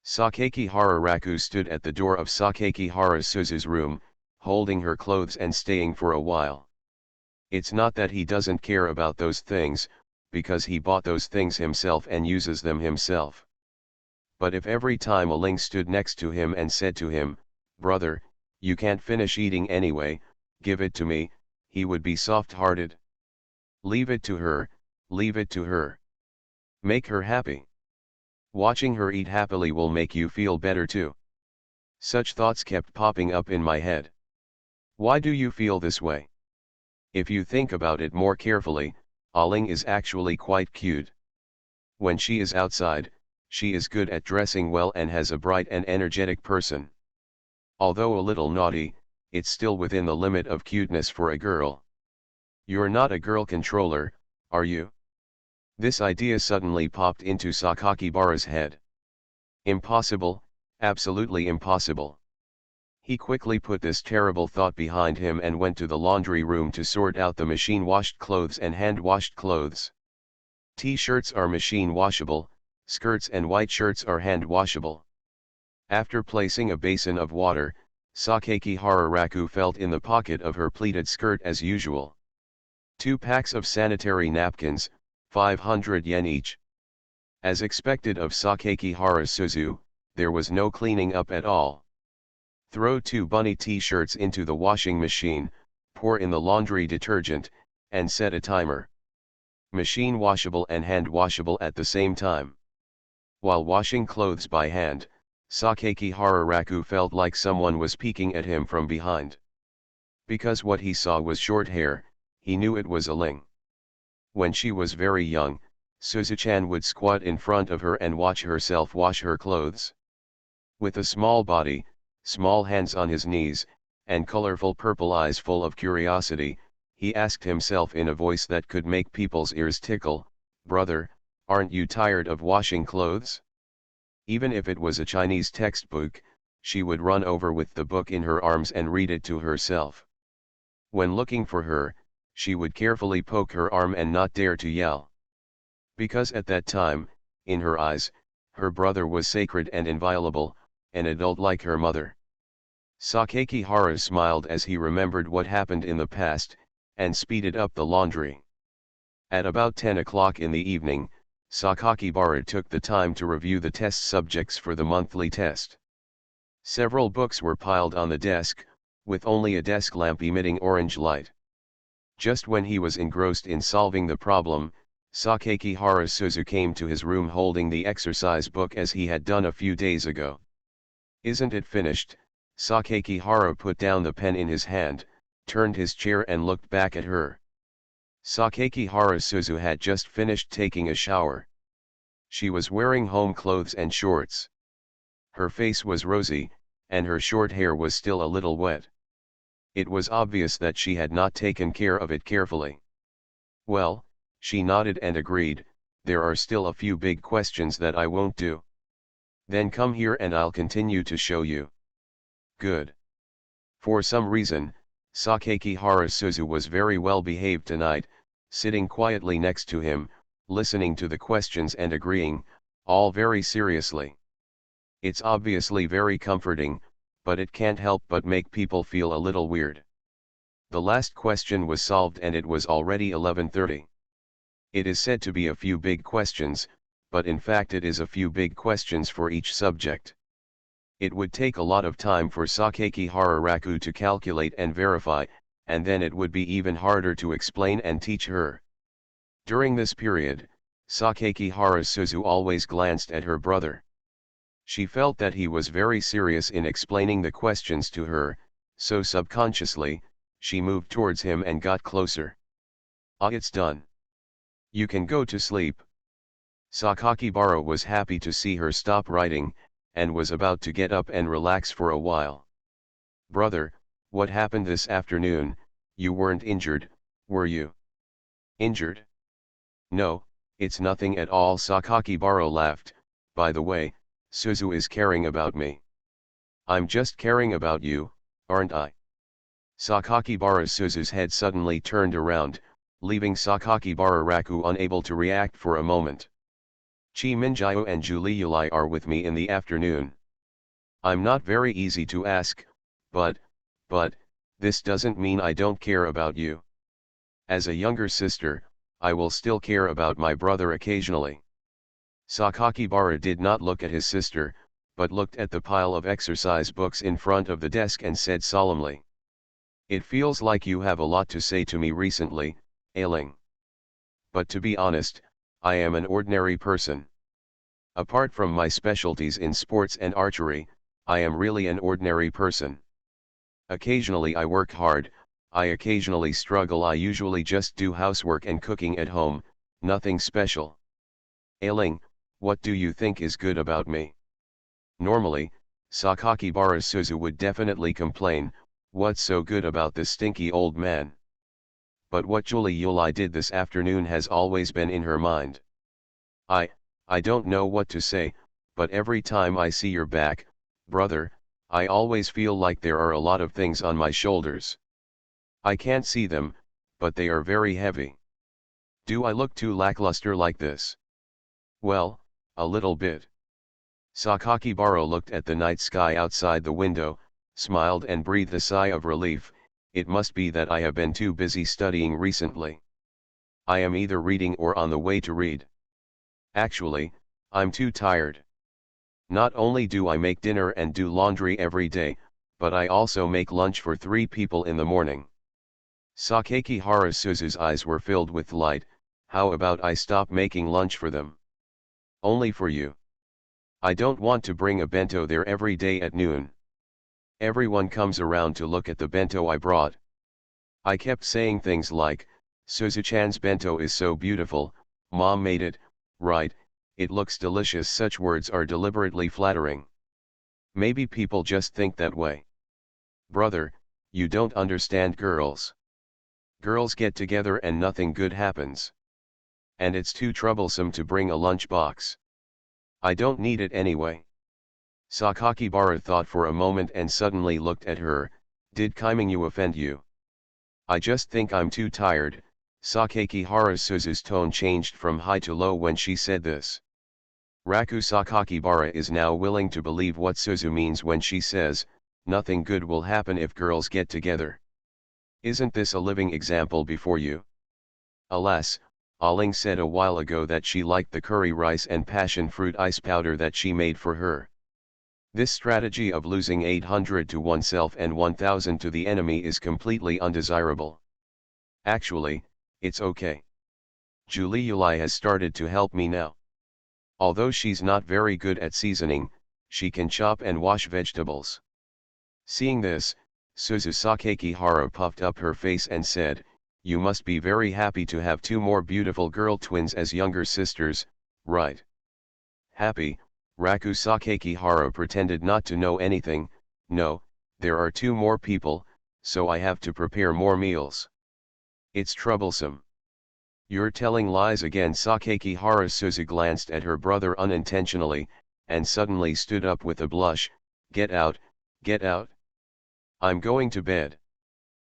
Sakakihara Raku stood at the door of Sakakihara Suzu's room, holding her clothes and staying for a while. It's not that he doesn't care about those things, because he bought those things himself and uses them himself. But if every time a Ling stood next to him and said to him, brother, you can't finish eating anyway, give it to me, he would be soft-hearted. Leave it to her, leave it to her. Make her happy. Watching her eat happily will make you feel better too. Such thoughts kept popping up in my head. Why do you feel this way? If you think about it more carefully, Ling is actually quite cute. When she is outside, she is good at dressing well and has a bright and energetic person. Although a little naughty, it's still within the limit of cuteness for a girl. You're not a girl controller, are you? This idea suddenly popped into Sakakibara's head. Impossible, absolutely impossible. He quickly put this terrible thought behind him and went to the laundry room to sort out the machine-washed clothes and hand-washed clothes. T-shirts are machine-washable, skirts and white shirts are hand-washable. After placing a basin of water, Sakakihara Raku felt in the pocket of her pleated skirt as usual. 2 packs of sanitary napkins, 500 yen each. As expected of Sakakihara Suzu, there was no cleaning up at all. Throw 2 bunny t-shirts into the washing machine, pour in the laundry detergent, and set a timer. Machine washable and hand washable at the same time. While washing clothes by hand, Sakaki Hararaku felt like someone was peeking at him from behind. Because what he saw was short hair, he knew it was a Ling. When she was very young, Suzu-chan would squat in front of her and watch herself wash her clothes. With a small body, small hands on his knees, and colorful purple eyes full of curiosity, he asked himself in a voice that could make people's ears tickle, "Brother, aren't you tired of washing clothes?" Even if it was a Chinese textbook, she would run over with the book in her arms and read it to herself. When looking for her, she would carefully poke her arm and not dare to yell. Because at that time, in her eyes, her brother was sacred and inviolable, an adult like her mother. Sakaki Hara smiled as he remembered what happened in the past, and speeded up the laundry. At about 10 o'clock in the evening, Sakakibara took the time to review the test subjects for the monthly test. Several books were piled on the desk, with only a desk lamp emitting orange light. Just when he was engrossed in solving the problem, Sakakihara Suzu came to his room holding the exercise book as he had done a few days ago. "Isn't it finished?" Sakakihara put down the pen in his hand, turned his chair and looked back at her. Sakakihara Suzu had just finished taking a shower. She was wearing home clothes and shorts. Her face was rosy, and her short hair was still a little wet. It was obvious that she had not taken care of it carefully. "Well," she nodded and agreed, "there are still a few big questions that I won't do. Then come here and I'll continue to show you." "Good." For some reason, Sakakihara Suzu was very well behaved tonight, sitting quietly next to him, listening to the questions and agreeing, all very seriously. It's obviously very comforting, but it can't help but make people feel a little weird. The last question was solved and it was already 11:30. It is said to be a few big questions, but in fact it is a few big questions for each subject. It would take a lot of time for Sakaki Hararaku to calculate and verify, and then it would be even harder to explain and teach her. During this period, Sakaki Suzu always glanced at her brother. She felt that he was very serious in explaining the questions to her, so subconsciously, she moved towards him and got closer. "Ah, it's done. You can go to sleep." Sakakibara was happy to see her stop writing, and was about to get up and relax for a while. "Brother, what happened this afternoon? You weren't injured, were you?" "Injured? No, it's nothing at all." Sakakibara laughed. "By the way, Suzu is caring about me." "I'm just caring about you, aren't I?" Sakakibara Suzu's head suddenly turned around, leaving Sakakibara Raku unable to react for a moment. "Chi Minjiu and Juliuli are with me in the afternoon. I'm not very easy to ask, but, this doesn't mean I don't care about you. As a younger sister, I will still care about my brother occasionally." Sakakibara did not look at his sister, but looked at the pile of exercise books in front of the desk and said solemnly, "It feels like you have a lot to say to me recently, Ailing. But to be honest, I am an ordinary person. Apart from my specialties in sports and archery, I am really an ordinary person. Occasionally I work hard, I occasionally struggle, I usually just do housework and cooking at home, nothing special. Ailing, what do you think is good about me?" Normally, Sakakibara Suzu would definitely complain, "What's so good about this stinky old man?" But what Juliuli did this afternoon has always been in her mind. I don't know what to say, but every time I see your back, brother, I always feel like there are a lot of things on my shoulders. I can't see them, but they are very heavy. Do I look too lackluster like this?" "Well, a little bit." Sakakibara looked at the night sky outside the window, smiled and breathed a sigh of relief. "It must be that I have been too busy studying recently. I am either reading or on the way to read. Actually, I'm too tired. Not only do I make dinner and do laundry every day, but I also make lunch for 3 people in the morning. Sakakihara Suzu's eyes were filled with light. How about I stop making lunch for them? Only for you. I don't want to bring a bento there every day at noon. Everyone comes around to look at the bento I brought. I kept saying things like, Suzu-chan's bento is so beautiful, mom made it, right, it looks delicious. Such words are deliberately flattering. Maybe people just think that way. Brother, you don't understand girls. Girls get together and nothing good happens. And it's too troublesome to bring a lunchbox. I don't need it anyway. Sakakibara thought for a moment and suddenly looked at her. Did Kaiminyu offend you? I just think I'm too tired. Sakakihara Suzu's tone changed from high to low when she said this. Raku Sakakibara is now willing to believe what Suzu means when she says, nothing good will happen if girls get together. Isn't this a living example before you? Alas, Aling said a while ago that she liked the curry rice and passion fruit ice powder that she made for her. This strategy of losing 800 to oneself and 1000 to the enemy is completely undesirable. Actually, it's okay. Juliuli has started to help me now. Although she's not very good at seasoning, she can chop and wash vegetables. Seeing this, Suzu Sakakihara puffed up her face and said, you must be very happy to have 2 more beautiful girl twins as younger sisters, right? Happy, Raku Sakakihara pretended not to know anything. No, there are 2 more people, so I have to prepare more meals. It's troublesome. You're telling lies again. Sakakihara Suzu glanced at her brother unintentionally, and suddenly stood up with a blush. Get out, get out. I'm going to bed.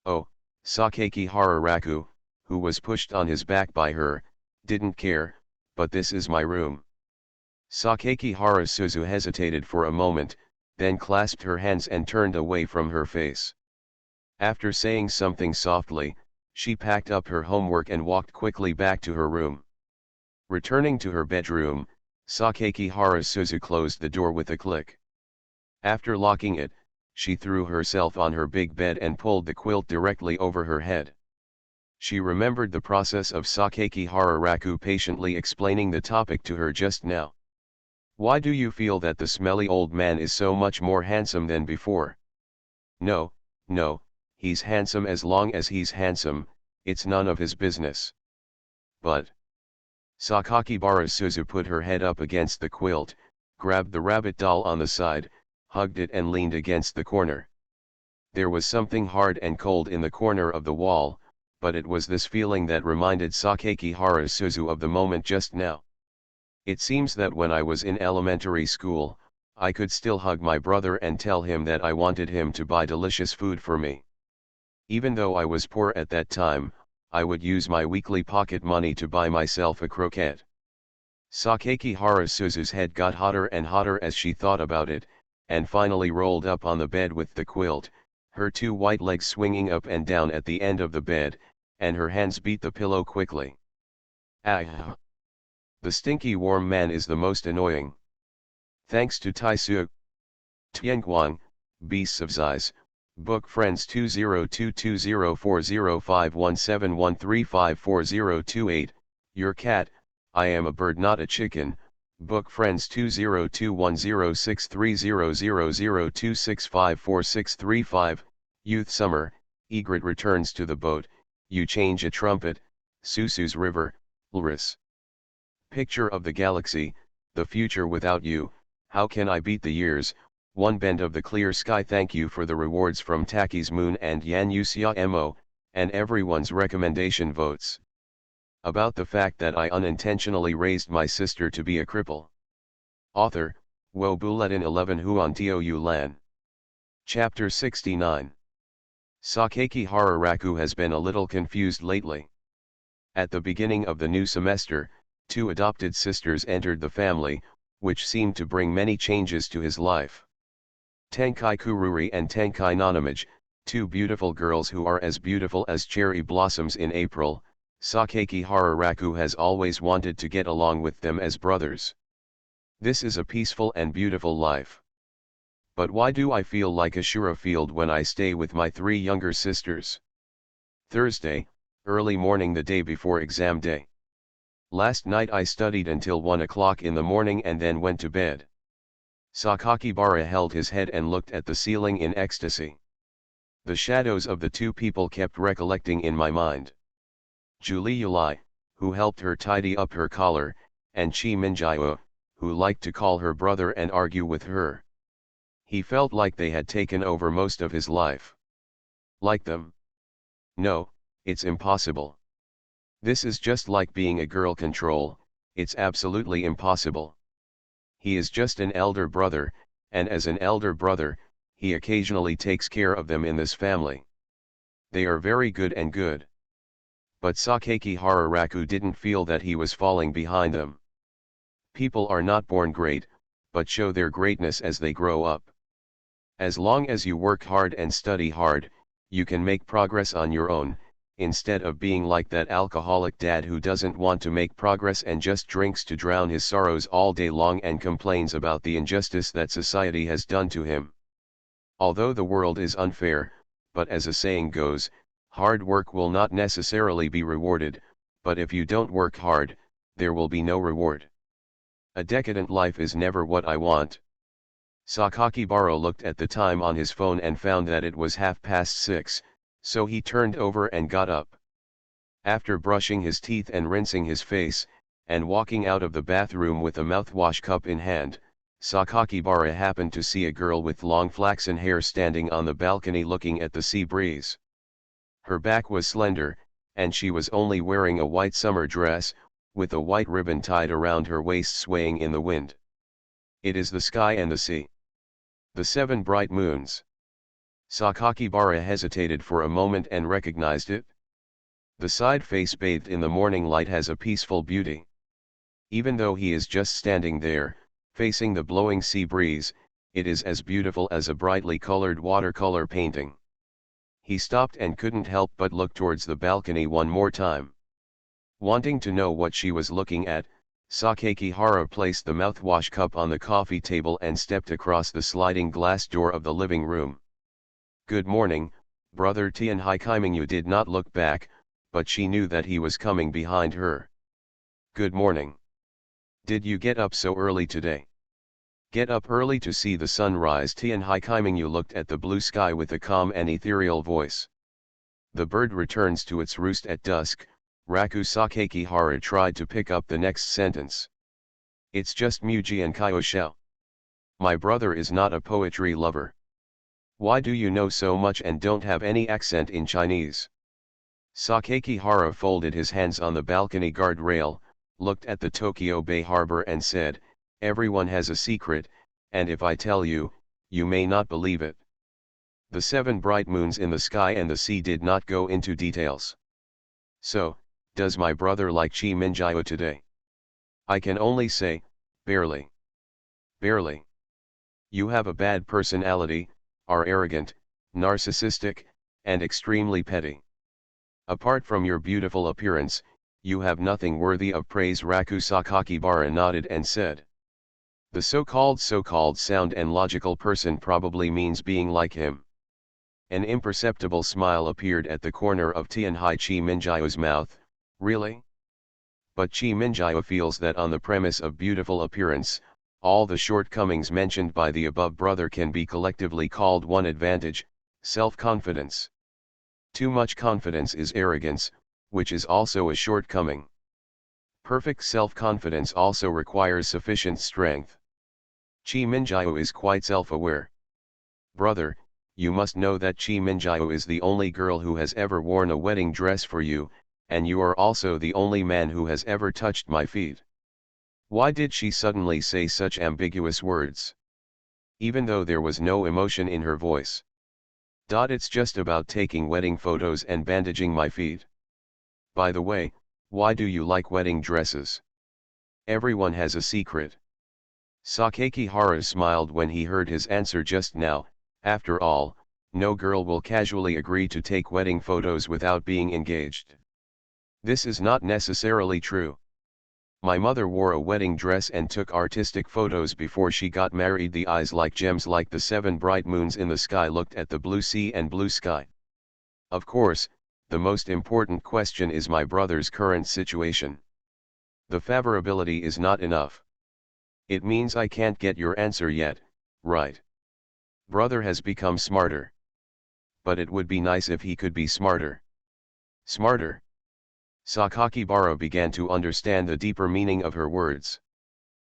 Oh, Sakakihara Raku, who was pushed on his back by her, didn't care, but this is my room. Sakakihara Suzu hesitated for a moment, then clasped her hands and turned away from her face. After saying something softly, she packed up her homework and walked quickly back to her room. Returning to her bedroom, Sakakihara Suzu closed the door with a click. After locking it, she threw herself on her big bed and pulled the quilt directly over her head. She remembered the process of Sakakihara Raku patiently explaining the topic to her just now. Why do you feel that the smelly old man is so much more handsome than before? No, no, he's handsome as long as he's handsome, it's none of his business. But Sakakibara Suzu put her head up against the quilt, grabbed the rabbit doll on the side, hugged it and leaned against the corner. There was something hard and cold in the corner of the wall, but it was this feeling that reminded Sakakihara Suzu of the moment just now. It seems that when I was in elementary school, I could still hug my brother and tell him that I wanted him to buy delicious food for me. Even though I was poor at that time, I would use my weekly pocket money to buy myself a croquette. Sakakihara Suzu's head got hotter and hotter as she thought about it, and finally rolled up on the bed with the quilt, her 2 white legs swinging up and down at the end of the bed, and her hands beat the pillow quickly. Ah! The stinky warm man is the most annoying. Thanks to Taisu Tianguang, Beasts of Zeiss, Book Friends 202204051713544028, Your Cat, I Am a Bird Not a Chicken, Book Friends 202106300026544635, Youth Summer, Egret returns to the boat, You Change a Trumpet, Susu's River, Ulris. Picture of the galaxy, the future without you, how can I beat the years, one bend of the clear sky. Thank you for the rewards from Taki's Moon and Yan Yuxia Mo, and everyone's recommendation votes. About the fact that I unintentionally raised my sister to be a cripple. Author, Wo Buletin 11 Huan Tou Lan. Chapter 69. Sakakihara Raku has been a little confused lately. At the beginning of the new semester, 2 adopted sisters entered the family, which seemed to bring many changes to his life. Tenkai Kururi and Tenkai Nanamage, 2 beautiful girls who are as beautiful as cherry blossoms in April. Sakakihara Raku has always wanted to get along with them as brothers. This is a peaceful and beautiful life. But why do I feel like a Shura field when I stay with my 3 younger sisters? Thursday, early morning the day before exam day. Last night I studied until 1 o'clock in the morning and then went to bed. Sakakibara held his head and looked at the ceiling in ecstasy. The shadows of the 2 people kept recollecting in my mind. Julie Yulai, who helped her tidy up her collar, and Chi Minjio, who liked to call her brother and argue with her. He felt like they had taken over most of his life. Like them? No, it's impossible. This is just like being a girl control, it's absolutely impossible. He is just an elder brother, and as an elder brother, he occasionally takes care of them in this family. They are very good and good. But Sakaki Hararaku didn't feel that he was falling behind them. People are not born great, but show their greatness as they grow up. As long as you work hard and study hard, you can make progress on your own, instead of being like that alcoholic dad who doesn't want to make progress and just drinks to drown his sorrows all day long and complains about the injustice that society has done to him. Although the world is unfair, but as a saying goes, hard work will not necessarily be rewarded, but if you don't work hard, there will be no reward. A decadent life is never what I want. Sakakibara looked at the time on his phone and found that it was 6:30, so he turned over and got up. After brushing his teeth and rinsing his face, and walking out of the bathroom with a mouthwash cup in hand, Sakakibara happened to see a girl with long flaxen hair standing on the balcony looking at the sea breeze. Her back was slender, and she was only wearing a white summer dress, with a white ribbon tied around her waist swaying in the wind. It is the sky and the sea. The 7 bright moons. Sakakibara hesitated for a moment and recognized it. The side face bathed in the morning light has a peaceful beauty. Even though he is just standing there, facing the blowing sea breeze, it is as beautiful as a brightly colored watercolor painting. He stopped and couldn't help but look towards the balcony one more time. Wanting to know what she was looking at, Sakakibara placed the mouthwash cup on the coffee table and stepped across the sliding glass door of the living room. "Good morning, brother Tianhai." Did not look back, but she knew that he was coming behind her. "Good morning. Did you get up so early today?" "Get up early to see the sunrise." Tianhai looked at the blue sky with a calm and ethereal voice. "The bird returns to its roost at dusk." Raku Sakakibara tried to pick up the next sentence. "It's just Muji and Kyoshou. My brother is not a poetry lover." "Why do you know so much and don't have any accent in Chinese?" Sakakibara folded his hands on the balcony guardrail, looked at the Tokyo Bay Harbor and said, "Everyone has a secret, and if I tell you, you may not believe it." The 7 bright moons in the sky and the sea did not go into details. "So, does my brother like Chi Minjio today?" "I can only say, barely. Barely. You have a bad personality, are arrogant, narcissistic, and extremely petty. Apart from your beautiful appearance, you have nothing worthy of praise." Raku Sakakibara nodded and said. "The so-called sound and logical person probably means being like him." An imperceptible smile appeared at the corner of Tianhai Chi Minjio's mouth. "Really? But Chi Minjio feels that on the premise of beautiful appearance, all the shortcomings mentioned by the above brother can be collectively called one advantage: self-confidence. Too much confidence is arrogance, which is also a shortcoming. Perfect self-confidence also requires sufficient strength. Chi Minjio is quite self-aware. Brother, you must know that Chi Minjio is the only girl who has ever worn a wedding dress for you, and you are also the only man who has ever touched my feet." Why did she suddenly say such ambiguous words? Even though there was no emotion in her voice. "It's just about taking wedding photos and bandaging my feet. By the way, why do you like wedding dresses? Everyone has a secret." Sakakibara smiled when he heard his answer just now. After all, no girl will casually agree to take wedding photos without being engaged. This is not necessarily true. My mother wore a wedding dress and took artistic photos before she got married. The eyes like gems, like the 7 bright moons in the sky, looked at the blue sea and blue sky. Of course, the most important question is my brother's current situation. The favorability is not enough. It means I can't get your answer yet, right? Brother has become smarter. But it would be nice if he could be smarter. Smarter? Sakakibara began to understand the deeper meaning of her words.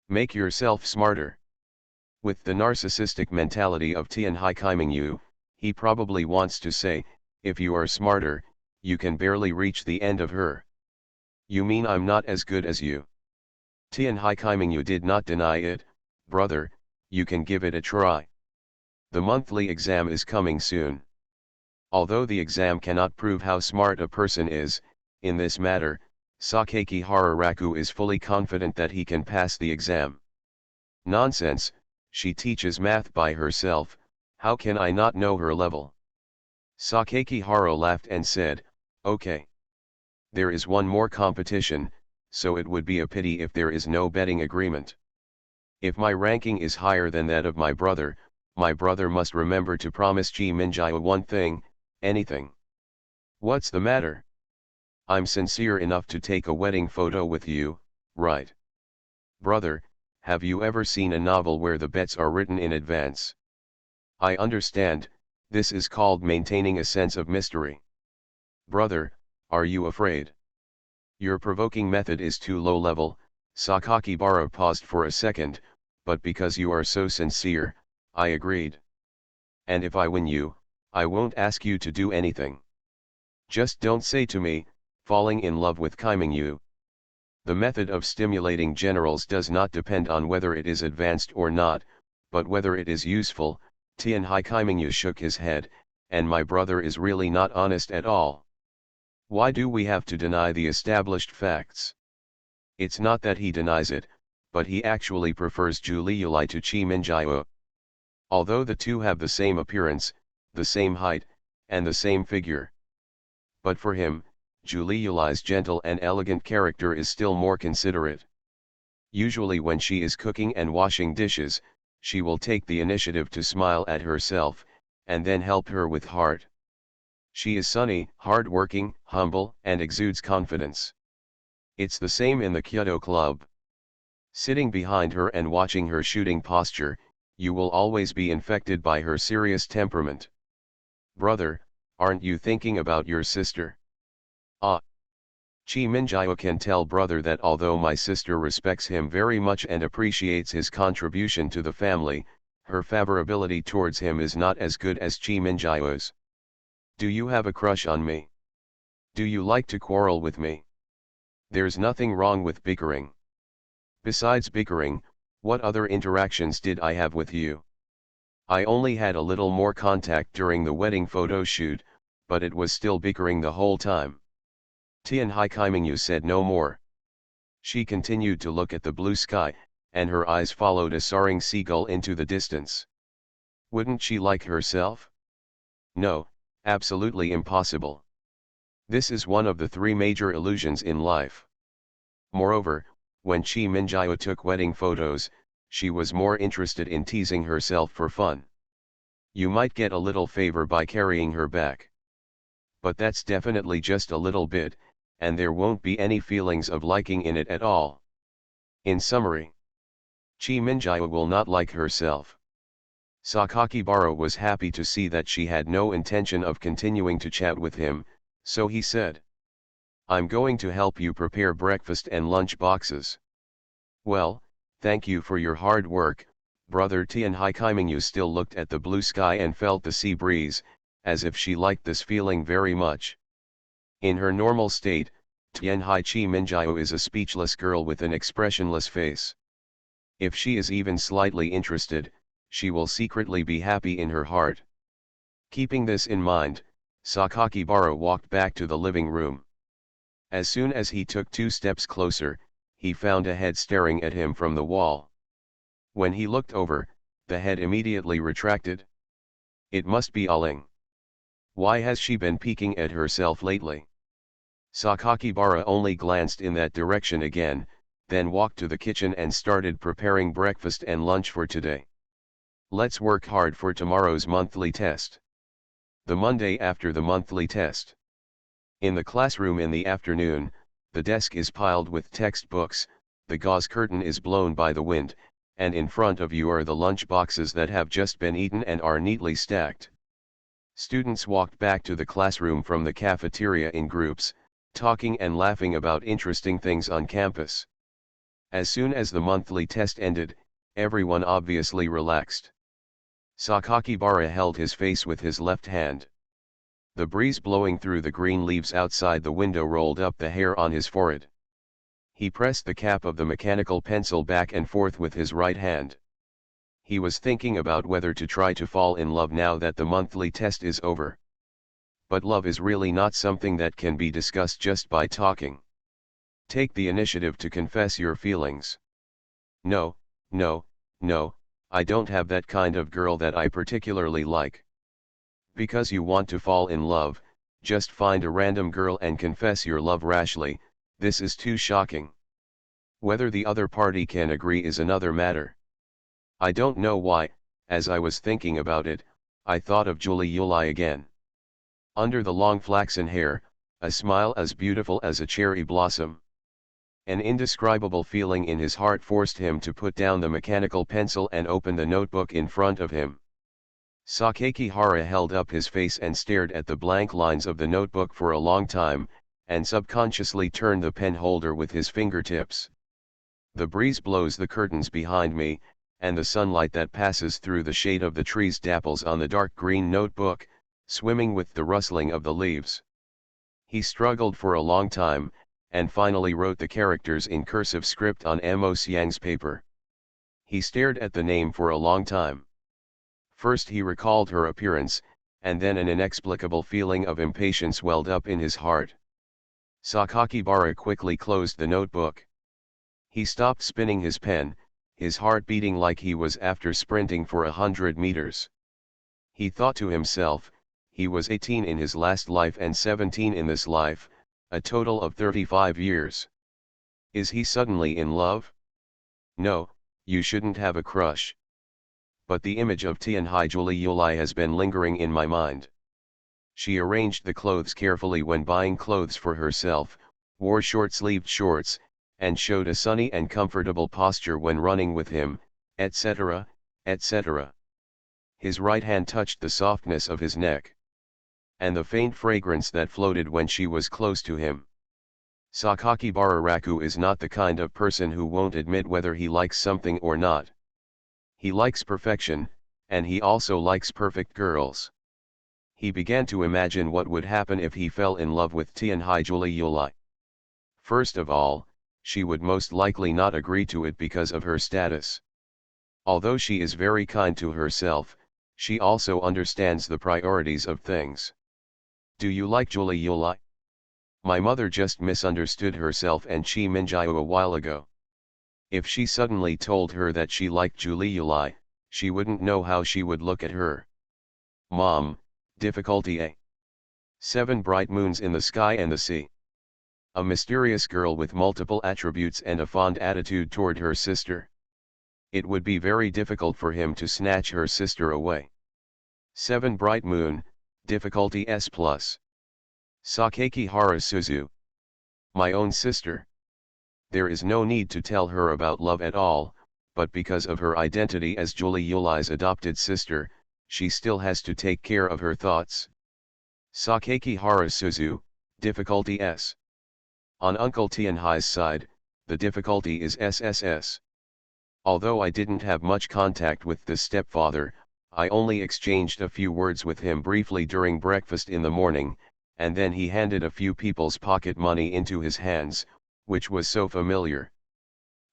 Make yourself smarter. With the narcissistic mentality of Tianhai Kaimingyu, he probably wants to say, if you are smarter, you can barely reach the end of her. You mean I'm not as good as you? Tianhai Kaimingyu did not deny it. Brother, you can give it a try. The monthly exam is coming soon. Although the exam cannot prove how smart a person is, in this matter, Sakaki Hararaku is fully confident that he can pass the exam. Nonsense, she teaches math by herself, how can I not know her level? Sakaki Haro laughed and said, okay. There is one more competition, so it would be a pity if there is no betting agreement. If my ranking is higher than that of my brother must remember to promise Ji Minjia one thing, anything. What's the matter? I'm sincere enough to take a wedding photo with you, right? Brother, have you ever seen a novel where the bets are written in advance? I understand, this is called maintaining a sense of mystery. Brother, are you afraid? Your provoking method is too low level. Sakakibara paused for a second, but because you are so sincere, I agreed. And if I win you, I won't ask you to do anything. Just don't say to me, falling in love with Kaimingyu. The method of stimulating generals does not depend on whether it is advanced or not, but whether it is useful. Tianhai Kaimingyu shook his head, and my brother is really not honest at all. Why do we have to deny the established facts? It's not that he denies it, but he actually prefers Juliuli to Chi Minjia. Although the two have the same appearance, the same height, and the same figure. But for him, Juliuli's gentle and elegant character is still more considerate. Usually when she is cooking and washing dishes, she will take the initiative to smile at herself, and then help her with heart. She is sunny, hard-working, humble, and exudes confidence. It's the same in the Kyoto Club. Sitting behind her and watching her shooting posture, you will always be infected by her serious temperament. Brother, aren't you thinking about your sister? Ah. Chi Minjia can tell brother that although my sister respects him very much and appreciates his contribution to the family, her favorability towards him is not as good as Chi Minjia's. Do you have a crush on me? Do you like to quarrel with me? There's nothing wrong with bickering. Besides bickering, what other interactions did I have with you? I only had a little more contact during the wedding photo shoot, but it was still bickering the whole time. Tianhai Kaimingyu said no more. She continued to look at the blue sky, and her eyes followed a soaring seagull into the distance. Wouldn't she like herself? No, absolutely impossible. This is one of the 3 major illusions in life. Moreover, when Chi Minjia took wedding photos, she was more interested in teasing herself for fun. You might get a little favor by carrying her back. But that's definitely just a little bit, and there won't be any feelings of liking in it at all. In summary, Chi Minjia will not like herself. Sakakibara was happy to see that she had no intention of continuing to chat with him, so he said, I'm going to help you prepare breakfast and lunch boxes. Well, thank you for your hard work, brother. Tianhai Kaimingyu still looked at the blue sky and felt the sea breeze, as if she liked this feeling very much. In her normal state, Tianhai Chi Minjia is a speechless girl with an expressionless face. If she is even slightly interested, she will secretly be happy in her heart. Keeping this in mind, Sakakibara walked back to the living room. As soon as he took 2 steps closer, he found a head staring at him from the wall. When he looked over, the head immediately retracted. It must be Aling. Why has she been peeking at herself lately? Sakakibara only glanced in that direction again, then walked to the kitchen and started preparing breakfast and lunch for today. Let's work hard for tomorrow's monthly test. The Monday after the monthly test. In the classroom in the afternoon, the desk is piled with textbooks, the gauze curtain is blown by the wind, and in front of you are the lunch boxes that have just been eaten and are neatly stacked. Students walked back to the classroom from the cafeteria in groups, talking and laughing about interesting things on campus. As soon as the monthly test ended, everyone obviously relaxed. Sakakibara held his face with his left hand. The breeze blowing through the green leaves outside the window rolled up the hair on his forehead. He pressed the cap of the mechanical pencil back and forth with his right hand. He was thinking about whether to try to fall in love now that the monthly test is over. But love is really not something that can be discussed just by talking. Take the initiative to confess your feelings. No, no, no, I don't have that kind of girl that I particularly like. Because you want to fall in love, just find a random girl and confess your love rashly. This is too shocking. Whether the other party can agree is another matter. I don't know why, as I was thinking about it, I thought of Julie Yulai again. Under the long flaxen hair, a smile as beautiful as a cherry blossom. An indescribable feeling in his heart forced him to put down the mechanical pencil and open the notebook in front of him. Sakakihara held up his face and stared at the blank lines of the notebook for a long time, and subconsciously turned the pen holder with his fingertips. The breeze blows the curtains behind me, and the sunlight that passes through the shade of the trees dapples on the dark green notebook, swimming with the rustling of the leaves. He struggled for a long time, and finally wrote the characters in cursive script on Mo Siang's paper. He stared at the name for a long time. First he recalled her appearance, and then an inexplicable feeling of impatience welled up in his heart. Sakakibara quickly closed the notebook. He stopped spinning his pen, his heart beating like he was after sprinting for 100 meters. He thought to himself, he was 18 in his last life and 17 in this life, a total of 35 years. Is he suddenly in love? No, you shouldn't have a crush. But the image of Tianhai Julie Yulai has been lingering in my mind. She arranged the clothes carefully when buying clothes for herself, wore short-sleeved shorts, and showed a sunny and comfortable posture when running with him, etc., etc. His right hand touched the softness of his neck. And the faint fragrance that floated when she was close to him. Sakakibara Raku is not the kind of person who won't admit whether he likes something or not. He likes perfection, and he also likes perfect girls. He began to imagine what would happen if he fell in love with Tianhai Julie Yulai. First of all, she would most likely not agree to it because of her status. Although she is very kind to herself, she also understands the priorities of things. Do you like Julie Yulai? My mother just misunderstood herself and Chi Minjiu a while ago. If she suddenly told her that she liked Julie Yulai, she wouldn't know how she would look at her. Mom, difficulty A. 7 bright moons in the sky and the sea. A mysterious girl with multiple attributes and a fond attitude toward her sister. It would be very difficult for him to snatch her sister away. 7 bright moon, difficulty S+. Sakakihara Suzu. My own sister. There is no need to tell her about love at all, but because of her identity as Julie Yulai's adopted sister, she still has to take care of her thoughts. Sakakihara Suzu, difficulty S. On Uncle Tianhai's side, the difficulty is SSS. Although I didn't have much contact with the stepfather, I only exchanged a few words with him briefly during breakfast in the morning, and then he handed a few people's pocket money into his hands, which was so familiar.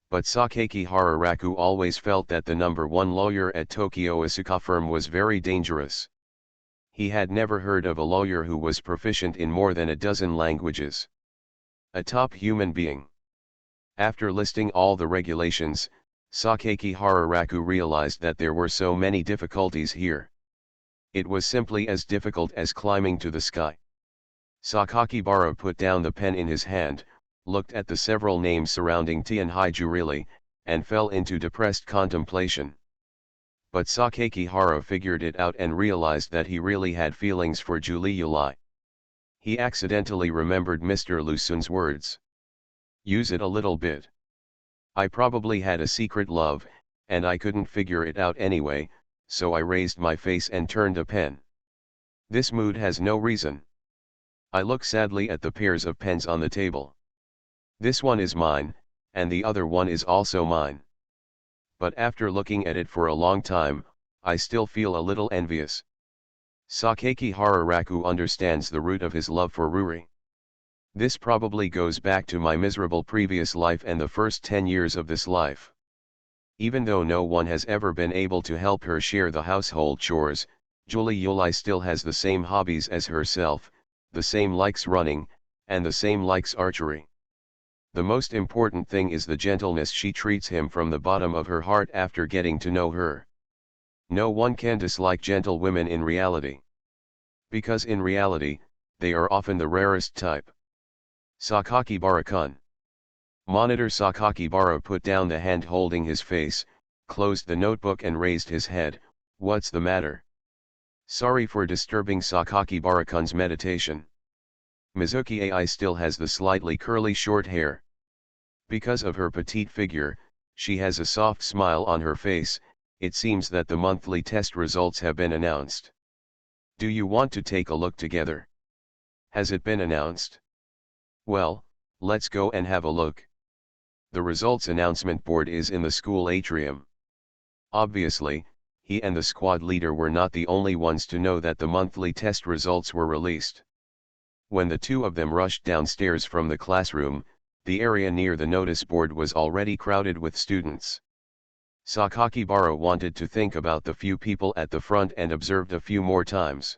But Sakakihara Raku always felt that the number 1 lawyer at Tokyo Asuka firm was very dangerous. He had never heard of a lawyer who was proficient in more than a dozen languages. A top human being. After listing all the regulations, Sakakihara Raku realized that there were so many difficulties here. It was simply as difficult as climbing to the sky. Sakakibara put down the pen in his hand, looked at the several names surrounding Tianhai Jurili, and fell into depressed contemplation. But Sakakihara figured it out and realized that he really had feelings for Julie Yulai. He accidentally remembered Mr. Lusun's words. Use it a little bit. I probably had a secret love, and I couldn't figure it out anyway, so I raised my face and turned a pen. This mood has no reason. I look sadly at the pairs of pens on the table. This one is mine, and the other one is also mine. But after looking at it for a long time, I still feel a little envious. Sakakihara Raku understands the root of his love for Ruri. This probably goes back to my miserable previous life and the first 10 years of this life. Even though no one has ever been able to help her share the household chores, Julie Yulai still has the same hobbies as herself, the same likes running, and the same likes archery. The most important thing is the gentleness she treats him from the bottom of her heart after getting to know her. No one can dislike gentle women in reality. Because in reality, they are often the rarest type. Sakakibara-kun. Monitor Sakakibara put down the hand holding his face, closed the notebook and raised his head. What's the matter? Sorry for disturbing Sakakibara-kun's meditation. Mizuki Ai still has the slightly curly short hair. Because of her petite figure, she has a soft smile on her face. It seems that the monthly test results have been announced. Do you want to take a look together? Has it been announced? Well, let's go and have a look. The results announcement board is in the school atrium. Obviously, he and the squad leader were not the only ones to know that the monthly test results were released. When the two of them rushed downstairs from the classroom, the area near the notice board was already crowded with students. Sakakibara wanted to think about the few people at the front and observed a few more times.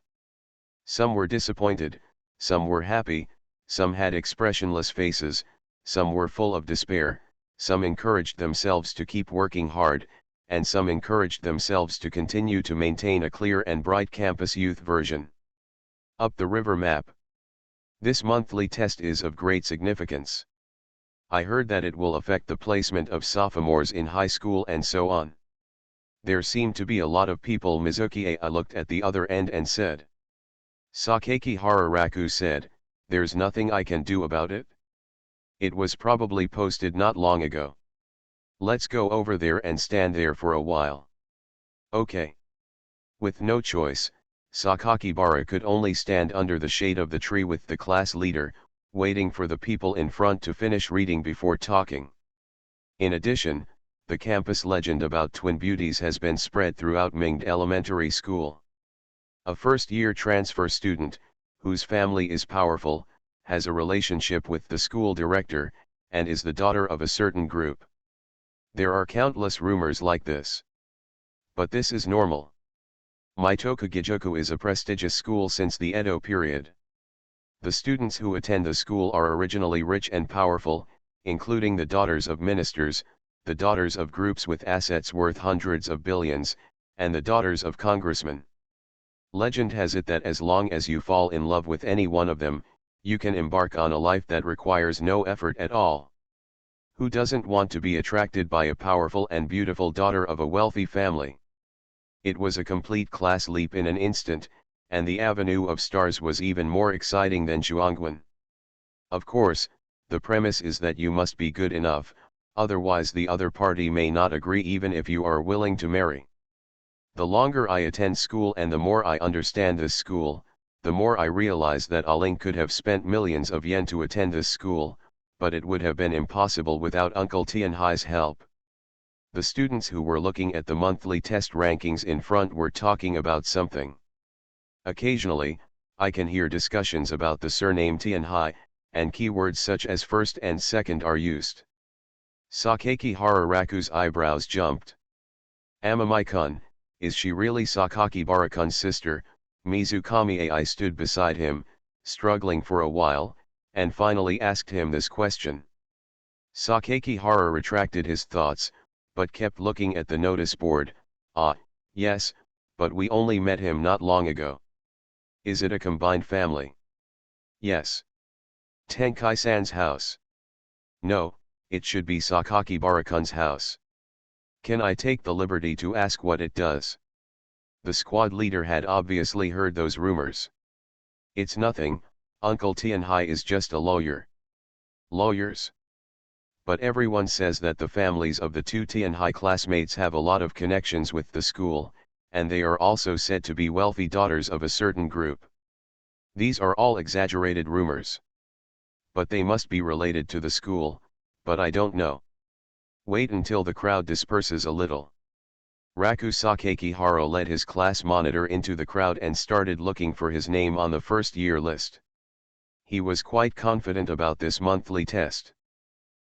Some were disappointed, some were happy, some had expressionless faces, some were full of despair, some encouraged themselves to keep working hard, and some encouraged themselves to continue to maintain a clear and bright campus youth version. Up the river map. This monthly test is of great significance. I heard that it will affect the placement of sophomores in high school and so on. There seemed to be a lot of people. Mizuki Ai looked at the other end and said. Sakakihara Raku said, there's nothing I can do about it. It was probably posted not long ago. Let's go over there and stand there for a while. Okay. With no choice, Sakakibara could only stand under the shade of the tree with the class leader, waiting for the people in front to finish reading before talking. In addition, the campus legend about twin beauties has been spread throughout Mingde Elementary School. A first-year transfer student, whose family is powerful, has a relationship with the school director, and is the daughter of a certain group. There are countless rumors like this. But this is normal. Mitokugijuku is a prestigious school since the Edo period. The students who attend the school are originally rich and powerful, including the daughters of ministers, the daughters of groups with assets worth hundreds of billions, and the daughters of congressmen. Legend has it that as long as you fall in love with any one of them, you can embark on a life that requires no effort at all. Who doesn't want to be attracted by a powerful and beautiful daughter of a wealthy family? It was a complete class leap in an instant, and the avenue of stars was even more exciting than Zhuangguan. Of course, the premise is that you must be good enough, otherwise the other party may not agree even if you are willing to marry. The longer I attend school and the more I understand this school, the more I realize that Aling could have spent millions of yen to attend this school, but it would have been impossible without Uncle Tianhai's help. The students who were looking at the monthly test rankings in front were talking about something. Occasionally, I can hear discussions about the surname Tianhai, and keywords such as first and second are used. Sakakihara Raku's eyebrows jumped. Amamai-kun, is she really Sakakibara-kun's sister? Mizukami Ai stood beside him, struggling for a while, and finally asked him this question. Sakakihara retracted his thoughts, but kept looking at the notice board. Ah, yes, but we only met him not long ago. Is it a combined family? Yes. Tenkai-san's house. No, it should be Sakakibara-kun's house. Can I take the liberty to ask what it does? The squad leader had obviously heard those rumors. It's nothing, Uncle Tianhai is just a lawyer. Lawyers? But everyone says that the families of the two Tianhai classmates have a lot of connections with the school, and they are also said to be wealthy daughters of a certain group. These are all exaggerated rumors. But they must be related to the school, but I don't know. Wait until the crowd disperses a little. Raku Sakakihara led his class monitor into the crowd and started looking for his name on the first-year list. He was quite confident about this monthly test.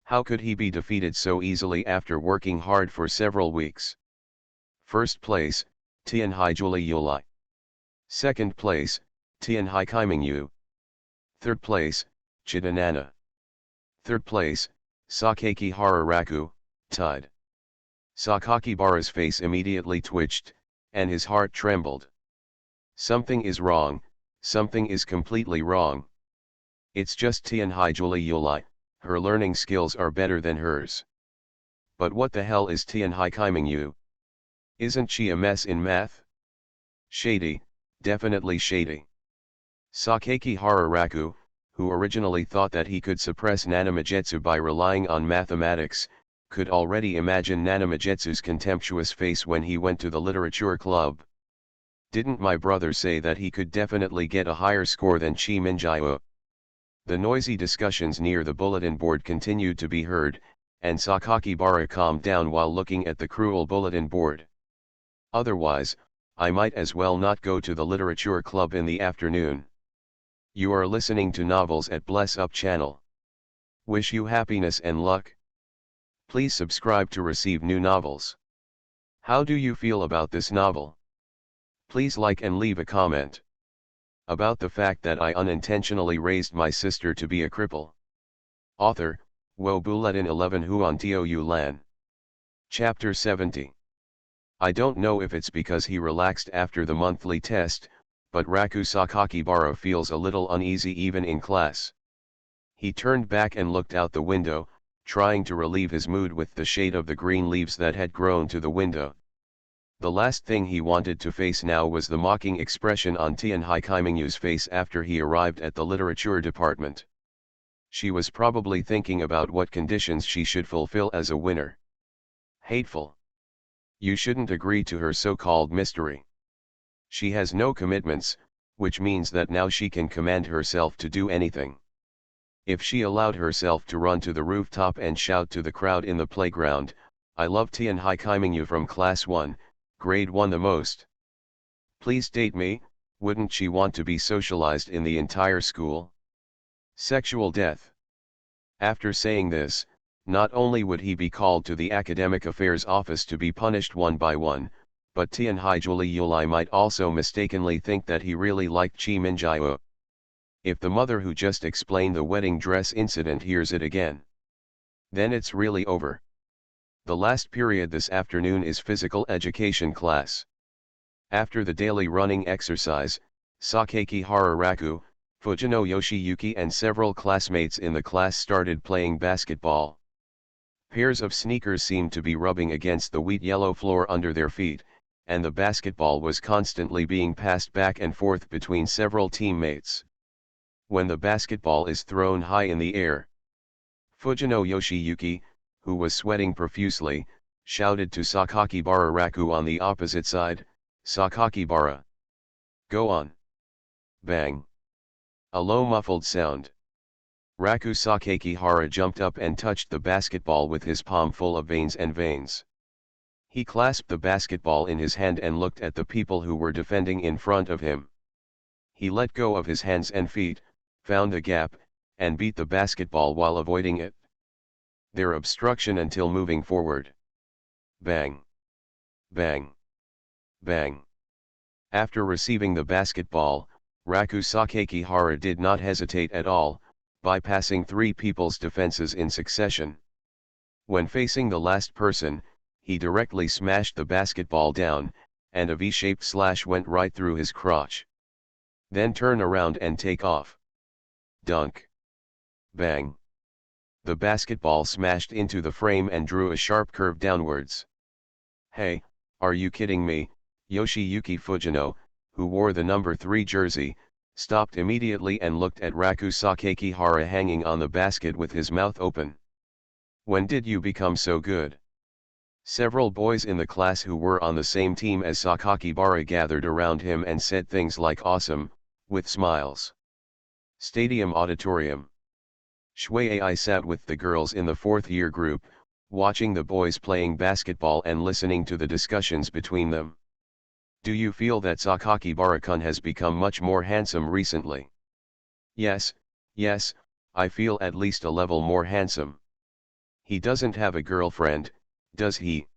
How could he be defeated so easily after working hard for several weeks? First place, Tianhai Julie Yulai. Second place, Tianhai Kaimingyu. Third place, Chidanana. Third place, Sakakihara Raku, tied. Sakakibara's face immediately twitched, and his heart trembled. Something is wrong, something is completely wrong. It's just Tianhai Julie Yulai, her learning skills are better than hers. But what the hell is Tianhai Kaimingyu? Isn't she a mess in math? Shady, definitely shady. Sakakihara Raku, who originally thought that he could suppress Nanamagetsu by relying on mathematics, could already imagine Nanamagetsu's contemptuous face when he went to the literature club. Didn't my brother say that he could definitely get a higher score than Chi Minjiu? The noisy discussions near the bulletin board continued to be heard, and Sakakibara calmed down while looking at the cruel bulletin board. Otherwise, I might as well not go to the literature club in the afternoon. You are listening to Novels at Bless Up channel. Wish you happiness and luck. Please subscribe to receive new novels. How do you feel about this novel? Please like and leave a comment. About the fact that I unintentionally raised my sister to be a cripple. Author, Wo Bulletin 11 Huan Tiu Lan. Chapter 70. I don't know if it's because he relaxed after the monthly test, but Raku Sakakibara feels a little uneasy even in class. He turned back and looked out the window, trying to relieve his mood with the shade of the green leaves that had grown to the window. The last thing he wanted to face now was the mocking expression on Tianhai Kaimingyu's face after he arrived at the literature department. She was probably thinking about what conditions she should fulfill as a winner. Hateful. You shouldn't agree to her so-called mystery. She has no commitments, which means that now she can command herself to do anything. If she allowed herself to run to the rooftop and shout to the crowd in the playground, "I love Tianhai Kaimingyu from class 1, grade 1 the most. Please date me," wouldn't she want to be socialized in the entire school? Sexual death. After saying this, not only would he be called to the academic affairs office to be punished one by one, but Tianhai Julie Yulai might also mistakenly think that he really liked Chi Minjiu. If the mother who just explained the wedding dress incident hears it again, then it's really over. The last period this afternoon is physical education class. After the daily running exercise, Sakakihara Raku, Fujino Yoshiyuki and several classmates in the class started playing basketball. Pairs of sneakers seemed to be rubbing against the wheat yellow floor under their feet, and the basketball was constantly being passed back and forth between several teammates. When the basketball is thrown high in the air, Fujino Yoshiyuki, who was sweating profusely, shouted to Sakakibara Raku on the opposite side, "Sakakibara! Go on!" Bang! A low muffled sound. Raku Sakakihara jumped up and touched the basketball with his palm full of veins. He clasped the basketball in his hand and looked at the people who were defending in front of him. He let go of his hands and feet, found a gap, and beat the basketball while avoiding it. Their obstruction until moving forward. Bang! Bang! Bang! After receiving the basketball, Raku Sakakihara did not hesitate at all, bypassing three people's defenses in succession. When facing the last person, he directly smashed the basketball down, and a V-shaped slash went right through his crotch. Then turn around and take off. Dunk. Bang. The basketball smashed into the frame and drew a sharp curve downwards. "Hey, are you kidding me?" Yoshiyuki Fujino, who wore the number 3 jersey, stopped immediately and looked at Raku Sakakihara hanging on the basket with his mouth open. "When did you become so good?" Several boys in the class who were on the same team as Sakakibara gathered around him and said things like "awesome," with smiles. Stadium auditorium. Shuei sat with the girls in the 4th year group, watching the boys playing basketball and listening to the discussions between them. "Do you feel that Sakakibara-kun has become much more handsome recently?" Yes, I feel at least a level more handsome." "He doesn't have a girlfriend, does he?"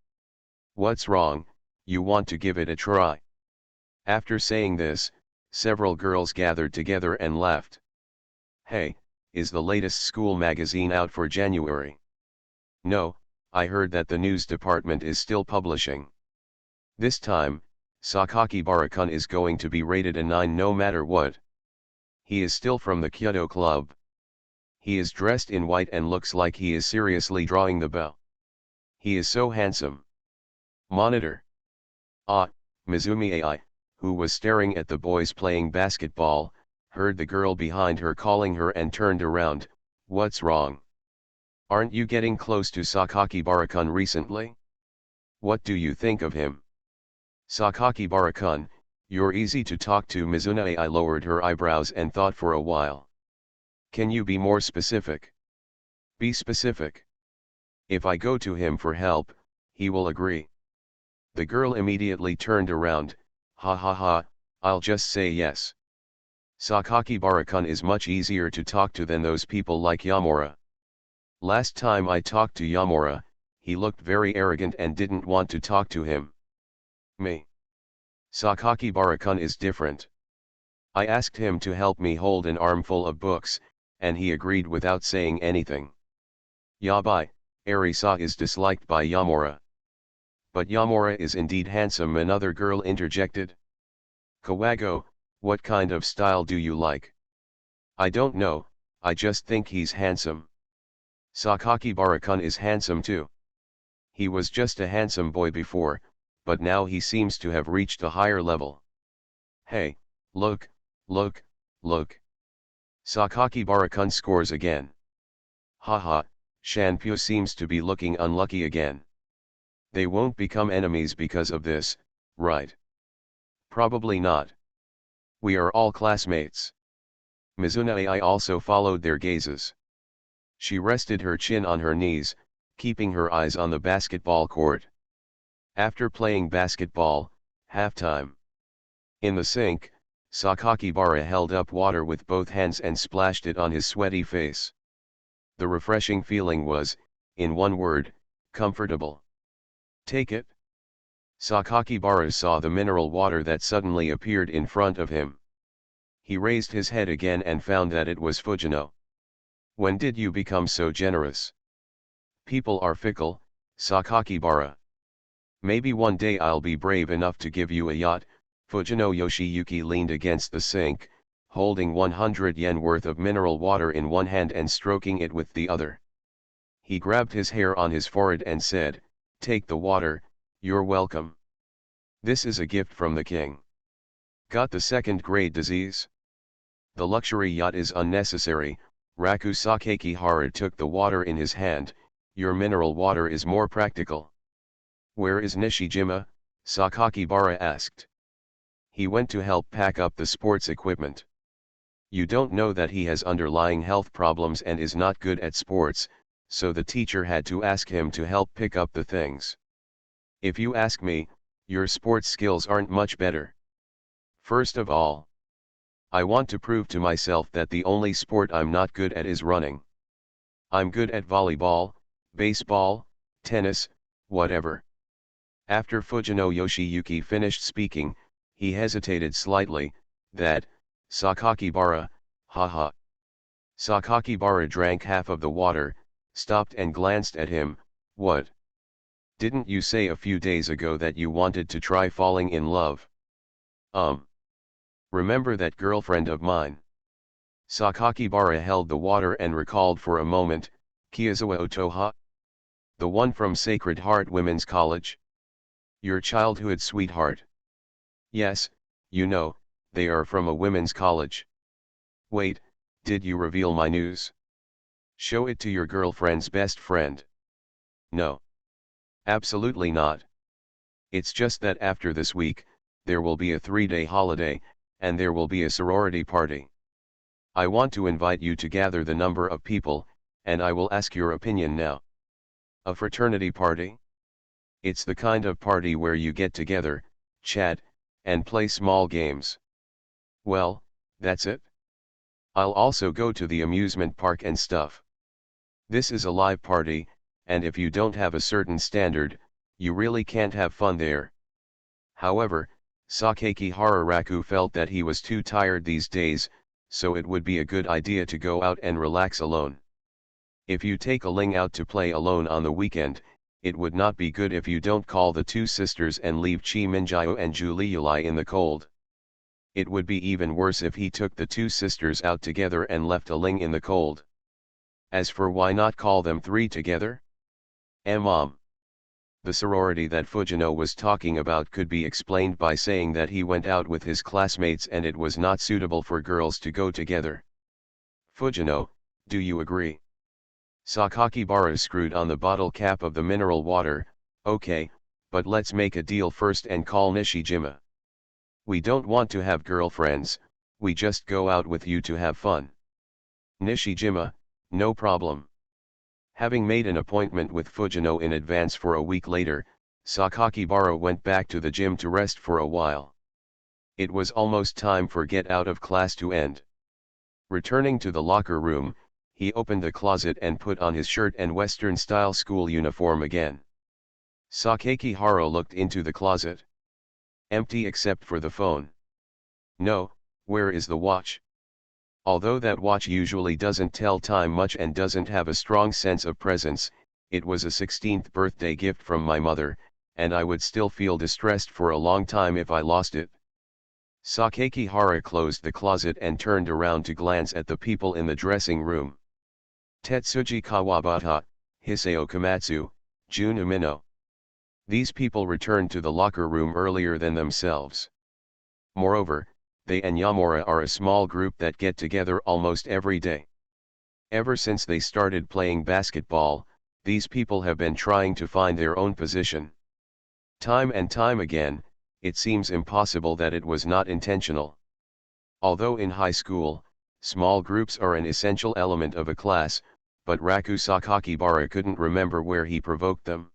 "What's wrong, you want to give it a try?" After saying this, several girls gathered together and laughed. "Hey, is the latest school magazine out for January?" "No, I heard that the news department is still publishing." "This time, Sakakibara-kun is going to be rated a 9 no matter what." "He is still from the Kyoto Club." "He is dressed in white and looks like he is seriously drawing the bow." "He is so handsome." Monitor. Mizumi Ai, who was staring at the boys playing basketball, heard the girl behind her calling her and turned around. "What's wrong? Aren't you getting close to Sakakibara-kun recently? What do you think of him?" "Sakakibara-kun, you're easy to talk to." Mizuna Ai lowered her eyebrows and thought for a while. "Can you be more specific?" "Be specific. If I go to him for help, he will agree." The girl immediately turned around. "Ha ha ha, I'll just say yes. Sakakibara-kun is much easier to talk to than those people like Yamura. Last time I talked to Yamura, he looked very arrogant and didn't want to talk to him. Me. Sakakibara-kun is different. I asked him to help me hold an armful of books, and he agreed without saying anything." "Yabai, Arisa is disliked by Yamura." "But Yamura is indeed handsome," another girl interjected. "Kawago, what kind of style do you like?" "I don't know, I just think he's handsome." "Sakakibara-kun is handsome too. He was just a handsome boy before, but now he seems to have reached a higher level. Hey, look. Sakakibara-kun scores again. Haha, Shanpyo seems to be looking unlucky again. They won't become enemies because of this, right?" "Probably not. We are all classmates." Mizuna Ai also followed their gazes. She rested her chin on her knees, keeping her eyes on the basketball court. After playing basketball, halftime. In the sink, Sakakibara held up water with both hands and splashed it on his sweaty face. The refreshing feeling was, in one word, comfortable. "Take it." Sakakibara saw the mineral water that suddenly appeared in front of him. He raised his head again and found that it was Fujino. "When did you become so generous?" "People are fickle, Sakakibara. Maybe one day I'll be brave enough to give you a yacht." Fujino Yoshiyuki leaned against the sink, holding 100 yen worth of mineral water in one hand and stroking it with the other. He grabbed his hair on his forehead and said, "Take the water, you're welcome. This is a gift from the king." "Got the second-grade disease?" "The luxury yacht is unnecessary." Raku Sakakihara took the water in his hand. "Your mineral water is more practical." "Where is Nishijima?" Sakakibara asked. "He went to help pack up the sports equipment." "You don't know that he has underlying health problems and is not good at sports, so the teacher had to ask him to help pick up the things. If you ask me, your sports skills aren't much better. First of all, I want to prove to myself that the only sport I'm not good at is running. I'm good at volleyball, baseball, tennis, whatever." After Fujino Yoshiyuki finished speaking, he hesitated slightly. "That, Sakakibara, haha." Sakakibara drank half of the water, stopped and glanced at him. "What? Didn't you say a few days ago that you wanted to try falling in love?" Remember that girlfriend of mine?" Sakakibara held the water and recalled for a moment. Kiyozawa Otoha? The one from Sacred Heart Women's College? Your childhood sweetheart. Yes, you know, they are from a women's college. Wait, did you reveal my news? Show it to your girlfriend's best friend. No. Absolutely not. It's just that after this week, there will be a 3-day holiday, and there will be a sorority party. I want to invite you to gather the number of people, and I will ask your opinion now. A fraternity party? It's the kind of party where you get together, chat, and play small games. Well, that's it. I'll also go to the amusement park and stuff. This is a live party, and if you don't have a certain standard, you really can't have fun there. However, Sakakihara Raku felt that he was too tired these days, so it would be a good idea to go out and relax alone. If you take a Ling out to play alone on the weekend, it would not be good if you don't call the two sisters and leave Chi Minjiao and Juliuli in the cold. It would be even worse if he took the two sisters out together and left a Ling in the cold. As for why not call them three together? Mom. The sorority that Fujino was talking about could be explained by saying that he went out with his classmates and it was not suitable for girls to go together. Fujino, do you agree? Sakakibara screwed on the bottle cap of the mineral water. Okay, but let's make a deal first and call Nishijima. We don't want to have girlfriends, we just go out with you to have fun. Nishijima, no problem. Having made an appointment with Fujino in advance for a week later, Sakakibara went back to the gym to rest for a while. It was almost time for get out of class to end. Returning to the locker room, he opened the closet and put on his shirt and Western-style school uniform again. Sakakihara looked into the closet. Empty except for the phone. No, where is the watch? Although that watch usually doesn't tell time much and doesn't have a strong sense of presence, it was a 16th birthday gift from my mother, and I would still feel distressed for a long time if I lost it. Sakakihara closed the closet and turned around to glance at the people in the dressing room. Tetsuji Kawabata, Hisao Komatsu, Jun Umino. These people returned to the locker room earlier than themselves. Moreover, they and Yamura are a small group that get together almost every day. Ever since they started playing basketball, these people have been trying to find their own position. Time and time again, it seems impossible that it was not intentional. Although in high school, small groups are an essential element of a class, but Raku Sakakibara couldn't remember where he provoked them.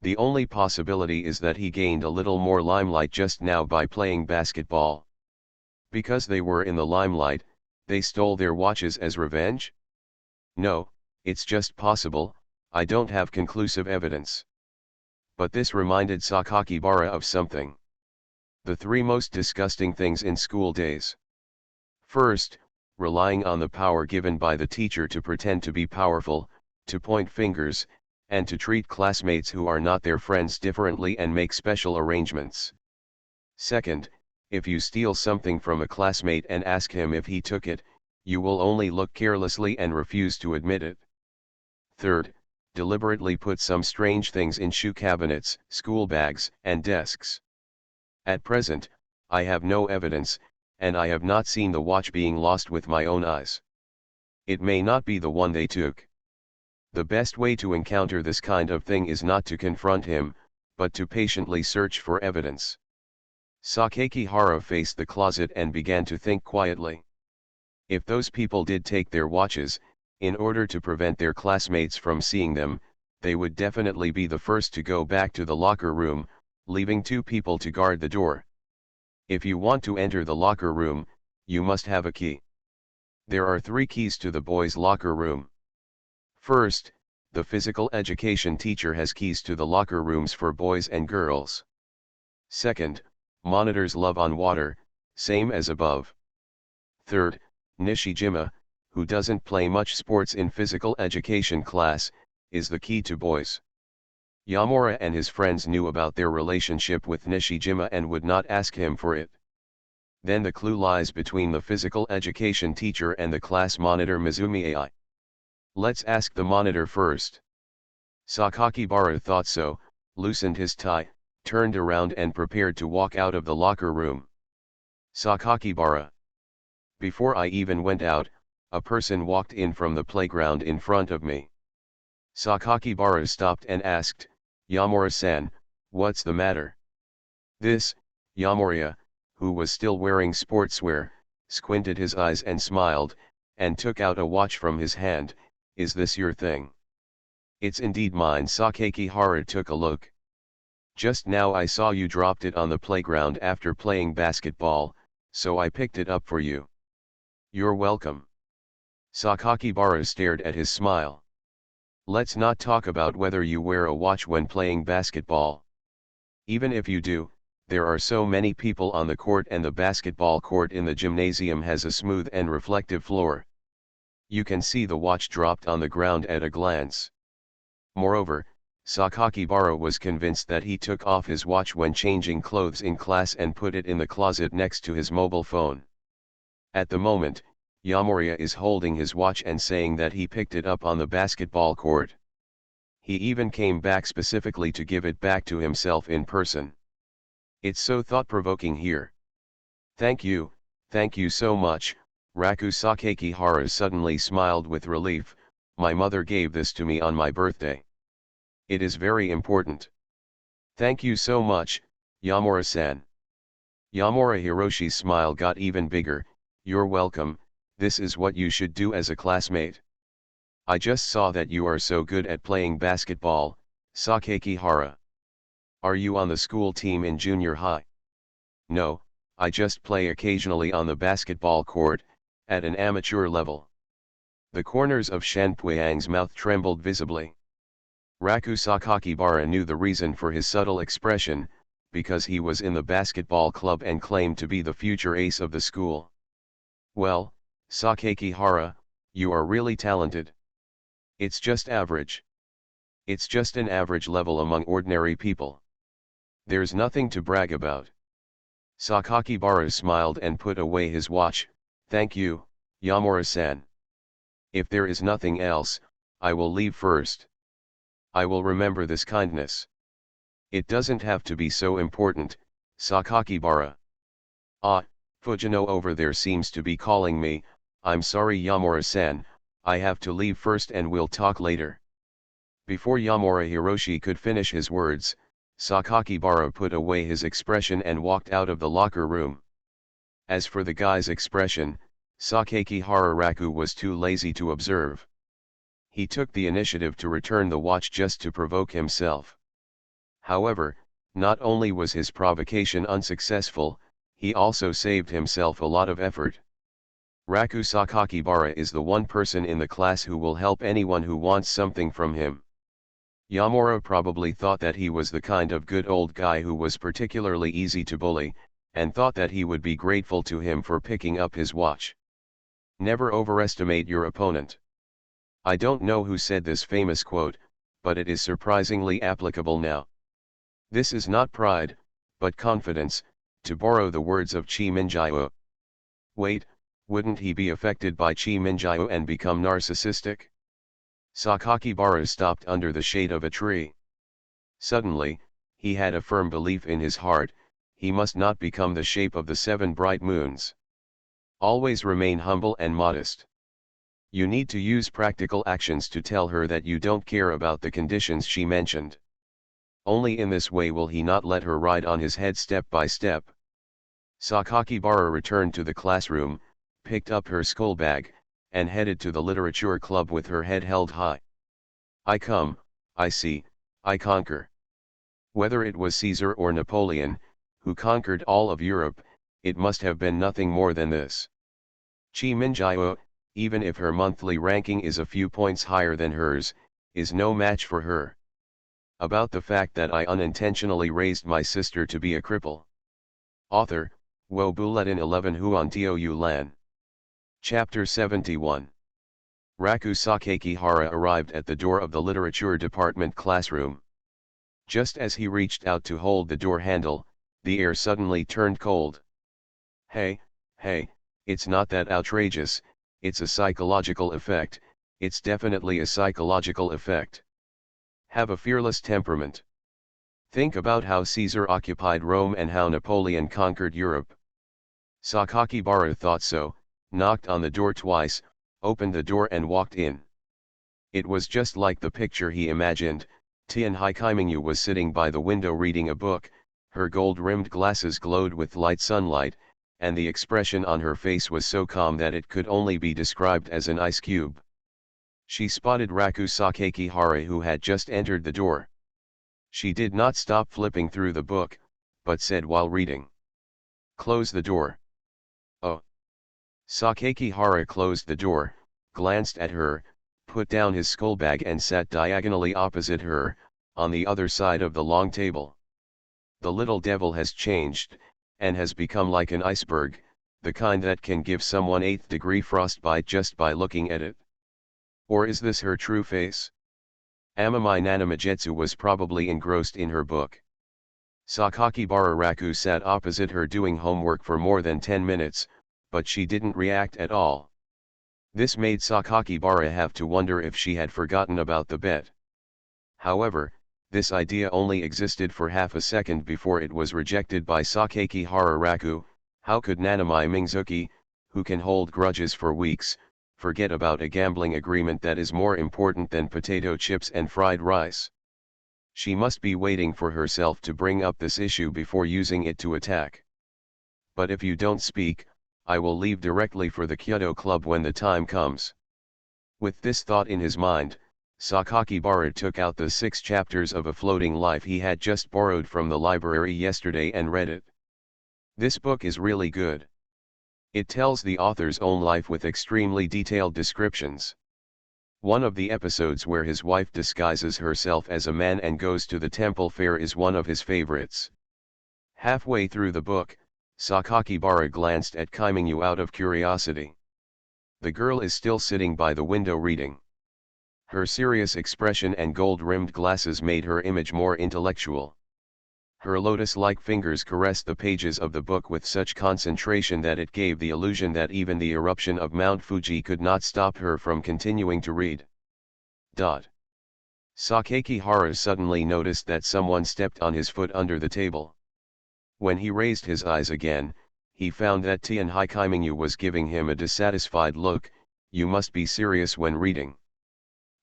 The only possibility is that he gained a little more limelight just now by playing basketball. Because they were in the limelight, they stole their watches as revenge? No, it's just possible, I don't have conclusive evidence. But this reminded Sakakibara of something. The three most disgusting things in school days. First, relying on the power given by the teacher to pretend to be powerful, to point fingers, and to treat classmates who are not their friends differently and make special arrangements. Second, if you steal something from a classmate and ask him if he took it, you will only look carelessly and refuse to admit it. Third, deliberately put some strange things in shoe cabinets, school bags, and desks. At present, I have no evidence, and I have not seen the watch being lost with my own eyes. It may not be the one they took. The best way to encounter this kind of thing is not to confront him, but to patiently search for evidence. Sakakihara faced the closet and began to think quietly. If those people did take their watches, in order to prevent their classmates from seeing them, they would definitely be the first to go back to the locker room, leaving two people to guard the door. If you want to enter the locker room, you must have a key. There are 3 keys to the boys' locker room. First, the physical education teacher has keys to the locker rooms for boys and girls. Second, monitors love on water, same as above. Third, Nishijima, who doesn't play much sports in physical education class, is the key to boys. Yamura and his friends knew about their relationship with Nishijima and would not ask him for it. Then the clue lies between the physical education teacher and the class monitor Mizumi AI. Let's ask the monitor first. Sakakibara thought so, loosened his tie, turned around and prepared to walk out of the locker room. Sakakibara. Before I even went out, a person walked in from the playground in front of me. Sakakibara stopped and asked, Yamura-san, what's the matter? This, Yamura, who was still wearing sportswear, squinted his eyes and smiled, and took out a watch from his hand. Is this your thing? It's indeed mine. Sakakibara took a look. Just now I saw you dropped it on the playground after playing basketball, so I picked it up for you. You're welcome. Sakakibara stared at his smile. Let's not talk about whether you wear a watch when playing basketball. Even if you do, there are so many people on the court, and the basketball court in the gymnasium has a smooth and reflective floor. You can see the watch dropped on the ground at a glance. Moreover, Sakakibara was convinced that he took off his watch when changing clothes in class and put it in the closet next to his mobile phone. At the moment, Yamura is holding his watch and saying that he picked it up on the basketball court. He even came back specifically to give it back to himself in person. It's so thought-provoking here. Thank you so much, Raku. Sakakibara suddenly smiled with relief. My mother gave this to me on my birthday. It is very important. Thank you so much, Yamura-san. Yamura Hiroshi's smile got even bigger. You're welcome, this is what you should do as a classmate. I just saw that you are so good at playing basketball, Sakakibara. Are you on the school team in junior high? No, I just play occasionally on the basketball court, at an amateur level. The corners of Shanpuang's mouth trembled visibly. Raku. Sakakibara knew the reason for his subtle expression, because he was in the basketball club and claimed to be the future ace of the school. Well, Sakakibara, you are really talented. It's just average. It's just an average level among ordinary people. There's nothing to brag about. Sakakibara smiled and put away his watch. Thank you, Yamura-san. If there is nothing else, I will leave first. I will remember this kindness. It doesn't have to be so important, Sakakibara. Ah, Fujino over there seems to be calling me. I'm sorry, Yamura-san, I have to leave first and we'll talk later. Before Yamura Hiroshi could finish his words, Sakakibara put away his expression and walked out of the locker room. As for the guy's expression, Sakakibara Raku was too lazy to observe. He took the initiative to return the watch just to provoke himself. However, not only was his provocation unsuccessful, he also saved himself a lot of effort. Raku. Sakakibara is the one person in the class who will help anyone who wants something from him. Yamura probably thought that he was the kind of good old guy who was particularly easy to bully, and thought that he would be grateful to him for picking up his watch. Never overestimate your opponent. I don't know who said this famous quote, but it is surprisingly applicable now. This is not pride, but confidence, to borrow the words of Chi Minjio. Wait, wouldn't he be affected by Chi Minjio and become narcissistic? Sakakibara stopped under the shade of a tree. Suddenly, he had a firm belief in his heart, he must not become the shape of the 7 bright moons. Always remain humble and modest. You need to use practical actions to tell her that you don't care about the conditions she mentioned. Only in this way will he not let her ride on his head step by step. Sakakibara returned to the classroom, picked up her school bag, and headed to the literature club with her head held high. I come, I see, I conquer. Whether it was Caesar or Napoleon, who conquered all of Europe, it must have been nothing more than this. Chi Minjio, even if her monthly ranking is a few points higher than hers, is no match for her. About the fact that I unintentionally raised my sister to be a cripple. Author, Wo Bulletin 11 Huan Tou Lan. Chapter 71. Raku. Sakakibara arrived at the door of the literature department classroom. Just as he reached out to hold the door handle, the air suddenly turned cold. Hey, it's not that outrageous, it's a psychological effect, It's definitely a psychological effect. Have a fearless temperament. Think about how Caesar occupied Rome and how Napoleon conquered Europe. Sakakibara thought so, knocked on the door twice, opened the door and walked in. It was just like the picture he imagined. Tian Haikaiminyu was sitting by the window reading a book, her gold-rimmed glasses glowed with light sunlight, and the expression on her face was so calm that it could only be described as an ice cube. She spotted Raku Sakakihara, who had just entered the door. She did not stop flipping through the book, but said while reading, "Close the door." Oh. Sakakihara closed the door, glanced at her, put down his schoolbag and sat diagonally opposite her, on the other side of the long table. The little devil has changed, and has become like an iceberg, the kind that can give someone 8th degree frostbite just by looking at it. Or is this her true face? Amami Nanamajetsu was probably engrossed in her book. Sakakibara Raku sat opposite her doing homework for more than 10 minutes, but she didn't react at all. This made Sakakibara have to wonder if she had forgotten about the bet. However, this idea only existed for half a second before it was rejected by Sakakihara Raku. How could Nanami Mingzuki, who can hold grudges for weeks, forget about a gambling agreement that is more important than potato chips and fried rice? She must be waiting for herself to bring up this issue before using it to attack. But if you don't speak, I will leave directly for the Kyoto Club when the time comes. With this thought in his mind, Sakakibara took out the 6 chapters of A Floating Life he had just borrowed from the library yesterday and read it. This book is really good. It tells the author's own life with extremely detailed descriptions. One of the episodes where his wife disguises herself as a man and goes to the temple fair is one of his favorites. Halfway through the book, Sakakibara glanced at Kaiminyu out of curiosity. The girl is still sitting by the window reading. Her serious expression and gold-rimmed glasses made her image more intellectual. Her lotus-like fingers caressed the pages of the book with such concentration that it gave the illusion that even the eruption of Mount Fuji could not stop her from continuing to read. Sakakihara suddenly noticed that someone stepped on his foot under the table. When he raised his eyes again, he found that Tian Haikaiminyu was giving him a dissatisfied look. "You must be serious when reading.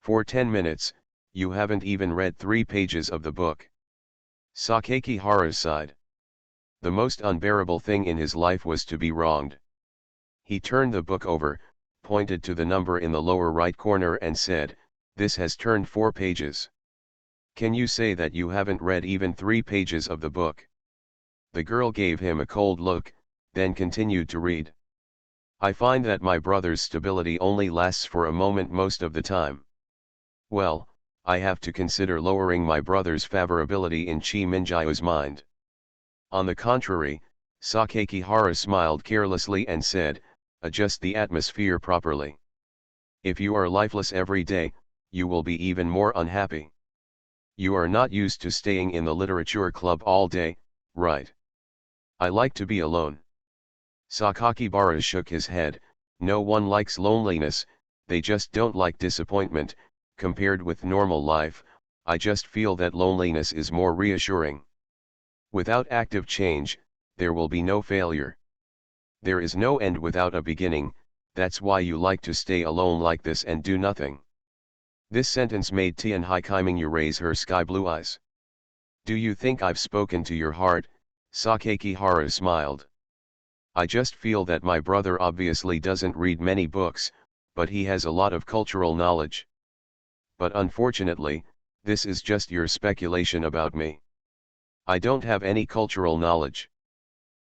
For 10 minutes, you haven't even read 3 pages of the book." Sakakihara sighed. The most unbearable thing in his life was to be wronged. He turned the book over, pointed to the number in the lower right corner and said, "This has turned 4 pages. Can you say that you haven't read even 3 pages of the book?" The girl gave him a cold look, then continued to read. "I find that my brother's stability only lasts for a moment most of the time. Well, I have to consider lowering my brother's favorability in Chi Minjiu's mind." On the contrary, Sakakihara smiled carelessly and said, "Adjust the atmosphere properly. If you are lifeless every day, you will be even more unhappy. You are not used to staying in the literature club all day, right? I like to be alone." Sakakibara shook his head. "No one likes loneliness, they just don't like disappointment. Compared with normal life, I just feel that loneliness is more reassuring. Without active change, there will be no failure. There is no end without a beginning, that's why you like to stay alone like this and do nothing." This sentence made Tian Haikaiminyu raise her sky-blue eyes. "Do you think I've spoken to your heart?" Sakakihara smiled. "I just feel that my brother obviously doesn't read many books, but he has a lot of cultural knowledge. But unfortunately, this is just your speculation about me. I don't have any cultural knowledge.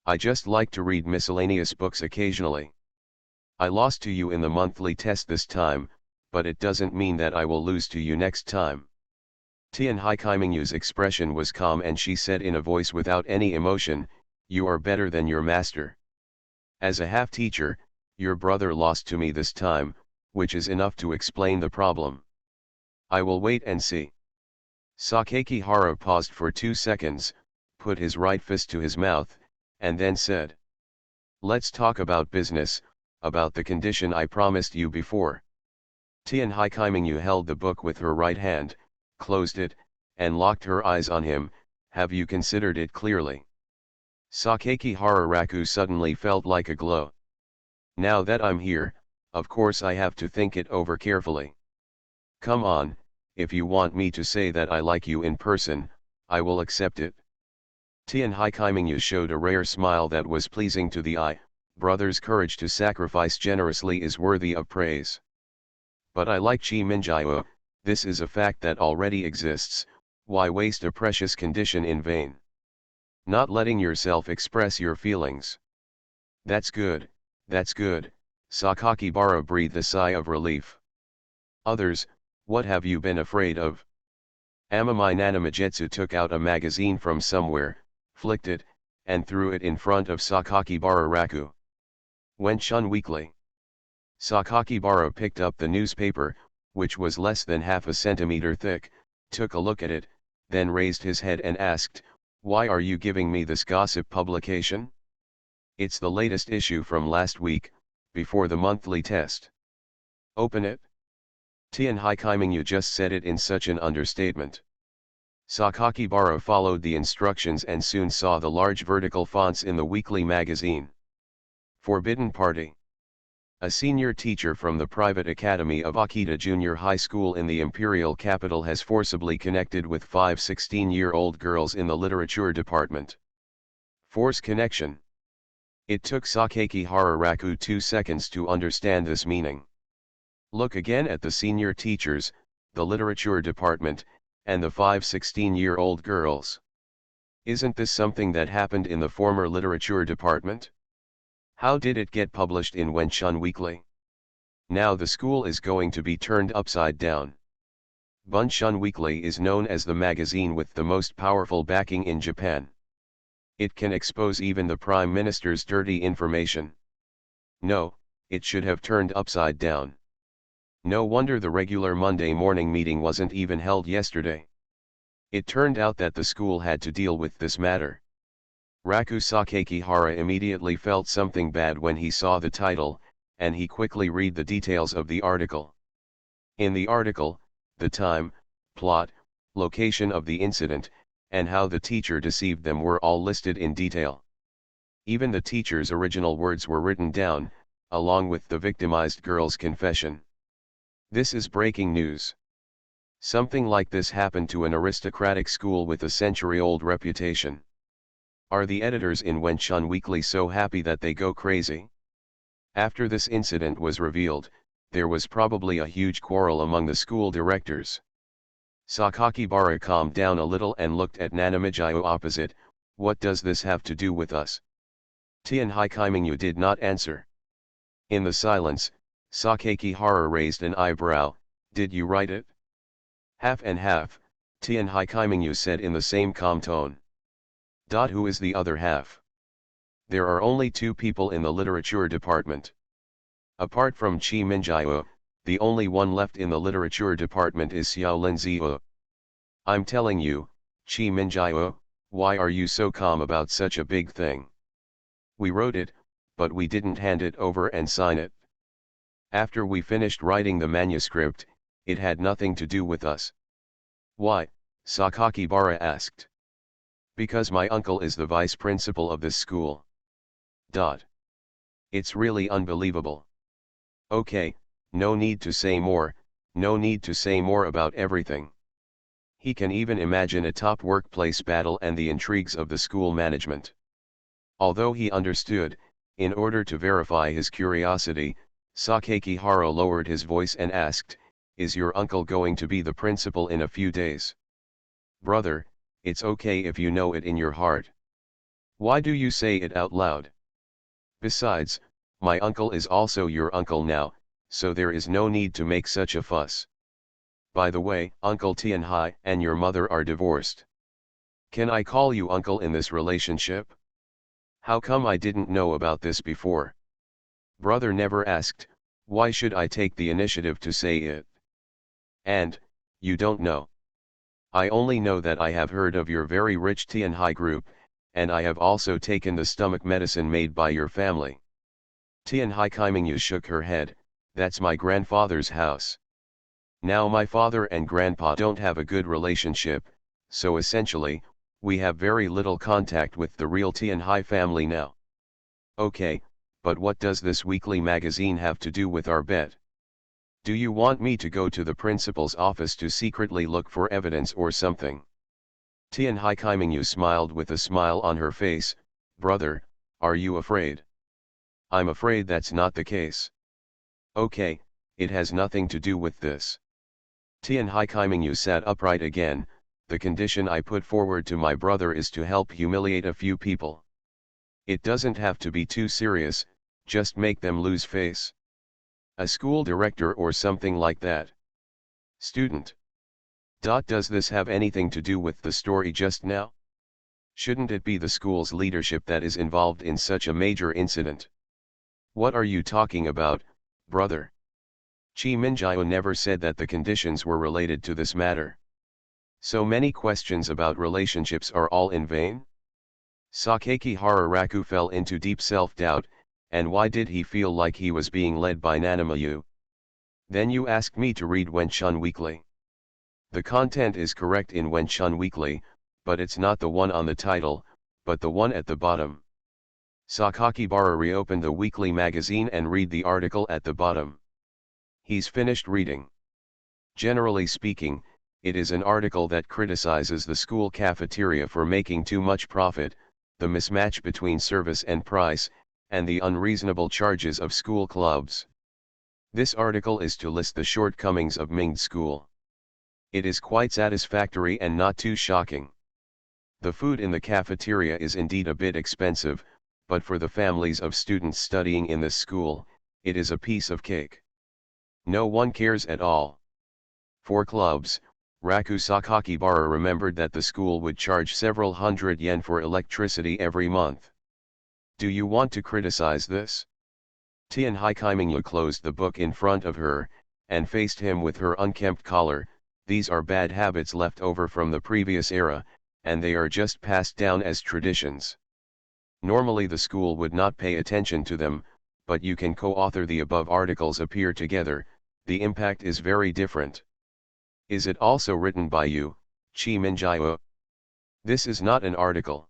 I just like to read miscellaneous books occasionally. I lost to you in the monthly test this time, but it doesn't mean that I will lose to you next time." Tian Haikaimingyu's expression was calm and she said in a voice without any emotion, "You are better than your master. As a half-teacher, your brother lost to me this time, which is enough to explain the problem. I will wait and see." Sakakihara paused for 2 seconds, put his right fist to his mouth, and then said, "Let's talk about business, about the condition I promised you before." Tian Haikaiminyu held the book with her right hand, closed it, and locked her eyes on him. Have you considered it clearly? Sakaki Hararaku suddenly felt like a glow. Now that I'm here, of course I have to think it over carefully. Come on, if you want me to say that I like you in person, I will accept it. Tian Haikaiminyu showed a rare smile that was pleasing to the eye. Brother's courage to sacrifice generously is worthy of praise. But I like Chi Minjiao, this is a fact that already exists, why waste a precious condition in vain? Not letting yourself express your feelings. That's good, Sakakibara breathed a sigh of relief. Others, what have you been afraid of? Amami Nanamajetsu took out a magazine from somewhere, flicked it, and threw it in front of Sakakibara Raku. Wenchun Weekly. Sakakibara picked up the newspaper, which was less than half a centimeter thick, took a look at it, then raised his head and asked, "Why are you giving me this gossip publication?" "It's the latest issue from last week, before the monthly test." "Open it." Tian Haikaiminyu just said it in such an understatement. Sakakibara followed the instructions and soon saw the large vertical fonts in the weekly magazine. Forbidden Party. A senior teacher from the private academy of Akita Junior High School in the imperial capital has forcibly connected with 5 16-year-old girls in the literature department. Force connection. It took Sakaki Hararaku 2 seconds to understand this meaning. Look again at the senior teachers, the literature department, and the 5 16-year-old girls. Isn't this something that happened in the former literature department? How did it get published in Wenchun Weekly? Now the school is going to be turned upside down. Bunshun Weekly is known as the magazine with the most powerful backing in Japan. It can expose even the Prime Minister's dirty information. No, it should have turned upside down. No wonder the regular Monday morning meeting wasn't even held yesterday. It turned out that the school had to deal with this matter. Raku Sakakihara immediately felt something bad when he saw the title, and he quickly read the details of the article. In the article, the time, plot, location of the incident, and how the teacher deceived them were all listed in detail. Even the teacher's original words were written down, along with the victimized girl's confession. This is breaking news. Something like this happened to an aristocratic school with a century-old reputation. Are the editors in Wenchun Weekly so happy that they go crazy? After this incident was revealed, there was probably a huge quarrel among the school directors. Sakakibara calmed down a little and looked at Nanamijiao opposite. What does this have to do with us? Tian Haikaiminyu did not answer. In the silence, Sakakihara raised an eyebrow. Did you write it? Half and half, Tian Haikaiminyu said in the same calm tone. Who is the other half? There are only 2 people in the literature department. Apart from Chi Minjiao, the only one left in the literature department is Xiao Linziao. I'm telling you, Chi Minjiao, why are you so calm about such a big thing? We wrote it, but we didn't hand it over and sign it. After we finished writing the manuscript, it had nothing to do with us. Why? Sakakibara asked. Because my uncle is the vice principal of this school. It's really unbelievable. Okay, no need to say more, no need to say more about everything. He can even imagine a top workplace battle and the intrigues of the school management. Although he understood, in order to verify his curiosity, Sakakihara lowered his voice and asked, "Is your uncle going to be the principal in a few days?" "Brother, it's okay if you know it in your heart. Why do you say it out loud? Besides, my uncle is also your uncle now, so there is no need to make such a fuss. By the way, Uncle Tianhai and your mother are divorced. Can I call you uncle in this relationship? How come I didn't know about this before?" Brother never asked, why should I take the initiative to say it? And, you don't know. I only know that I have heard of your very rich Tianhai group, and I have also taken the stomach medicine made by your family. Tian Haikaiminyu shook her head. That's my grandfather's house. Now my father and grandpa don't have a good relationship, so essentially, we have very little contact with the real Tianhai family now. Okay, but what does this weekly magazine have to do with our bet? Do you want me to go to the principal's office to secretly look for evidence or something? Tianhai Kaimingyu smiled with a smile on her face. Brother, are you afraid? I'm afraid that's not the case. Okay, it has nothing to do with this. Tianhai Kaimingyu sat upright again. The condition I put forward to my brother is to help humiliate a few people. It doesn't have to be too serious, just make them lose face. A school director or something like that. Student. Does this have anything to do with the story just now? Shouldn't it be the school's leadership that is involved in such a major incident? What are you talking about, brother? Chi Minjiao never said that the conditions were related to this matter. So many questions about relationships are all in vain? Sakaki Hararaku fell into deep self-doubt, and why did he feel like he was being led by Nanamayu? Then you ask me to read Wenchun Weekly. The content is correct in Wenchun Weekly, but it's not the one on the title, but the one at the bottom. Sakakibara reopened the weekly magazine and read the article at the bottom. He's finished reading. Generally speaking, it is an article that criticizes the school cafeteria for making too much profit, the mismatch between service and price, and the unreasonable charges of school clubs. This article is to list the shortcomings of Ming's school. It is quite satisfactory and not too shocking. The food in the cafeteria is indeed a bit expensive, but for the families of students studying in this school, it is a piece of cake. No one cares at all. For clubs, Raku Sakakibara remembered that the school would charge several hundred yen for electricity every month. Do you want to criticize this? Tianhai Kaimingyu closed the book in front of her, and faced him with her unkempt collar. These are bad habits left over from the previous era, and they are just passed down as traditions. Normally the school would not pay attention to them, but you can co-author the above articles appear together, the impact is very different. Is it also written by you, Chi Minjiao? This is not an article.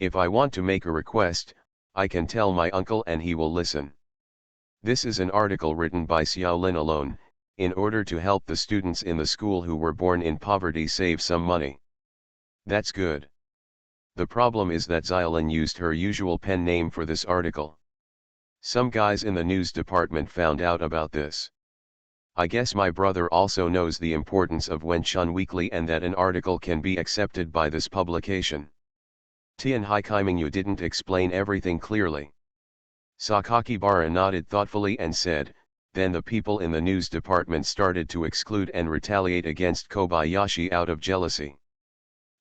If I want to make a request, I can tell my uncle and he will listen. This is an article written by Xiaolin alone, in order to help the students in the school who were born in poverty save some money. That's good. The problem is that Xiaolin used her usual pen name for this article. Some guys in the news department found out about this. I guess my brother also knows the importance of Wenchun Weekly and that an article can be accepted by this publication. Tianhai Kaimingyu didn't explain everything clearly. Sakakibara nodded thoughtfully and said, then the people in the news department started to exclude and retaliate against Kobayashi out of jealousy.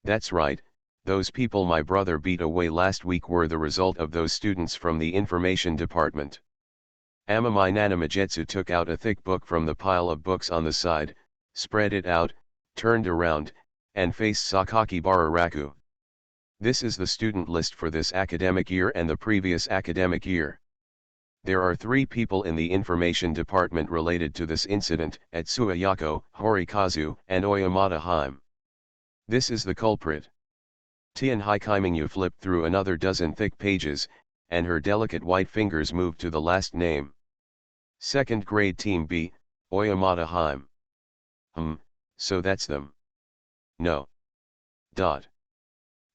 That's right, those people my brother beat away last week were the result of those students from the information department. Amamai Nanamajetsu took out a thick book from the pile of books on the side, spread it out, turned around, and faced Sakakibara Raku. This is the student list for this academic year and the previous academic year. There are 3 people in the information department related to this incident, Etsuya Yako, Horikazu, and Oyamata Haim. This is the culprit. Tianhai Kaimingyu flipped through another dozen thick pages, and her delicate white fingers moved to the last name. 2nd grade Team B, Oyamata Haim. So that's them. No.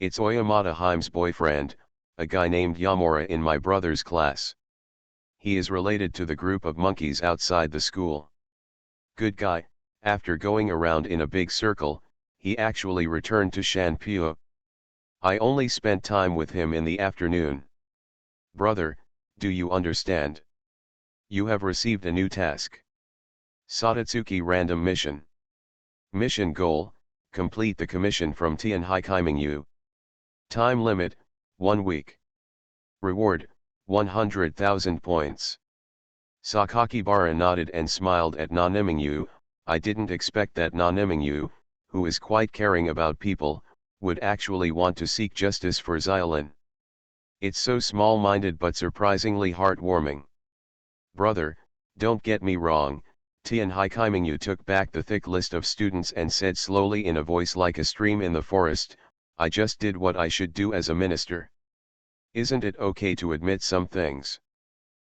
It's Oyamata Haim's boyfriend, a guy named Yamura in my brother's class. He is related to the group of monkeys outside the school. Good guy, after going around in a big circle, he actually returned to Shanpyo. I only spent time with him in the afternoon. Brother, do you understand? You have received a new task. Satatsuki Random Mission. Mission goal, complete the commission from Tianhai Kaimingyu. Time limit, 1 week. Reward, 100,000 points. Sakakibara nodded and smiled at Nanimingyu. I didn't expect that Nanimingyu, who is quite caring about people, would actually want to seek justice for Xiaolin. It's so small-minded but surprisingly heartwarming. Brother, don't get me wrong, Tian Haikaimingu took back the thick list of students and said slowly in a voice like a stream in the forest, I just did what I should do as a minister. Isn't it okay to admit some things?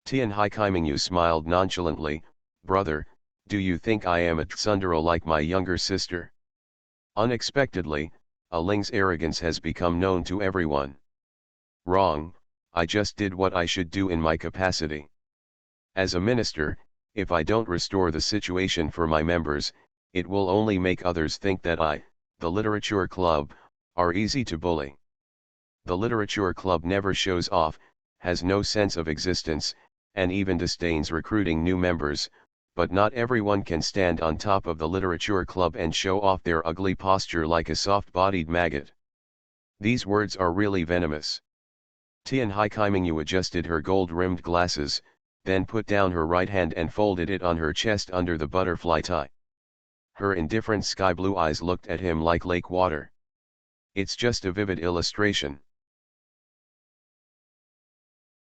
Tian Haikaimingu smiled nonchalantly, brother, do you think I am a tsundere like my younger sister? Unexpectedly, a Ling's arrogance has become known to everyone. Wrong, I just did what I should do in my capacity. As a minister, if I don't restore the situation for my members, it will only make others think that I, the literature club, are easy to bully. The literature club never shows off, has no sense of existence, and even disdains recruiting new members, but not everyone can stand on top of the literature club and show off their ugly posture like a soft-bodied maggot. These words are really venomous. Tian Haikaimingu adjusted her gold-rimmed glasses, then put down her right hand and folded it on her chest under the butterfly tie. Her indifferent sky-blue eyes looked at him like lake water. It's just a vivid illustration.